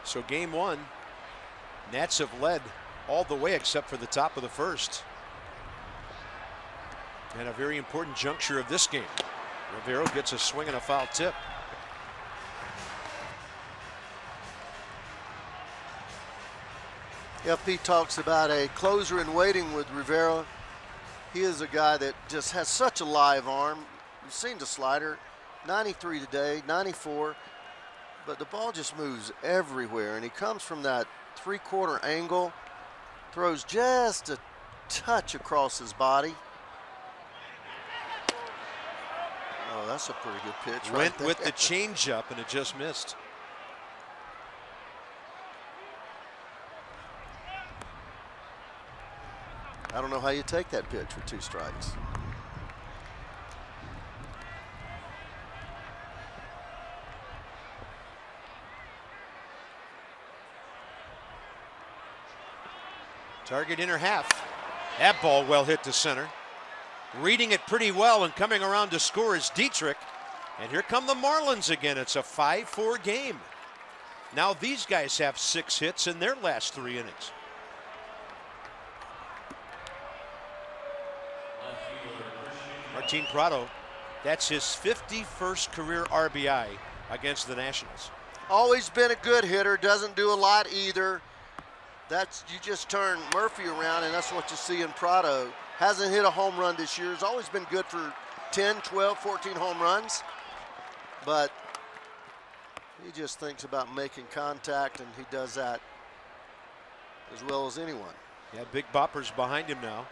So game 1, Nats have led all the way except for the top of the first. And a very important juncture of this game. Rivero gets a swing and a foul tip. FP talks about a closer in waiting with Rivera. He is a guy that just has such a live arm. You've seen the slider, 93 today, 94. But the ball just moves everywhere, and he comes from that 3/4 angle, throws just a touch across his body. Oh, that's a pretty good pitch. Went with the changeup, and it just missed. I don't know how you take that pitch with 2 strikes. Target inner half. That ball well hit to center. Reading it pretty well and coming around to score is Dietrich. And here come the Marlins again. It's a 5-4 game. Now these guys have 6 hits in their last 3 innings. Martin Prado, that's his 51st career RBI against the Nationals. Always been a good hitter, doesn't do a lot either. You just turn Murphy around, and that's what you see in Prado. Hasn't hit a home run this year. Has always been good for 10, 12, 14 home runs. But he just thinks about making contact, and he does that as well as anyone. Yeah, big boppers behind him now.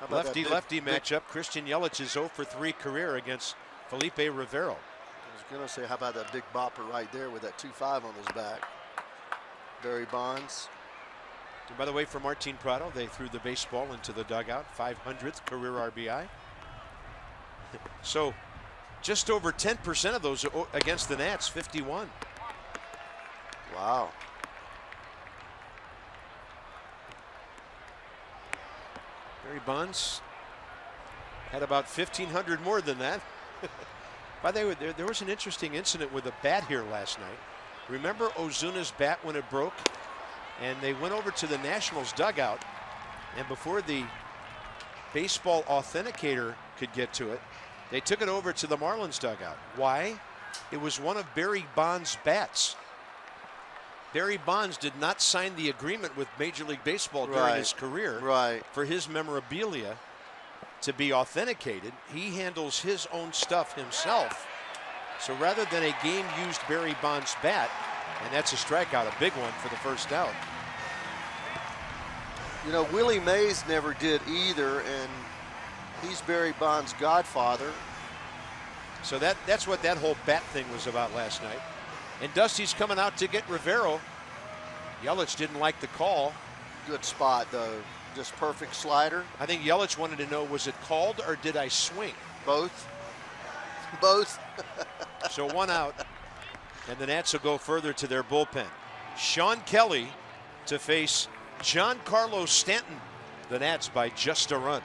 Lefty-lefty matchup. Christian Yelich's 0 for 3 career against Felipe Rivero. I was going to say, how about that big bopper right there with that 2-5 on his back? Barry Bonds. And by the way, for Martin Prado, they threw the baseball into the dugout. 500th career RBI. So just over 10% of those against the Nats, 51. Wow. Barry Bonds had about 1,500 more than that. By the way, there was an interesting incident with a bat here last night. Remember Ozuna's bat when it broke? And they went over to the Nationals dugout, and before the baseball authenticator could get to it, they took it over to the Marlins dugout. Why? It was one of Barry Bonds' bats. Barry Bonds did not sign the agreement with Major League Baseball during his career for his memorabilia to be authenticated. He handles his own stuff himself. So rather than a game-used Barry Bonds bat, and that's a strikeout, a big one for the first out. You know, Willie Mays never did either, and he's Barry Bonds' godfather. So that's what that whole bat thing was about last night. And Dusty's coming out to get Rivero. Yelich didn't like the call. Good spot, though. Just perfect slider. I think Yelich wanted to know, was it called or did I swing? Both. Both. So 1 out. And the Nats will go further to their bullpen. Sean Kelly to face Giancarlo Stanton. The Nats by just a run.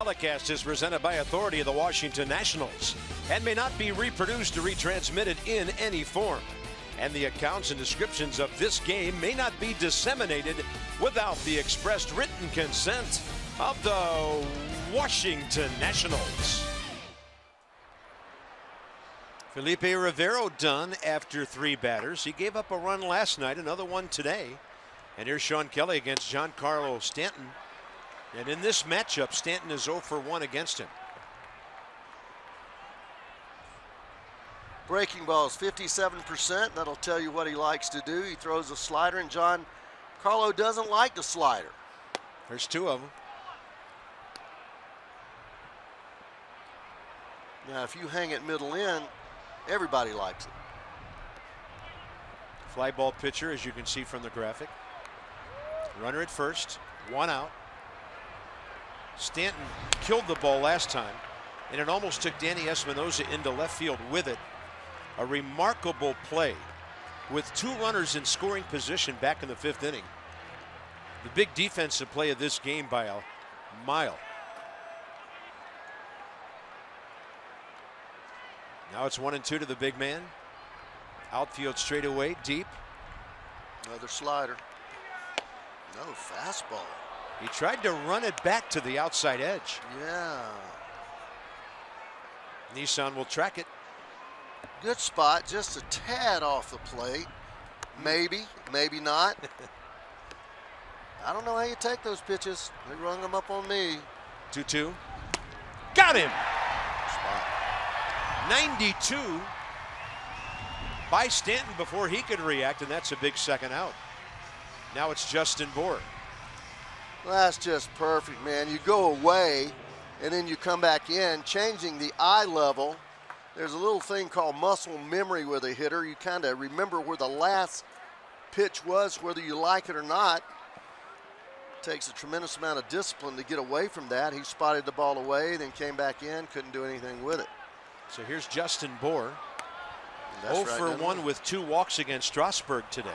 Telecast is presented by authority of the Washington Nationals and may not be reproduced or retransmitted in any form. And the accounts and descriptions of this game may not be disseminated without the expressed written consent of the Washington Nationals. Felipe Rivero done after 3 batters. He gave up a run last night, another one today. And here's Sean Kelly against Giancarlo Stanton. And in this matchup, Stanton is 0 for 1 against him. Breaking balls, 57%. That'll tell you what he likes to do. He throws a slider, and Giancarlo doesn't like the slider. There's 2 of them. Now, if you hang it middle in, everybody likes it. Fly ball pitcher, as you can see from the graphic. Runner at first, 1 out. Stanton killed the ball last time, and it almost took Danny Espinosa into left field with it. A remarkable play with 2 runners in scoring position back in the 5th inning. The big defensive play of this game by a mile. Now it's 1-2 to the big man. Outfield straightaway, deep. Another slider. No fastball. He tried to run it back to the outside edge. Yeah. Nissan will track it. Good spot, just a tad off the plate. Maybe, maybe not. I don't know how you take those pitches. They rung them up on me. 2-2. Got him. Spot. 92 by Stanton before he could react, and that's a big second out. Now it's Justin Bour. Well, that's just perfect, man. You go away, and then you come back in, changing the eye level. There's a little thing called muscle memory with a hitter. You kind of remember where the last pitch was, whether you like it or not. Takes a tremendous amount of discipline to get away from that. He spotted the ball away, then came back in, couldn't do anything with it. So here's Justin Bour. That's 0 right, for 1 with 2 walks against Strasburg today.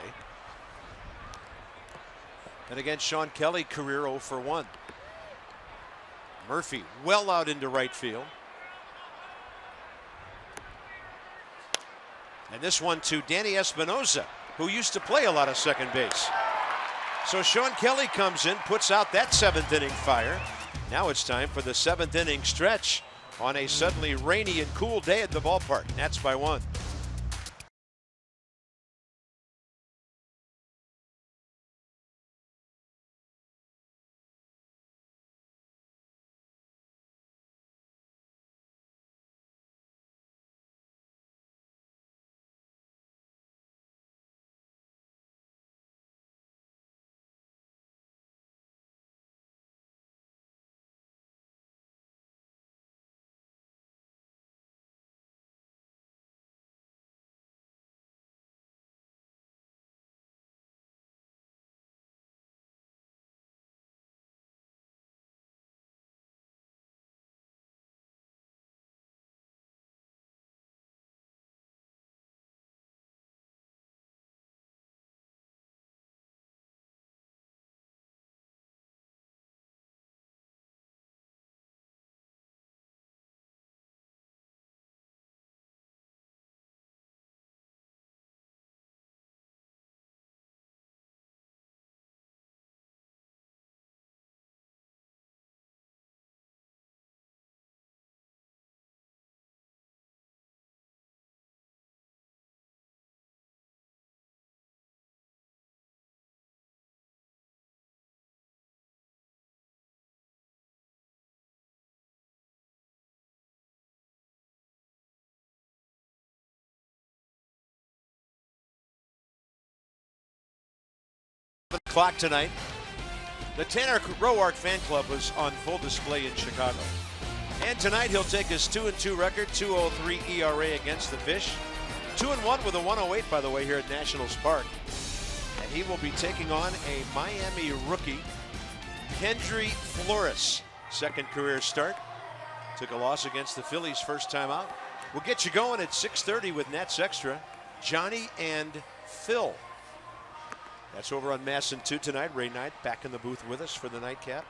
And against Sean Kelly, career 0 for 1. Murphy well out into right field. And this one to Danny Espinosa, who used to play a lot of second base. So Sean Kelly comes in, puts out that 7th inning fire. Now it's time for the 7th inning stretch on a suddenly rainy and cool day at the ballpark. Nats by 1. Clock tonight. The Tanner Roark fan club was on full display in Chicago. And tonight he'll take his 2-2 record, 2.03 ERA against the Fish. 2-1 with a 1.08, by the way, here at Nationals Park. And he will be taking on a Miami rookie, Kendry Flores. Second career start. Took a loss against the Phillies first time out. We'll get you going at 6:30 with Nats Extra. Johnny and Phil. That's over on Masson 2 tonight. Ray Knight back in the booth with us for the nightcap.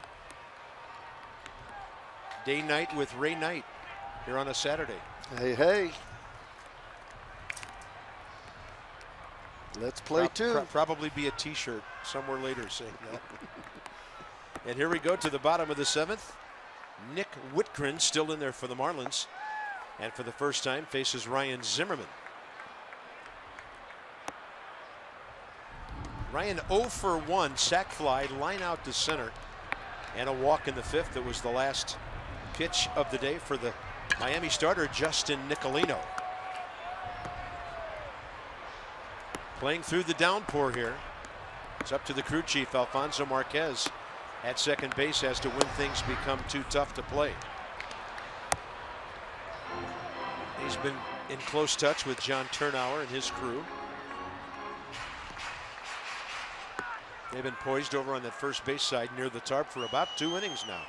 Day night with Ray Knight here on a Saturday. Hey, hey. Let's play two. Probably be a t-shirt somewhere later saying that. And here we go to the bottom of the 7th. Nick Whitgren still in there for the Marlins. And for the first time faces Ryan Zimmerman. Ryan 0 for 1, sac fly, line out to center, and a walk in the 5th. That was the last pitch of the day for the Miami starter, Justin Nicolino. Playing through the downpour here. It's up to the crew chief, Alfonso Marquez, at second base as to when things become too tough to play. He's been in close touch with John Turnauer and his crew. They've been poised over on that first base side near the tarp for about 2 innings now.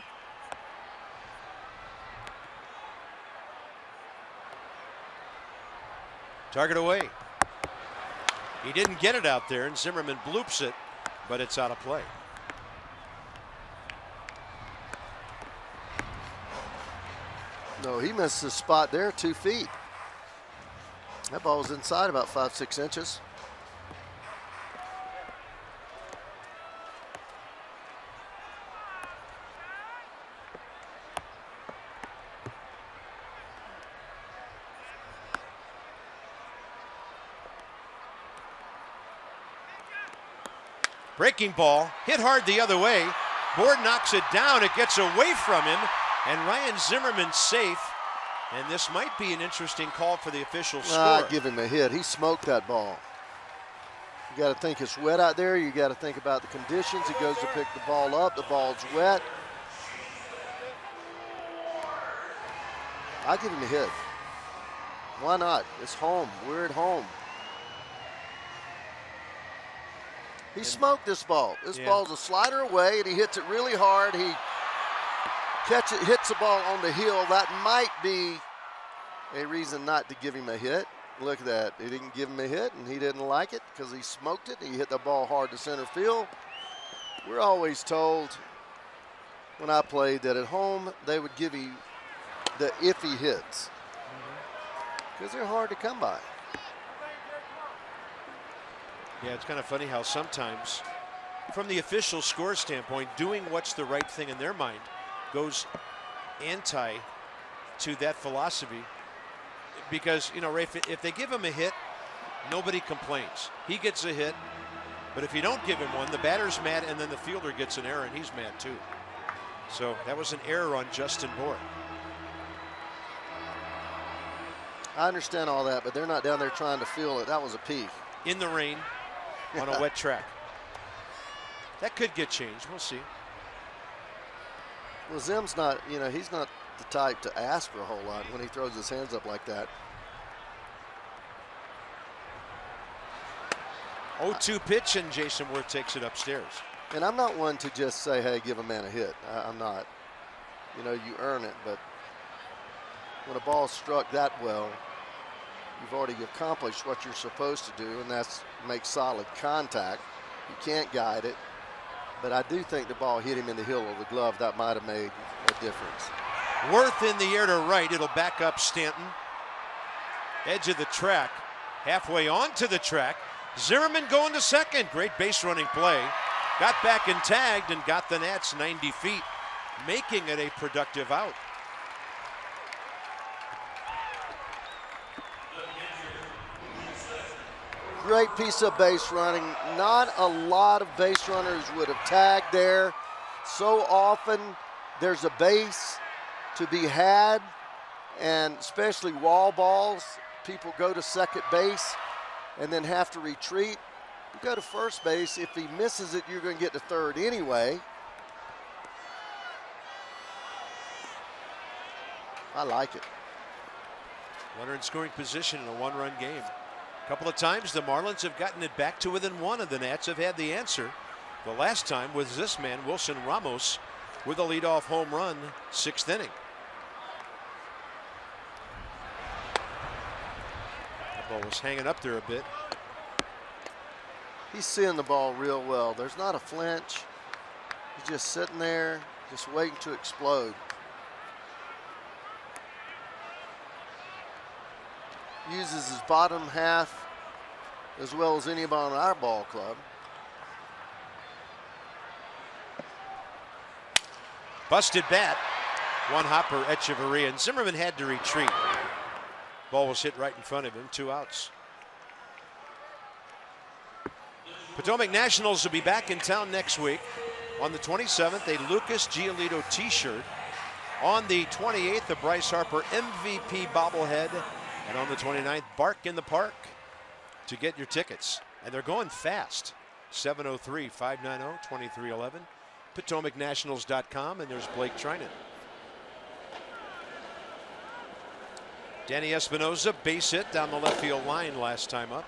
Target away. He didn't get it out there, and Zimmerman bloops it, but it's out of play. No, he missed the spot there, 2 feet. That ball was inside about 5-6 inches. Breaking ball, hit hard the other way. Board knocks it down. It gets away from him, and Ryan Zimmerman's safe. And this might be an interesting call for the official score. Give him a hit. He smoked that ball. You got to think it's wet out there. You got to think about the conditions. He goes to pick the ball up. The ball's wet. I give him a hit. Why not? It's home. We're at home. He smoked this ball. This ball's a slider away, and he hits it really hard. He hits the ball on the hill. That might be a reason not to give him a hit. Look at that. He didn't give him a hit, and he didn't like it because he smoked it. He hit the ball hard to center field. We're always told when I played that at home they would give you the iffy hits because they're hard to come by. Yeah, it's kind of funny how sometimes, from the official score standpoint, doing what's the right thing in their mind goes anti to that philosophy. Because, you know, Rafe, if they give him a hit, nobody complains. He gets a hit, but if you don't give him one, the batter's mad, and then the fielder gets an error, and he's mad too. So that was an error on Justin Bour. I understand all that, but they're not down there trying to feel it. That was a peak. In the rain, on a wet track. That could get changed. We'll see. Well, Zim's not, you know, he's not the type to ask for a whole lot when he throws his hands up like that. 0-2 pitch, and Jason Worth takes it upstairs. And I'm not one to just say, hey, give a man a hit. I'm not. You know, you earn it, but when a ball's struck that well, you've already accomplished what you're supposed to do, and that's make solid contact. You can't guide it, but I do think the ball hit him in the heel of the glove. That might have made a difference. Worth in the air to right. It'll back up Stanton. Edge of the track. Halfway onto the track. Zimmerman going to second. Great base running play. Got back and tagged and got the Nats 90 feet, making it a productive out. Great piece of base running. Not a lot of base runners would have tagged there. So often there's a base to be had, and especially wall balls, people go to second base and then have to retreat. You go to first base. If he misses it, you're going to get to third anyway. I like it. Runner in scoring position in a one-run game. A couple of times the Marlins have gotten it back to within one, and the Nats have had the answer. The last time was this man, Wilson Ramos, with a leadoff home run, 6th inning. That ball was hanging up there a bit. He's seeing the ball real well. There's not a flinch. He's just sitting there, just waiting to explode. Uses his bottom half as well as anybody on our ball club. Busted bat. One hopper, Echeverria, and Zimmerman had to retreat. Ball was hit right in front of him. 2 outs. Potomac Nationals will be back in town next week. On the 27th, a Lucas Giolito t-shirt. On the 28th, the Bryce Harper MVP bobblehead. And on the 29th, Bark in the Park to get your tickets. And they're going fast. 703-590-2311. PotomacNationals.com, and there's Blake Trinan. Danny Espinosa, base hit down the left field line last time up.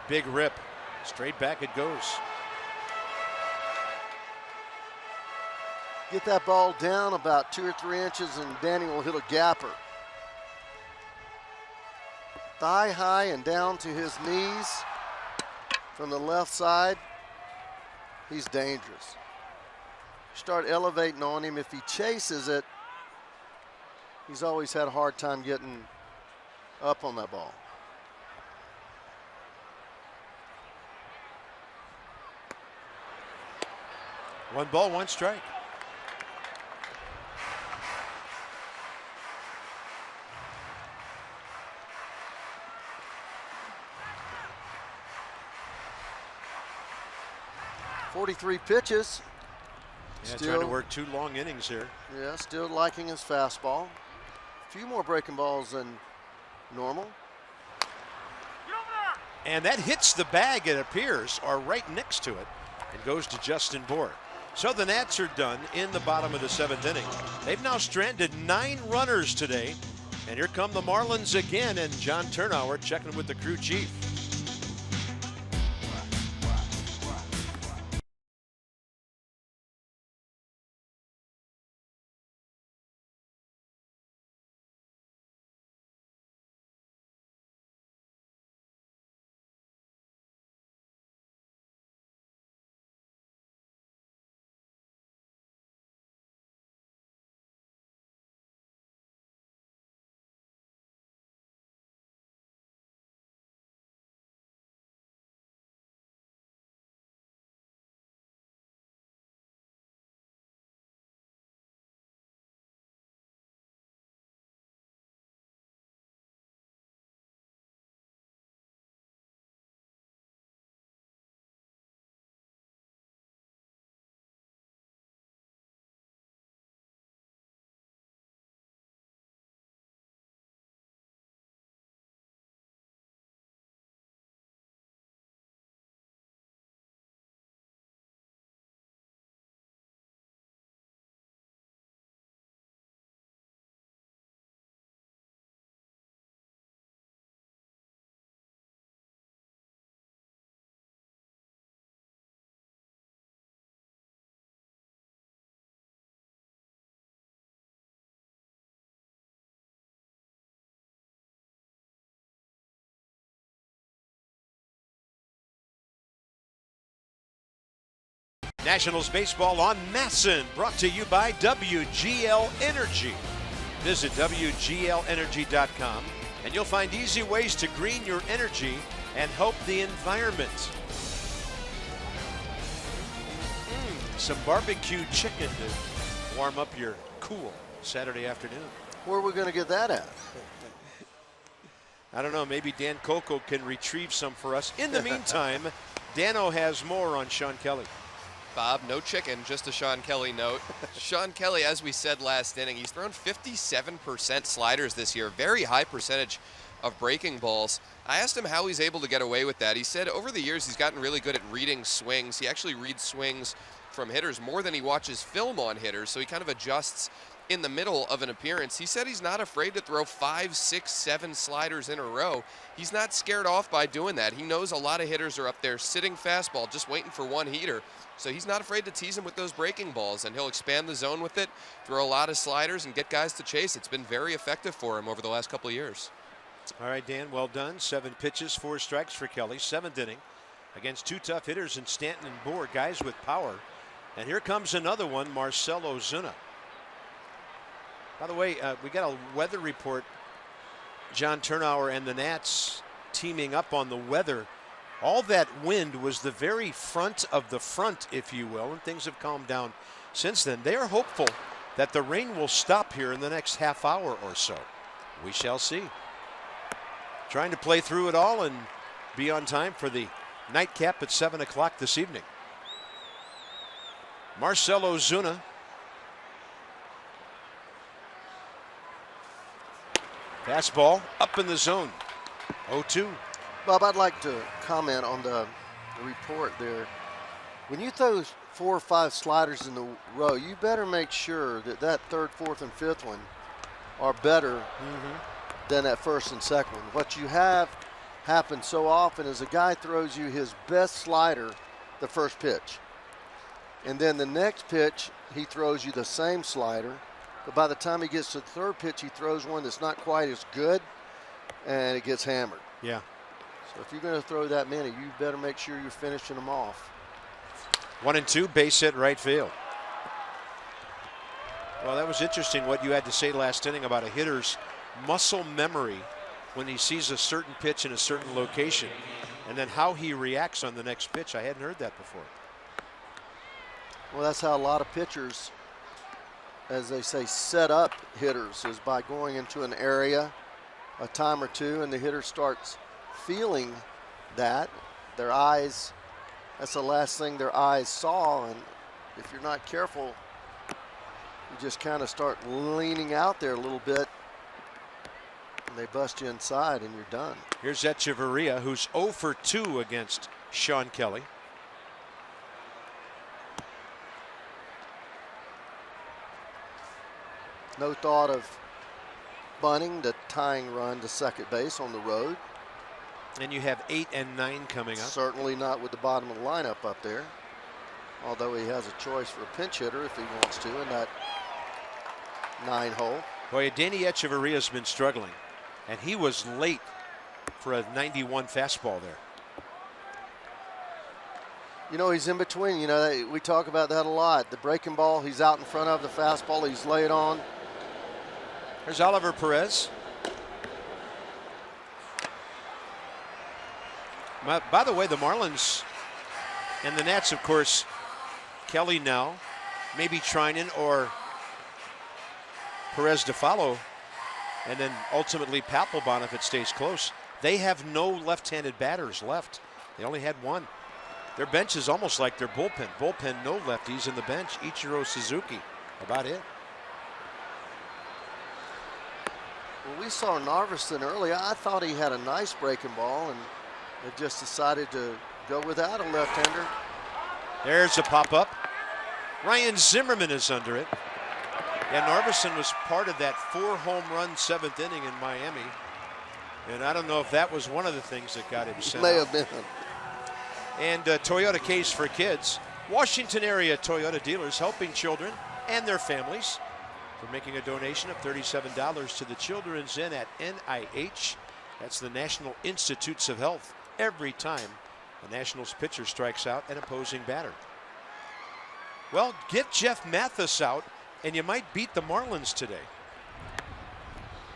Big rip. Straight back it goes. Get that ball down about 2 or 3 inches, and Danny will hit a gapper. Thigh high and down to his knees from the left side. He's dangerous. Start elevating on him. If he chases it, he's always had a hard time getting up on that ball. One ball, one strike. .43 pitches. Yeah, trying to work 2 long innings here. Yeah, still liking his fastball. A few more breaking balls than normal. And that hits the bag, it appears, or right next to it, and goes to Justin Bohr. So the Nats are done in the bottom of the 7th inning. They've now stranded 9 runners today. And here come the Marlins again, and John Turnauer checking with the crew chief. Nationals baseball on Masson, brought to you by WGL Energy. Visit WGLenergy.com and you'll find easy ways to green your energy and help the environment. Some barbecue chicken to warm up your cool Saturday afternoon. Where are we going to get that at? I don't know, maybe Dan Coco can retrieve some for us. In the meantime, Dano has more on Sean Kelly. Bob, no chicken, just a Sean Kelly note. Sean Kelly, as we said last inning, he's thrown 57% sliders this year, very high percentage of breaking balls. I asked him how he's able to get away with that. He said over the years he's gotten really good at reading swings. He actually reads swings from hitters more than he watches film on hitters, so he kind of adjusts in the middle of an appearance. He said he's not afraid to throw 5, 6, 7 sliders in a row. He's not scared off by doing that. He knows a lot of hitters are up there sitting fastball, just waiting for one heater. So he's not afraid to tease him with those breaking balls, and he'll expand the zone with it, throw a lot of sliders, and get guys to chase. It's been very effective for him over the last couple of years. All right, Dan, well done. 7 pitches, 4 strikes for Kelly. 7th inning against 2 tough hitters in Stanton and Bohr, guys with power. And here comes another one, Marcell Ozuna. By the way, we got a weather report. John Turnauer and the Nats teaming up on the weather. All that wind was the very front of the front, if you will, and things have calmed down since then. They are hopeful that the rain will stop here in the next half hour or so. We shall see. Trying to play through it all and be on time for the nightcap at 7 o'clock this evening. Marcell Ozuna. Fastball up in the zone. 0-2. Bob, I'd like to comment on the report there. When you throw 4 or 5 sliders in the row, you better make sure that that 3rd, 4th, and 5th one are better than that 1st and 2nd one. What you have happen so often is a guy throws you his best slider the first pitch. And then the next pitch, he throws you the same slider, but by the time he gets to the third pitch, he throws one that's not quite as good, and it gets hammered. Yeah. So if you're going to throw that many, you better make sure you're finishing them off. 1-2, base hit right field. Well, that was interesting what you had to say last inning about a hitter's muscle memory when he sees a certain pitch in a certain location, and then how he reacts on the next pitch. I hadn't heard that before. Well, that's how a lot of pitchers, as they say, set up hitters, is by going into an area a time or two, and the hitter starts feeling that. Their eyes, that's the last thing their eyes saw, and if you're not careful, you just kind of start leaning out there a little bit, and they bust you inside, and you're done. Here's Echeverria, who's 0 for 2 against Sean Kelly. No thought of bunting the tying run to second base on the road. And you have 8 and 9 coming up. Certainly not with the bottom of the lineup up there. Although he has a choice for a pinch hitter if he wants to in that 9 hole. Boy, Danny Echeverria's been struggling, and he was late for a 91 fastball there. You know, he's in between. You know, we talk about that a lot. The breaking ball, he's out in front of the fastball. He's laid on. There's Oliver Perez. By the way, the Marlins and the Nats, of course, Kelly now, maybe Trinan or Perez to follow, and then ultimately Papelbon if it stays close. They have no left-handed batters left. They only had one. Their bench is almost like their bullpen. Bullpen, no lefties in the bench. Ichiro Suzuki, about it. Well, we saw Narveson earlier. I thought he had a nice breaking ball, and they just decided to go without a left-hander. There's a pop-up. Ryan Zimmerman is under it. Yeah, Narveson was part of that 4-home run 7th inning in Miami. And I don't know if that was one of the things that got him sent May out. have been. And Toyota Case for Kids. Washington area Toyota dealers helping children and their families. We're making a donation of $37 to the Children's Inn at NIH. That's the National Institutes of Health. Every time the Nationals pitcher strikes out an opposing batter. Well, get Jeff Mathis out, and you might beat the Marlins today.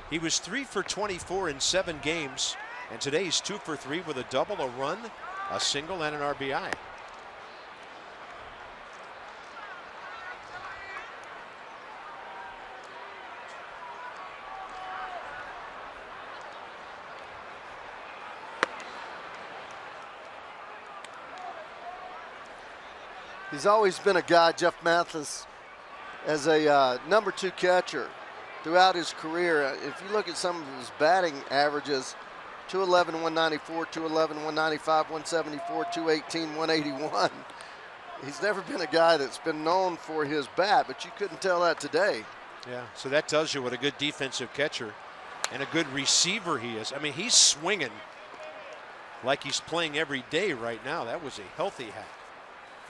He was 3 for 24 in 7 games, and today he's 2 for 3 with a double, a run, a single, and an RBI. He's always been a guy, Jeff Mathis, as a number 2 catcher throughout his career. If you look at some of his batting averages, 211, 194, 211, 195, 174, 218, 181. He's never been a guy that's been known for his bat, but you couldn't tell that today. Yeah, so that tells you what a good defensive catcher and a good receiver he is. I mean, he's swinging like he's playing every day right now. That was a healthy hack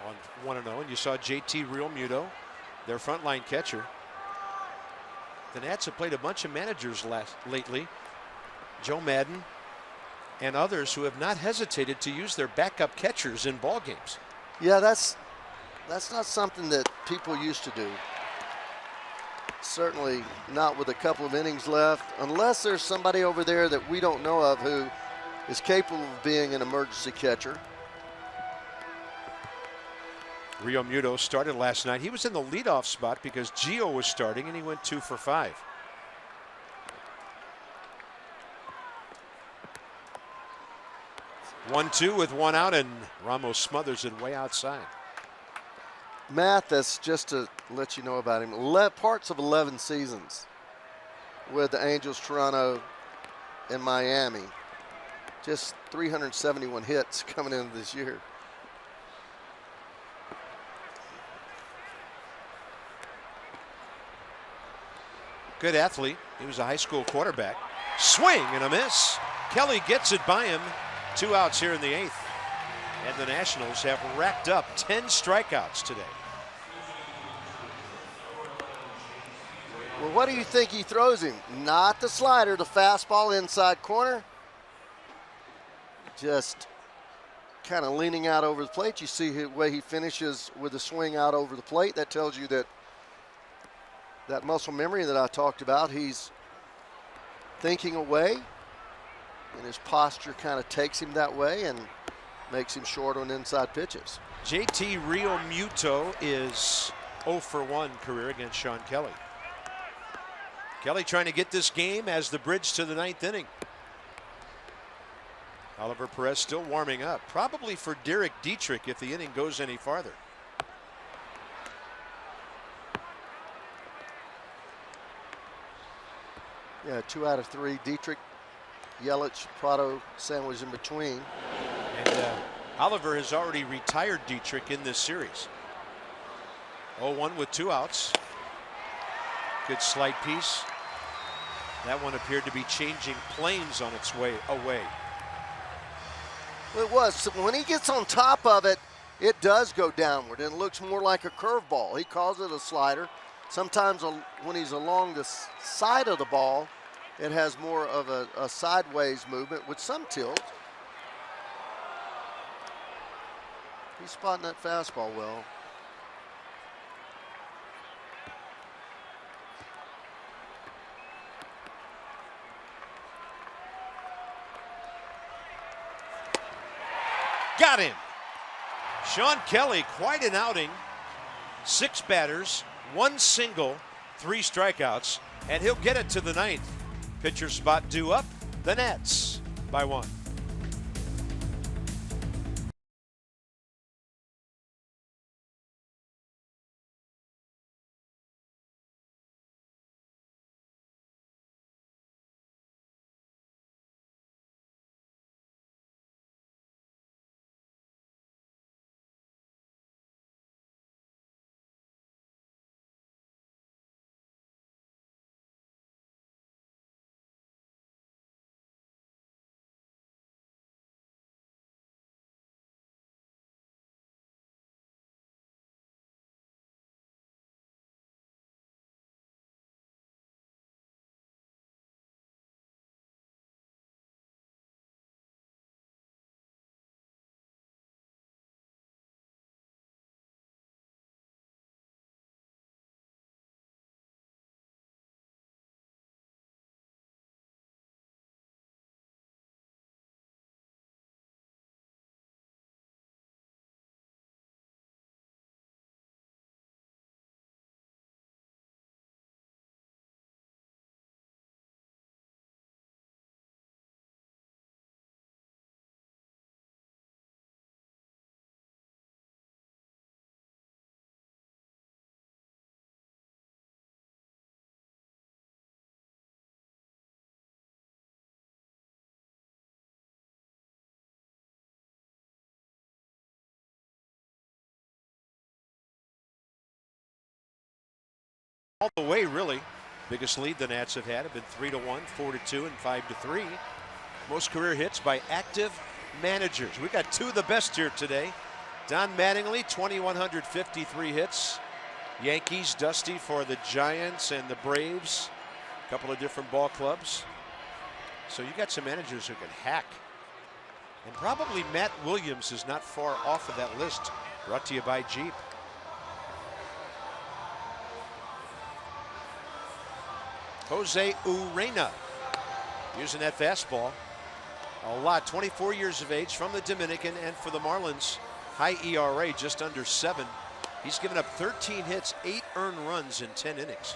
on 1-0. And you saw JT Realmuto, their frontline catcher. The Nats have played a bunch of managers lately. Joe Madden and others who have not hesitated to use their backup catchers in ball games. Yeah, that's not something that people used to do. Certainly not with a couple of innings left, unless there's somebody over there that we don't know of who is capable of being an emergency catcher. Realmuto started last night. He was in the leadoff spot because Gio was starting, and he went 2 for 5. One-two with one out, and Ramos smothers it way outside. Mathis, just to let you know about him, parts of 11 seasons with the Angels, Toronto, and Miami. Just 371 hits coming into this year. Good athlete. He was a high school quarterback. Swing and a miss. Kelly gets it by him. 2 outs here in the 8th. And the Nationals have racked up 10 strikeouts today. Well, what do you think he throws him? Not the slider, the fastball inside corner. Just kind of leaning out over the plate. You see the way he finishes with a swing out over the plate. That tells you that that muscle memory that I talked about, he's thinking away, and his posture kind of takes him that way and makes him short on inside pitches. JT Realmuto is 0 for 1 career against Sean Kelly. Kelly trying to get this game as the bridge to the 9th inning. Oliver Perez still warming up, probably for Derek Dietrich if the inning goes any farther. Yeah, 2 out of 3. Dietrich, Yelich, Prado sandwich in between. And Oliver has already retired Dietrich in this series. 0-1 with 2 outs. Good slide piece. That one appeared to be changing planes on its way away. Well, it was. When he gets on top of it, it does go downward and it looks more like a curveball. He calls it a slider. Sometimes when he's along the side of the ball, it has more of a sideways movement with some tilt. He's spotting that fastball well. Got him. Sean Kelly, quite an outing. 6 batters, 1 single, 3 strikeouts, and he'll get it to the 9th. Pitcher spot due up. The Nats by 1. All the way, really. Biggest lead the Nats have had have been 3-1, 4-2, and 5-3. Most career hits by active managers. We got 2 of the best here today. Don Mattingly, 2,153 hits. Yankees, Dusty for the Giants and the Braves. A couple of different ball clubs. So you got some managers who can hack. And probably Matt Williams is not far off of that list. Brought to you by Jeep. Jose Urena using that fastball a lot. 24 years of age, from the Dominican, and for the Marlins, high ERA, just under 7. He's given up 13 hits, 8 earned runs in 10 innings.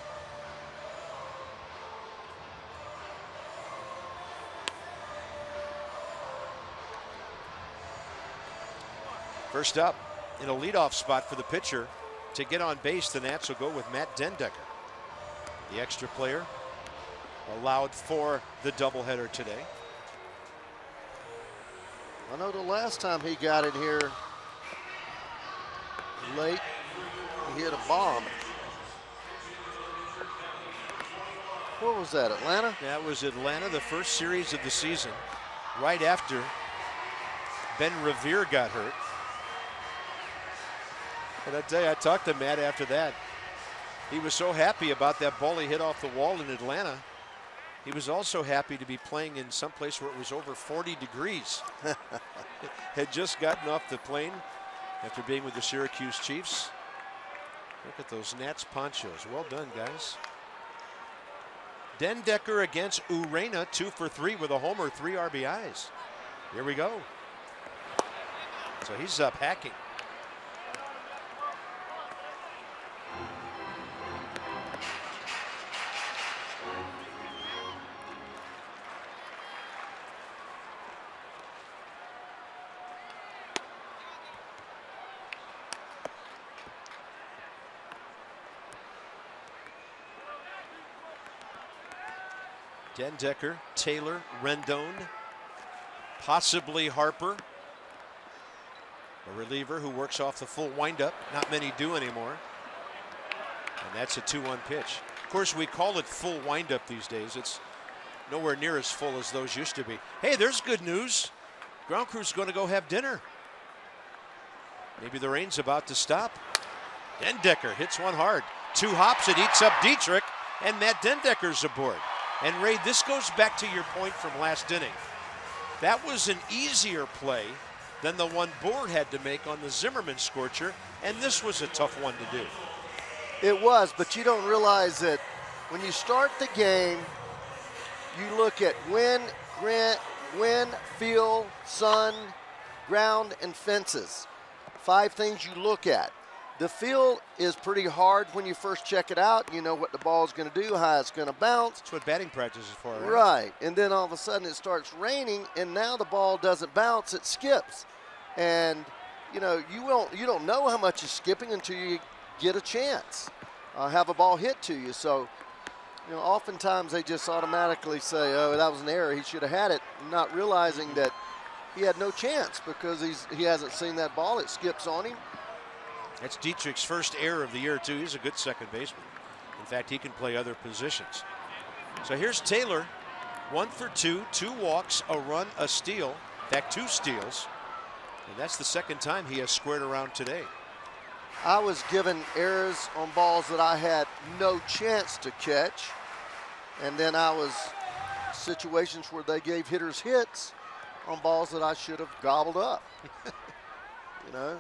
First up, in a leadoff spot for the pitcher to get on base, the Nats will go with Matt den Dekker, the extra player allowed for the doubleheader today. I know the last time he got in here late, he hit a bomb. What was that, Atlanta? That was Atlanta, the first series of the season, right after Ben Revere got hurt. And I tell you, I talked to Matt after that. He was so happy about that ball he hit off the wall in Atlanta. He was also happy to be playing in some place where it was over 40 degrees. Had just gotten off the plane after being with the Syracuse Chiefs. Look at those Nats ponchos. Well done, guys. Dendecker against Urena, 2 for 3 with a homer, 3 RBIs. Here we go. So he's up hacking. Dendecker, Taylor, Rendon, possibly Harper, a reliever who works off the full windup. Not many do anymore. And that's a 2-1 pitch. Of course, we call it full windup these days. It's nowhere near as full as those used to be. Hey, there's good news. Ground crew's going to go have dinner. Maybe the rain's about to stop. Dendecker hits one hard. 2 hops, it eats up Dietrich, and Matt Dendecker's aboard. And Ray, this goes back to your point from last inning. That was an easier play than the one Bohr had to make on the Zimmerman scorcher, and this was a tough one to do. It was, but you don't realize that when you start the game, you look at wind, field, sun, ground, and fences. 5 things you look at. The field is pretty hard when you first check it out. You know what the ball is going to do, how it's going to bounce. That's what batting practice is for, right? Right. And then all of a sudden it starts raining, and now the ball doesn't bounce, it skips. And, you know, you don't know how much is skipping until you get a chance, have a ball hit to you. So, you know, oftentimes they just automatically say, oh, that was an error, he should have had it, not realizing that he had no chance because he hasn't seen that ball. It skips on him. That's Dietrich's first error of the year, too. He's a good second baseman. In fact, he can play other positions. So here's Taylor, 1 for 2, 2 walks, a run, a steal. In fact, 2 steals. And that's the second time he has squared around today. I was given errors on balls that I had no chance to catch. And then I was situations where they gave hitters hits on balls that I should have gobbled up. You know?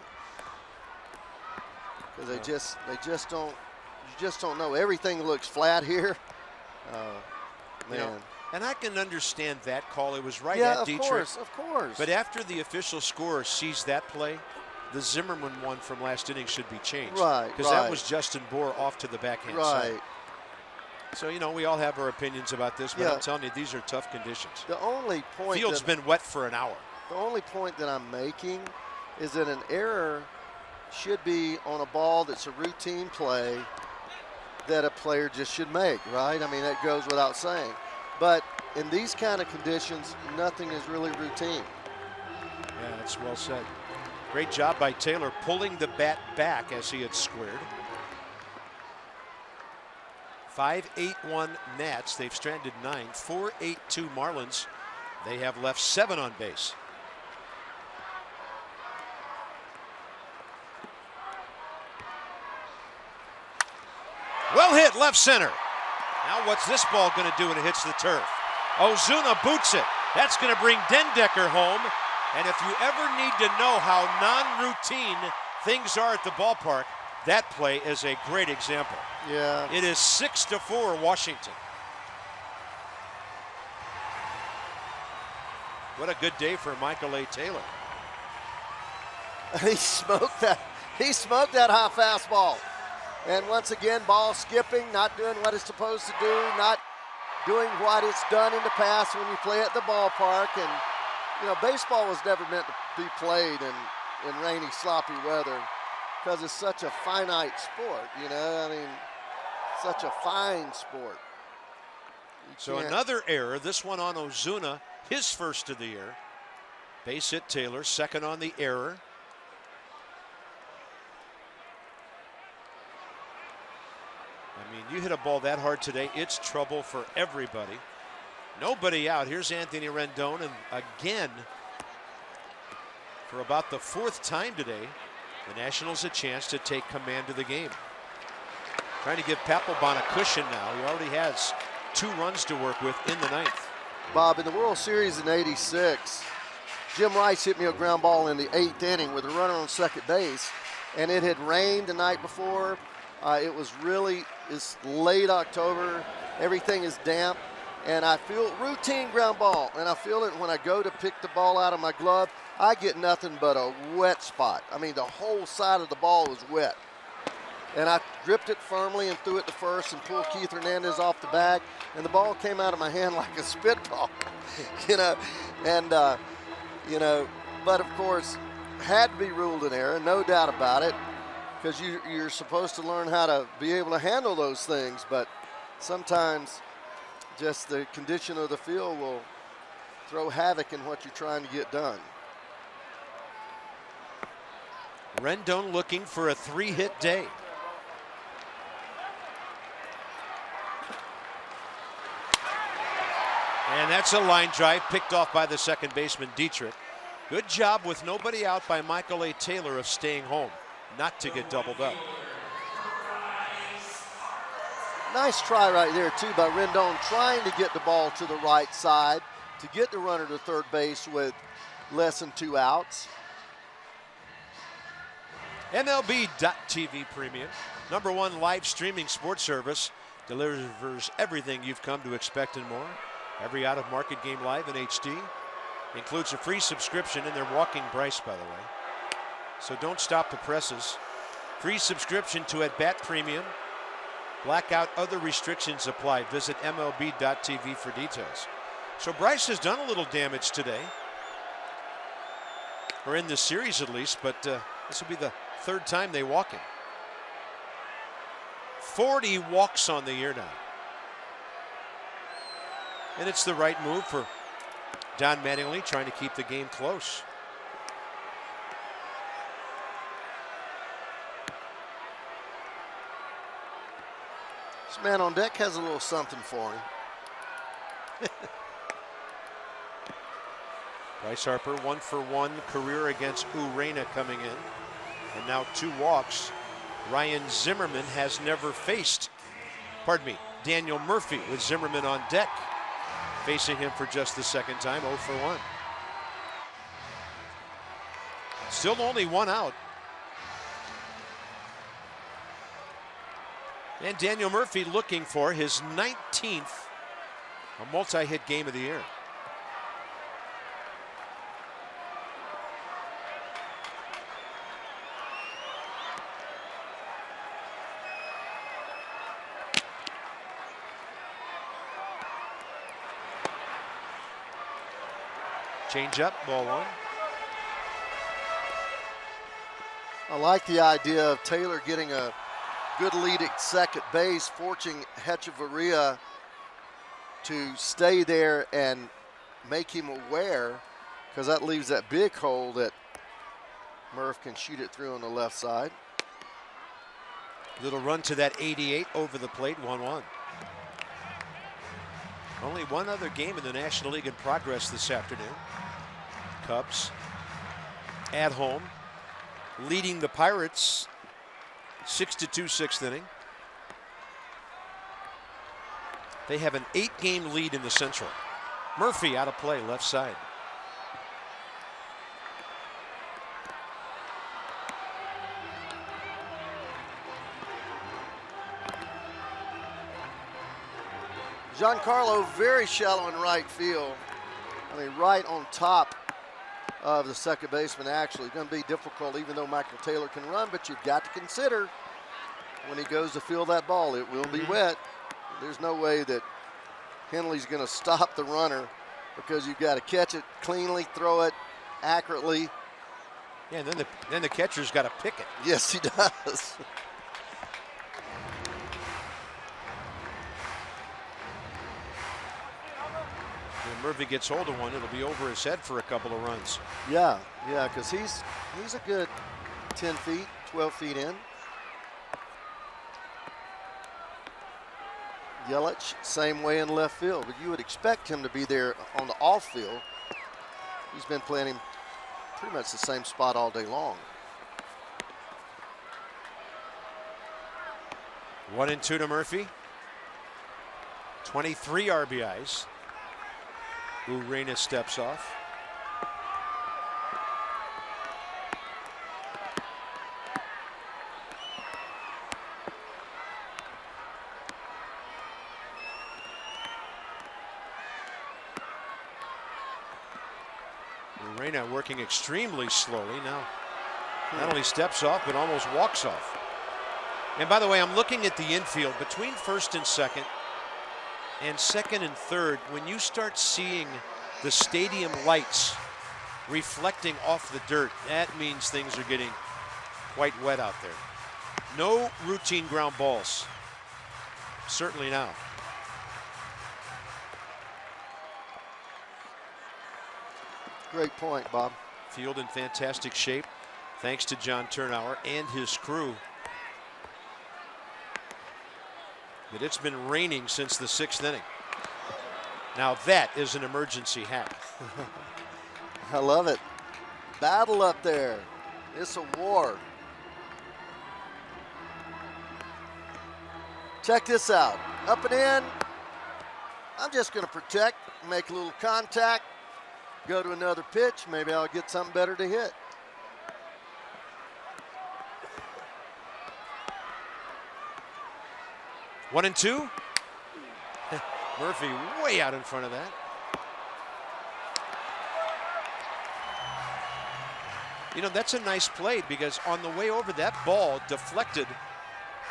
Because they just don't know. Everything looks flat here. Man. You know, and I can understand that call. It was right yeah, at Dietrich. Of course. But after the official scorer sees that play, the Zimmerman one from last inning should be changed. Right. Because that was Justin Bohr off to the backhand side. Right. So, you know, we all have our opinions about this, but I'm telling you, these are tough conditions. The only point Field's been wet for an hour. The only point that I'm making is that an error should be on a ball that's a routine play that a player just should make, right? I mean, that goes without saying. But in these kind of conditions, nothing is really routine. Yeah, that's well said. Great job by Taylor pulling the bat back as he had squared. 5-8-1 Nats. They've stranded 9. 4-8-2 Marlins. They have left 7 on base. Well hit left center. Now what's this ball going to do when it hits the turf? Ozuna boots it. That's going to bring Dendecker home. And if you ever need to know how non-routine things are at the ballpark, that play is a great example. Yeah. It is 6-4 Washington. What a good day for Michael A. Taylor. He smoked that high fastball. And once again, ball skipping, not doing what it's supposed to do, not doing what it's done in the past when you play at the ballpark. And, you know, baseball was never meant to be played in rainy, sloppy weather because it's such a finite sport, you know. I mean, such a fine sport. So another error, this one on Ozuna, his first of the year. Base hit Taylor, second on the error. I mean, you hit a ball that hard today, it's trouble for everybody. Nobody out. Here's Anthony Rendon, and again, for about the 4th time today, the Nationals a chance to take command of the game. Trying to give Papelbon a cushion now. He already has 2 runs to work with in the 9th. Bob, in the World Series in '86, Jim Rice hit me a ground ball in the 8th inning with a runner on second base, and it had rained the night before. It's late October. Everything is damp, and I feel routine ground ball, and I feel it when I go to pick the ball out of my glove. I get nothing but a wet spot. I mean, the whole side of the ball was wet. And I gripped it firmly and threw it to first and pulled Keith Hernandez off the bag, and the ball came out of my hand like a spitball, but of course, had to be ruled an error, no doubt about it, because you're supposed to learn how to be able to handle those things, but sometimes just the condition of the field will throw havoc in what you're trying to get done. Rendon looking for a 3-hit day. And that's a line drive picked off by the second baseman, Dietrich. Good job with nobody out by Michael A. Taylor of staying home, not to get doubled up. Nice try right there, too, by Rendon, trying to get the ball to the right side to get the runner to third base with less than 2 outs. MLB.TV Premium, #1 live streaming sports service, delivers everything you've come to expect and more. Every out-of-market game live in HD. Includes a free subscription, and they're walking Bryce, by the way. So don't stop the presses. Free subscription to At-Bat Premium. Blackout, other restrictions apply. Visit MLB.TV for details. So Bryce has done a little damage today, or in this series at least, but this will be the 3rd time they walk him. 40 walks on the year now. And it's the right move for Don Mattingly, trying to keep the game close. This man on deck has a little something for him. Bryce Harper, 1-for-1 career against Urena coming in. And now 2 walks. Ryan Zimmerman has never faced, Daniel Murphy with Zimmerman on deck. Facing him for just the 2nd time, 0-for-1. Still only 1 out. And Daniel Murphy looking for his 19th, a multi-hit game of the year. Change up, ball 1. I like the idea of Taylor getting a good lead at second base, forcing Hechavarria to stay there and make him aware, because that leaves that big hole that Murph can shoot it through on the left side. Little run to that 88 over the plate, 1-1. Only 1 other game in the National League in progress this afternoon. Cubs at home, leading the Pirates 6-2 6th inning. They have an 8-game lead in the Central. Murphy out of play, left side. Giancarlo very shallow in right field. I mean, right on top of the second baseman, actually. It's going to be difficult, even though Michael Taylor can run, but you've got to consider when he goes to field that ball, it will be wet. There's no way that Henley's going to stop the runner, because you've got to catch it cleanly, throw it accurately. Yeah, and then the catcher's got to pick it. Yes, he does. When Murphy gets hold of one, it'll be over his head for a couple of runs. Yeah, because he's a good 10 feet, 12 feet in. Yelich, same way in left field, but you would expect him to be there on the off field. He's been playing him pretty much the same spot all day long. 1-2 to Murphy. 23 RBIs. Urena steps off. Urena working extremely slowly now. Not only steps off, but almost walks off. And by the way, I'm looking at the infield between first and second and third. When you start seeing the stadium lights reflecting off the dirt, that means things are getting quite wet out there. No routine ground balls, certainly now. Great point, Bob. Field in fantastic shape, thanks to John Turnauer and his crew. But it's been raining since the 6th inning. Now that is an emergency hack. I love it. Battle up there. It's a war. Check this out. Up and in. I'm just going to protect, make a little contact, go to another pitch. Maybe I'll get something better to hit. One and two. Murphy way out in front of that. You know, that's a nice play because on the way over, that ball deflected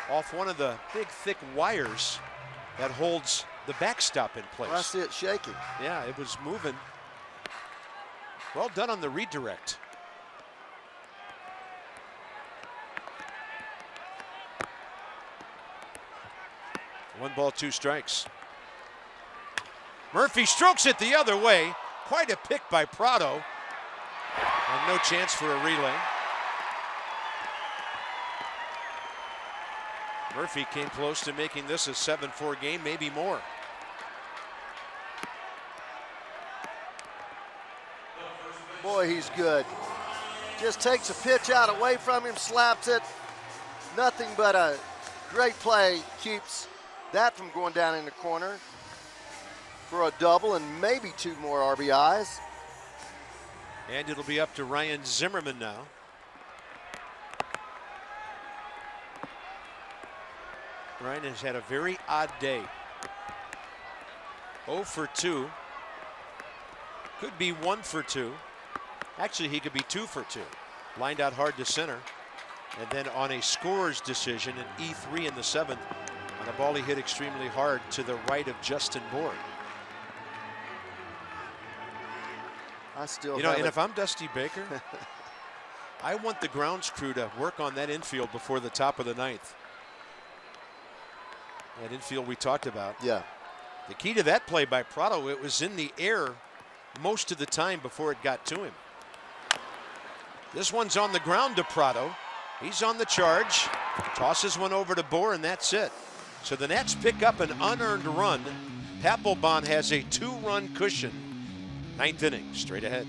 off one of the big, thick wires that holds the backstop in place. Well, I see it shaking. Yeah, it was moving. Well done on the redirect. One ball, two strikes. Murphy strokes it the other way. Quite a pick by Prado. And no chance for a relay. Murphy came close to making this a 7-4 game, maybe more. Boy, he's good. Just takes a pitch out away from him, slaps it. Nothing but a great play. Keeps that from going down in the corner for a double and maybe two more RBIs. And it'll be up to Ryan Zimmerman now. Ryan has had a very odd day. 0 for 2. Could be 1 for 2. Actually, he could be 2 for 2. Lined out hard to center. And then on a scorer's decision, an E3 in the 7th, on a ball he hit extremely hard to the right of Justin Bourne. I still, you know, and if I'm Dusty Baker, I want the grounds crew to work on that infield before the top of the 9th. That infield we talked about. Yeah. The key to that play by Prado, it was in the air most of the time before it got to him. This one's on the ground to Prado. He's on the charge. Tosses one over to Bohr, and that's it. So the Nats pick up an unearned run. Papelbon has a 2-run cushion. 9th inning, straight ahead.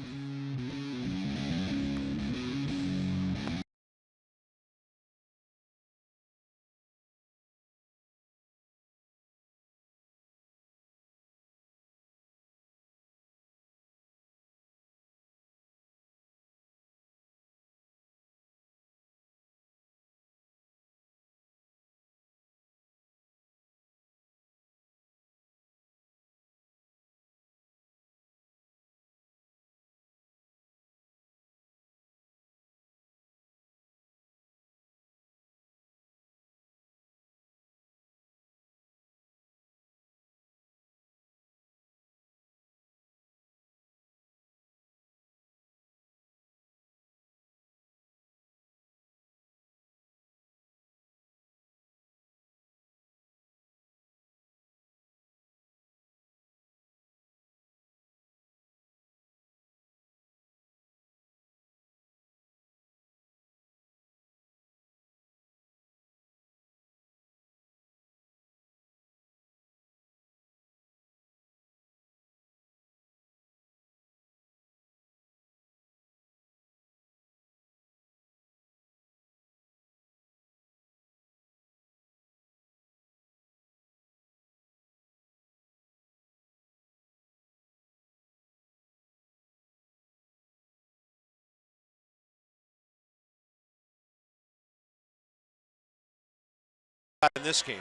in this game.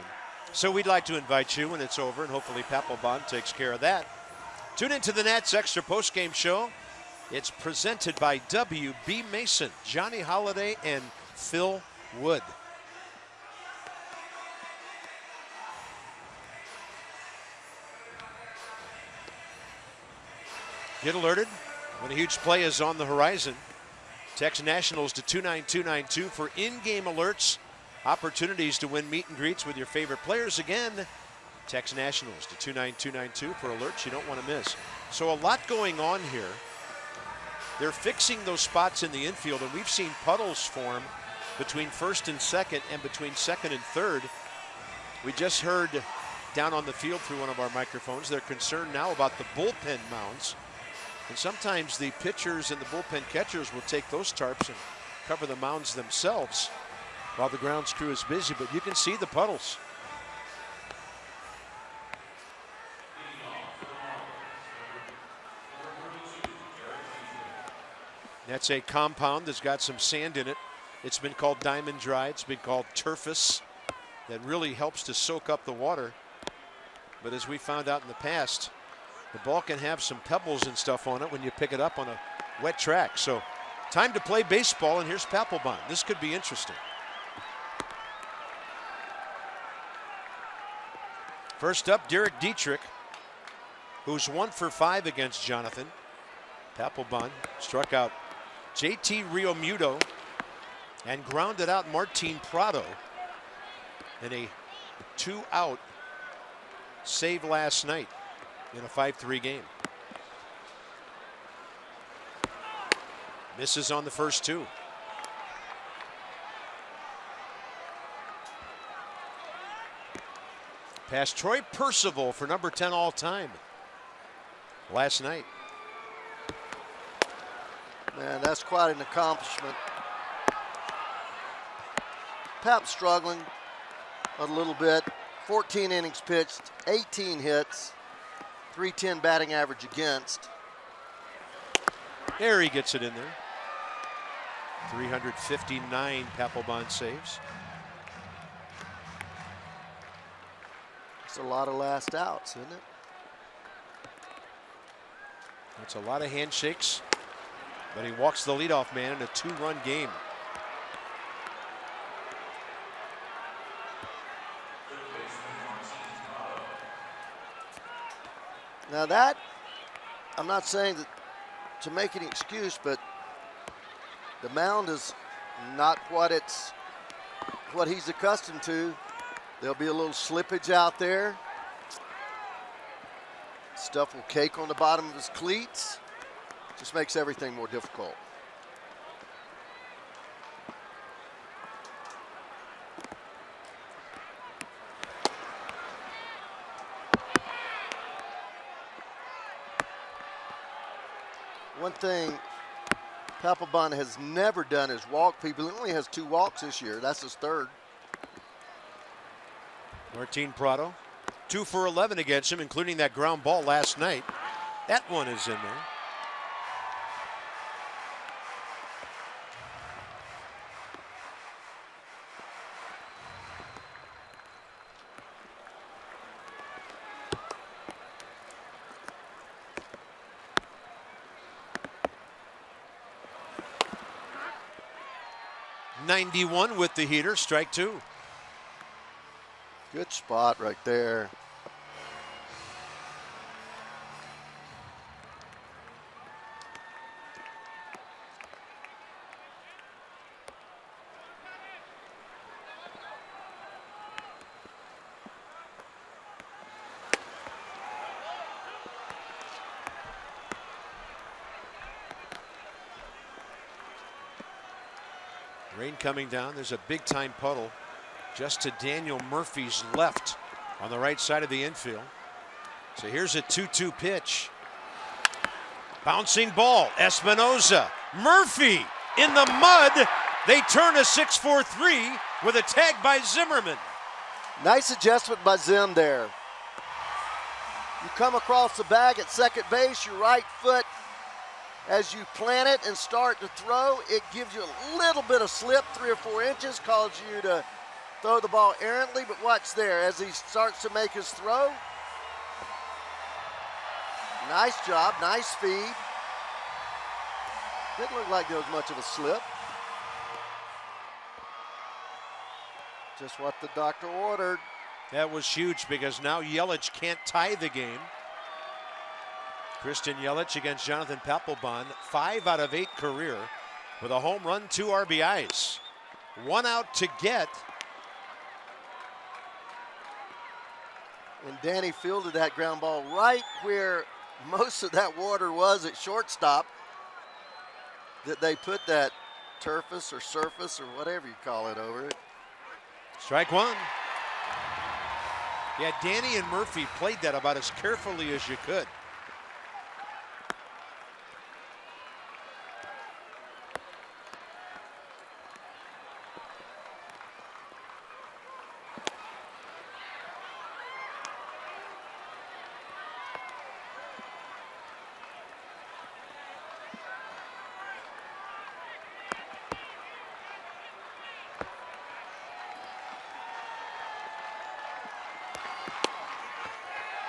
So we'd like to invite you when it's over, and hopefully Papelbon takes care of that. Tune into the Nats Extra postgame show. It's presented by W.B. Mason, Johnny Holiday, and Phil Wood. Get alerted when a huge play is on the horizon. Text Nationals to 29292 for in-game alerts, opportunities to win meet and greets with your favorite players. Again, text Nationals to 29292 for alerts you don't want to miss. So a lot going on here. They're fixing those spots in the infield, and we've seen puddles form between first and second and between second and third. We just heard down on the field through one of our microphones, they're concerned now about the bullpen mounds. And sometimes the pitchers and the bullpen catchers will take those tarps and cover the mounds themselves while the grounds crew is busy, but you can see the puddles. That's a compound that's got some sand in it. It's been called diamond dry. It's been called turfus. That really helps to soak up the water. But as we found out in the past, the ball can have some pebbles and stuff on it when you pick it up on a wet track. So time to play baseball, and here's Papelbon. This could be interesting. First up, Derek Dietrich, who's 1 for 5 against Jonathan. Papelbon struck out JT Realmuto and grounded out Martin Prado in a 2-out save last night in a 5-3 game. Misses on the first 2. Past Troy Percival for number 10 all time last night. Man, that's quite an accomplishment. Pap struggling a little bit. 14 innings pitched, 18 hits, .310 batting average against. There he gets it in there. 359 Papelbon saves. It's a lot of last outs, isn't it? It's a lot of handshakes, but he walks the leadoff man in a 2-run game. Now that, I'm not saying that to make any excuse, but the mound is not what he's accustomed to. There'll be a little slippage out there. Stuff will cake on the bottom of his cleats. Just makes everything more difficult. One thing Papelbon has never done is walk people. He only has 2 walks this year. That's his 3rd. Martin Prado, 2 for 11 against him, including that ground ball last night. That one is in there. .91 with the heater, strike 2. Good spot right there. Rain coming down. There's a big time puddle just to Daniel Murphy's left on the right side of the infield. So here's a 2-2 pitch. Bouncing ball. Espinoza. Murphy in the mud. They turn a 6-4-3 with a tag by Zimmerman. Nice adjustment by Zim there. You come across the bag at second base, your right foot, as you plant it and start to throw, it gives you a little bit of slip, 3 or 4 inches, causes you to throw the ball errantly, but watch there as he starts to make his throw. Nice job, nice speed. Didn't look like there was much of a slip. Just what the doctor ordered. That was huge because now Yelich can't tie the game. Christian Yelich against Jonathan Papelbon, 5 out of 8 career with a home run, 2 RBIs. 1 out to get. And Danny fielded that ground ball right where most of that water was at shortstop. That they put that turfus or surface or whatever you call it over it. Strike one. Yeah, Danny and Murphy played that about as carefully as you could.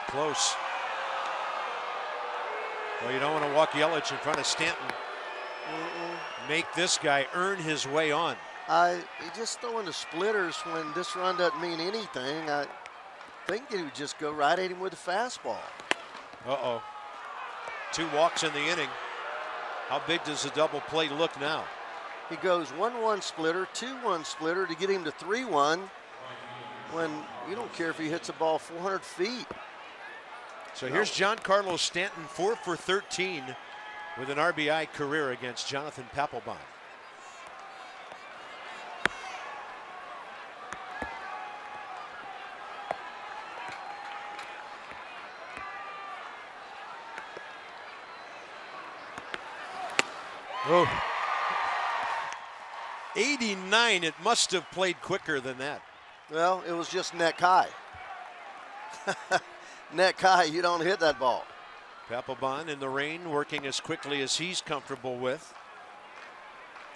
Close. Well, you don't want to walk Yelich in front of Stanton. Make this guy earn his way on. He just throwing the splitters when this run doesn't mean anything. I think he would just go right at him with the fastball. Uh-oh. 2 walks in the inning. How big does the double play look now? He goes 1-1 splitter, 2-1 splitter to get him to 3-1 when you don't care if he hits a ball 400 feet. So here's Giancarlo Stanton, 4 for 13 with an RBI career against Jonathan Papelbon. Oh. 89, it must have played quicker than that. Well, it was just neck high. Neck high, you don't hit that ball. Papelbon in the rain, working as quickly as he's comfortable with.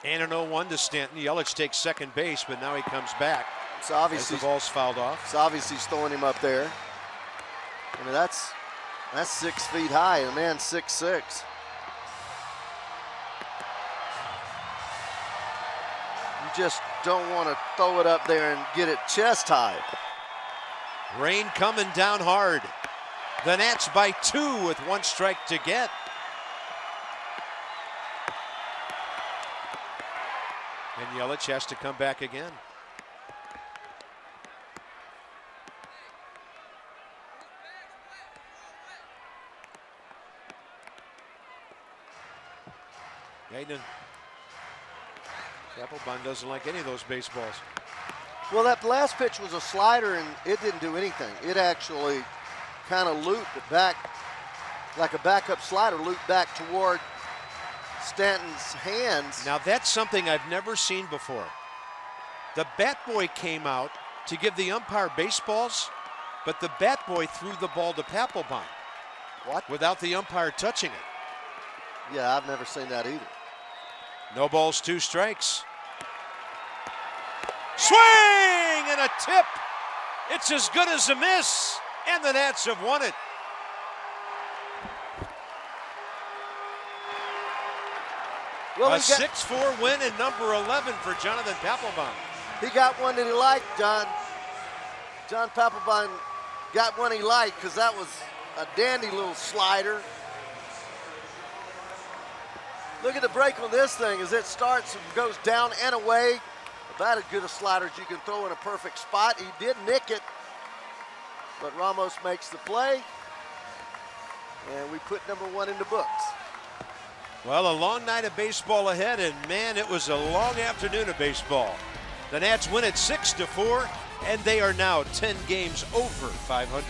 And an 0-1 to Stanton. Yelich takes second base, but now he comes back. It's obvious as the ball's fouled off. It's obvious he's throwing him up there. I mean, that's 6 feet high. The man's 6'6". You just don't want to throw it up there and get it chest high. Rain coming down hard. The Nats by 2 with 1 strike to get. And Yelich has to come back again. Hayden. Papelbon doesn't like any of those baseballs. Well, that last pitch was a slider, and it didn't do anything. It actually kind of looped it back, like a backup slider, looped back toward Stanton's hands. Now, that's something I've never seen before. The bat boy came out to give the umpire baseballs, but the bat boy threw the ball to Papelbon. What? Without the umpire touching it. Yeah, I've never seen that either. No balls, 2 strikes. Swing and a tip. It's as good as a miss, and the Nats have won it. Well, a 6-4 win and number 11 for Jonathan Papelbon. He got one that he liked, John. John Papelbon got one he liked because that was a dandy little slider. Look at the break on this thing as it starts and goes down and away. About as good a slider as you can throw in a perfect spot. He did nick it, but Ramos makes the play, and we put number 1 in the books. Well, a long night of baseball ahead, and man, it was a long afternoon of baseball. The Nats win it 6-4, and they are now 10 games over 500.